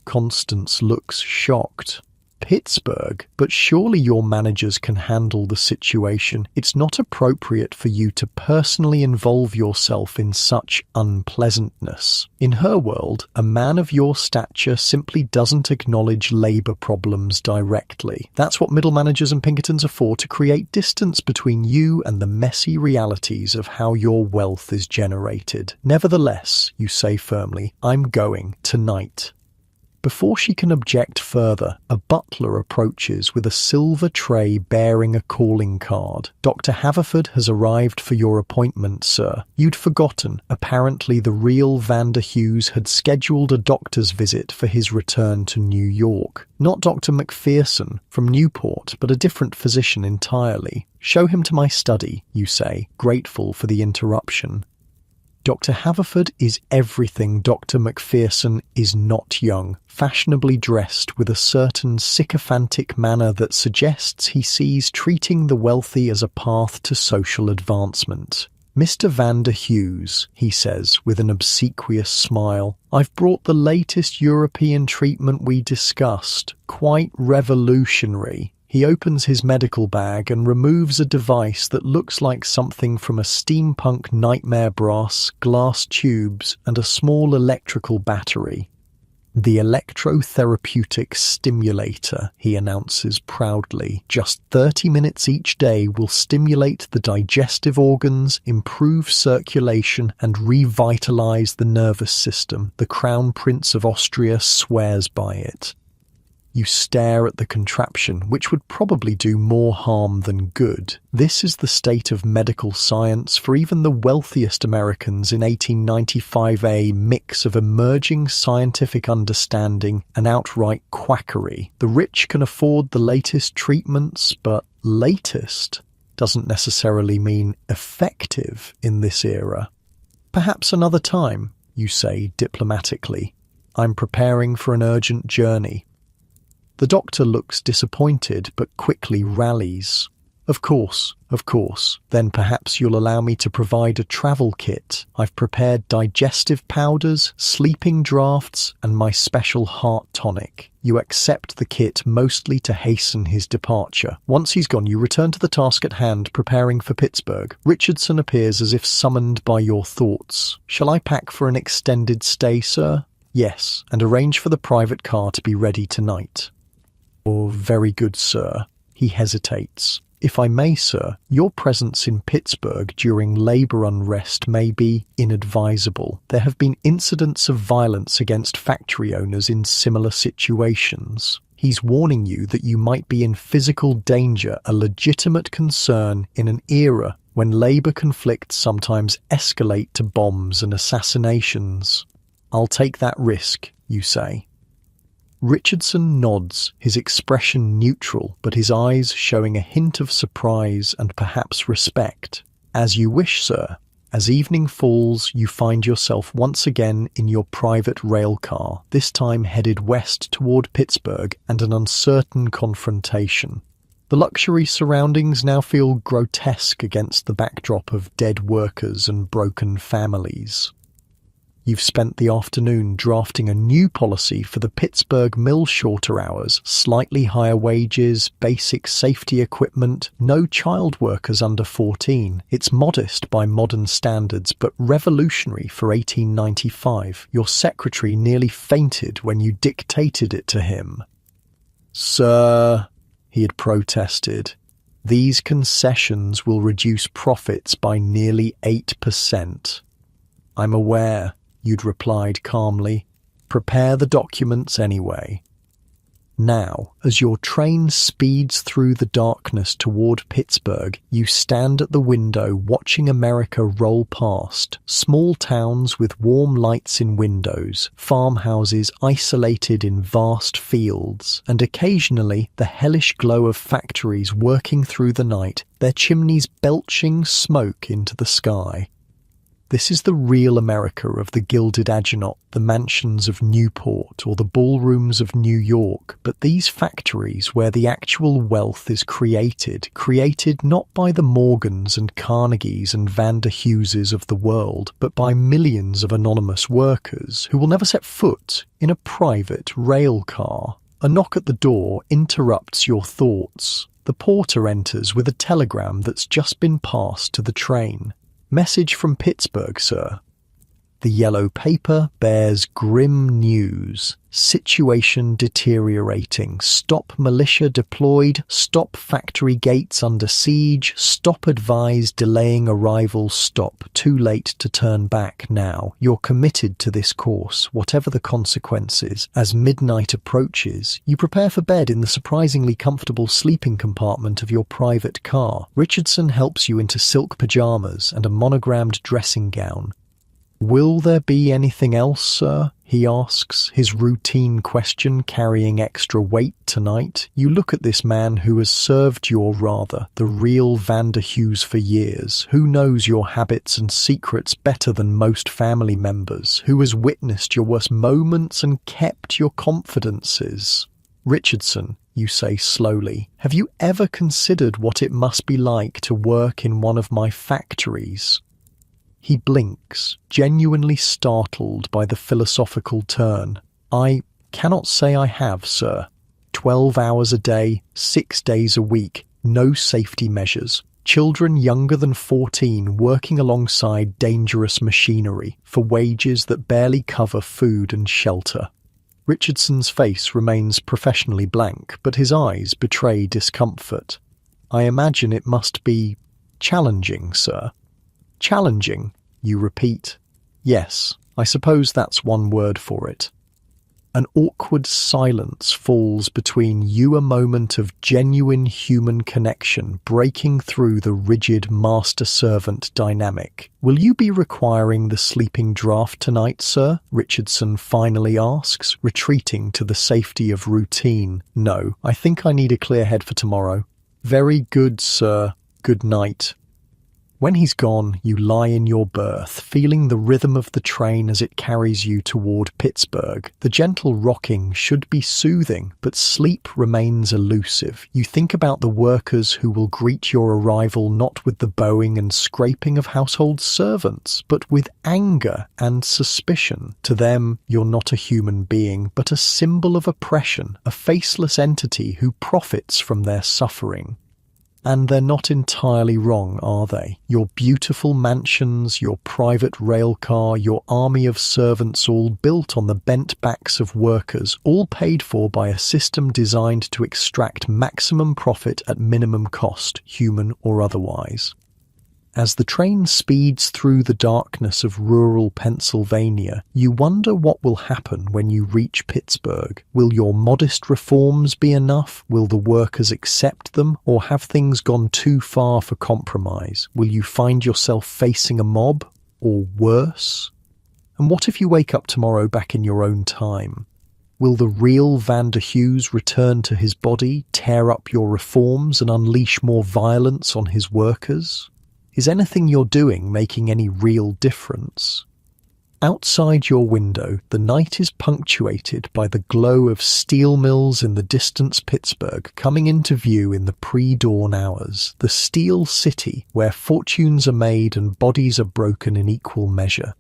Constance looks shocked. "Pittsburgh? But surely your managers can handle the situation. It's not appropriate for you to personally involve yourself in such unpleasantness." In her world, a man of your stature simply doesn't acknowledge labor problems directly. That's what middle managers and Pinkertons are for, to create distance between you and the messy realities of how your wealth is generated. "Nevertheless," you say firmly, "I'm going tonight." Before she can object further, a butler approaches with a silver tray bearing a calling card. "Dr. Haverford has arrived for your appointment, sir." You'd forgotten. Apparently the real Vander Hughes had scheduled a doctor's visit for his return to New York. Not Dr. McPherson from Newport, but a different physician entirely. "Show him to my study," you say, grateful for the interruption. Dr. Haverford is everything Dr. McPherson is not young, fashionably dressed with a certain sycophantic manner that suggests he sees treating the wealthy as a path to social advancement. "Mr. Vander Hughes," he says with an obsequious smile, "I've brought the latest European treatment we discussed. Quite revolutionary." He opens his medical bag and removes a device that looks like something from a steampunk nightmare brass, glass tubes, and a small electrical battery. "The electrotherapeutic stimulator," he announces proudly. "Just 30 minutes each day will stimulate the digestive organs, improve circulation, and revitalize the nervous system. The Crown Prince of Austria swears by it." You stare at the contraption, which would probably do more harm than good. This is the state of medical science for even the wealthiest Americans in 1895, a mix of emerging scientific understanding and outright quackery. The rich can afford the latest treatments, but latest doesn't necessarily mean effective in this era. "Perhaps another time," you say diplomatically. "I'm preparing for an urgent journey." The doctor looks disappointed, but quickly rallies. Of course. Then perhaps you'll allow me to provide a travel kit. I've prepared digestive powders, sleeping draughts, and my special heart tonic." You accept the kit mostly to hasten his departure. Once he's gone, you return to the task at hand, preparing for Pittsburgh. Richardson appears as if summoned by your thoughts. "Shall I pack for an extended stay, sir?" "Yes, and arrange for the private car to be ready tonight." "Oh, very good, sir." He hesitates. If I may, sir, your presence in Pittsburgh during labor unrest may be inadvisable. There have been incidents of violence against factory owners in similar situations. He's warning you that you might be in physical danger, a legitimate concern in an era when labor conflicts sometimes escalate to bombs and assassinations. I'll take that risk, you say. Richardson nods, his expression neutral, but his eyes showing a hint of surprise and perhaps respect. As you wish, sir. As evening falls, you find yourself once again in your private rail car, this time headed west toward Pittsburgh and an uncertain confrontation. The luxury surroundings now feel grotesque against the backdrop of dead workers and broken families. You've spent the afternoon drafting a new policy for the Pittsburgh mill: shorter hours, slightly higher wages, basic safety equipment, no child workers under 14. It's modest by modern standards, but revolutionary for 1895. Your secretary nearly fainted when you dictated it to him. Sir, he had protested, these concessions will reduce profits by nearly 8%. I'm aware, you'd replied calmly. Prepare the documents anyway. Now, as your train speeds through the darkness toward Pittsburgh, you stand at the window watching America roll past. Small towns with warm lights in windows, farmhouses isolated in vast fields, and occasionally the hellish glow of factories working through the night, their chimneys belching smoke into the sky. This is the real America of the Gilded Agenot, the mansions of Newport or the ballrooms of New York, but these factories where the actual wealth is created not by the Morgans and Carnegies and Vander Hugheses of the world, but by millions of anonymous workers who will never set foot in a private rail car. A knock at the door interrupts your thoughts. The porter enters with a telegram that's just been passed to the train. Message from Pittsburgh, sir. The yellow paper bears grim news. Situation deteriorating. Stop militia deployed. Stop factory gates under siege. Stop advised delaying arrival. Stop. Too late to turn back now. You're committed to this course, whatever the consequences. As midnight approaches, you prepare for bed in the surprisingly comfortable sleeping compartment of your private car. Richardson helps you into silk pajamas and a monogrammed dressing gown. Will there be anything else, sir? He asks, his routine question carrying extra weight tonight. You look at this man who has served your the real Vander Hughes for years, who knows your habits and secrets better than most family members, who has witnessed your worst moments and kept your confidences. Richardson, you say slowly, have you ever considered what it must be like to work in one of my factories? He blinks, genuinely startled by the philosophical turn. I cannot say I have, sir. 12 hours a day, 6 days a week, no safety measures. Children younger than 14 working alongside dangerous machinery for wages that barely cover food and shelter. Richardson's face remains professionally blank, but his eyes betray discomfort. I imagine it must be challenging, sir. Challenging, you repeat. Yes, I suppose that's one word for it. An awkward silence falls between you, a moment of genuine human connection breaking through the rigid master-servant dynamic. Will you be requiring the sleeping draft tonight, sir? Richardson finally asks, retreating to the safety of routine. No, I think I need a clear head for tomorrow. Very good, sir. Good night. When he's gone, you lie in your berth, feeling the rhythm of the train as it carries you toward Pittsburgh. The gentle rocking should be soothing, but sleep remains elusive. You think about the workers who will greet your arrival not with the bowing and scraping of household servants, but with anger and suspicion. To them, you're not a human being, but a symbol of oppression, a faceless entity who profits from their suffering. And they're not entirely wrong, are they? Your beautiful mansions, your private rail car, your army of servants, all built on the bent backs of workers, all paid for by a system designed to extract maximum profit at minimum cost, human or otherwise. As the train speeds through the darkness of rural Pennsylvania, you wonder what will happen when you reach Pittsburgh. Will your modest reforms be enough? Will the workers accept them? Or have things gone too far for compromise? Will you find yourself facing a mob? Or worse? And what if you wake up tomorrow back in your own time? Will the real Vander Hughes return to his body, tear up your reforms and unleash more violence on his workers? Is anything you're doing making any real difference? Outside your window, the night is punctuated by the glow of steel mills in the distant Pittsburgh coming into view in the pre-dawn hours, the steel city where fortunes are made and bodies are broken in equal measure.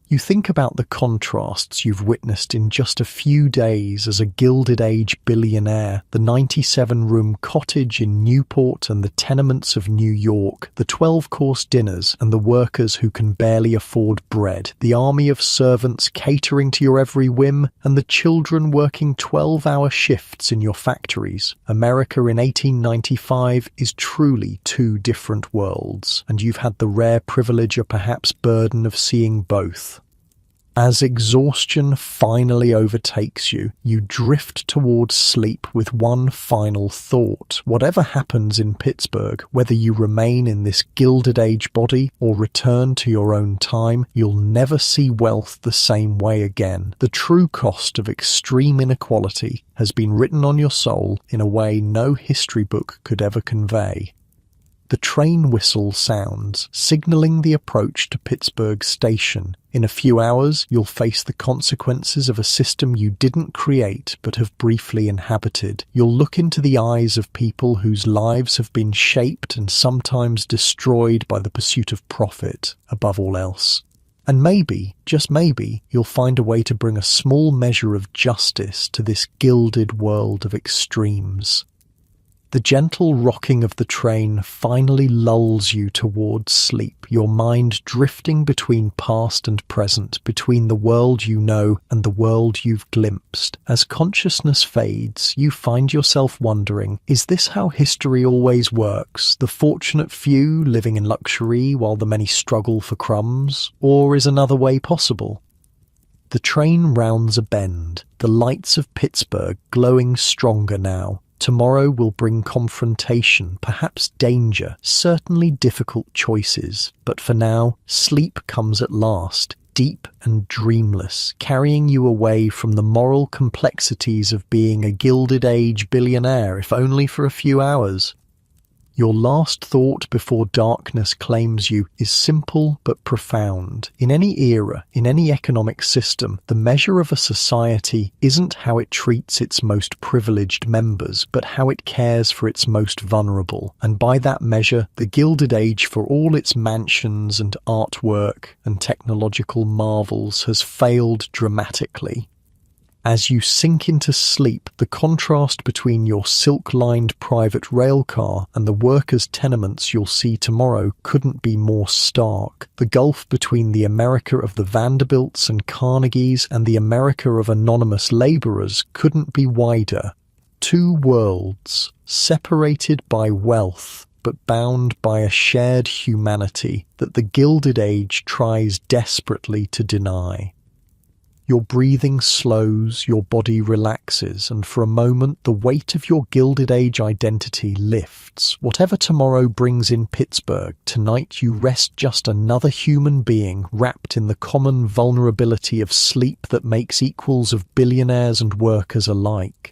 You think about the contrasts you've witnessed in just a few days as a Gilded Age billionaire, the 97-room cottage in Newport and the tenements of New York, the 12-course dinners and the workers who can barely afford bread, the army of servants catering to your every whim, and the children working 12-hour shifts in your factories. America in 1895 is truly two different worlds, and you've had the rare privilege or perhaps burden of seeing both. As exhaustion finally overtakes you, you drift towards sleep with one final thought. Whatever happens in Pittsburgh, whether you remain in this Gilded Age body or return to your own time, you'll never see wealth the same way again. The true cost of extreme inequality has been written on your soul in a way no history book could ever convey. The train whistle sounds, signalling the approach to Pittsburgh Station. In a few hours, you'll face the consequences of a system you didn't create but have briefly inhabited. You'll look into the eyes of people whose lives have been shaped and sometimes destroyed by the pursuit of profit, above all else. And maybe, just maybe, you'll find a way to bring a small measure of justice to this gilded world of extremes. The gentle rocking of the train finally lulls you towards sleep, your mind drifting between past and present, between the world you know and the world you've glimpsed. As consciousness fades, you find yourself wondering, is this how history always works? The fortunate few living in luxury while the many struggle for crumbs? Or is another way possible? The train rounds a bend, the lights of Pittsburgh glowing stronger now. Tomorrow will bring confrontation, perhaps danger, certainly difficult choices. But for now, sleep comes at last, deep and dreamless, carrying you away from the moral complexities of being a Gilded Age billionaire, if only for a few hours. Your last thought before darkness claims you is simple but profound. In any era, in any economic system, the measure of a society isn't how it treats its most privileged members, but how it cares for its most vulnerable. And by that measure, the Gilded Age, for all its mansions and artwork and technological marvels, has failed dramatically. As you sink into sleep, the contrast between your silk-lined private railcar and the workers' tenements you'll see tomorrow couldn't be more stark. The gulf between the America of the Vanderbilts and Carnegies and the America of anonymous laborers couldn't be wider. Two worlds, separated by wealth, but bound by a shared humanity that the Gilded Age tries desperately to deny. Your breathing slows, your body relaxes, and for a moment the weight of your Gilded Age identity lifts. Whatever tomorrow brings in Pittsburgh, tonight you rest just another human being wrapped in the common vulnerability of sleep that makes equals of billionaires and workers alike.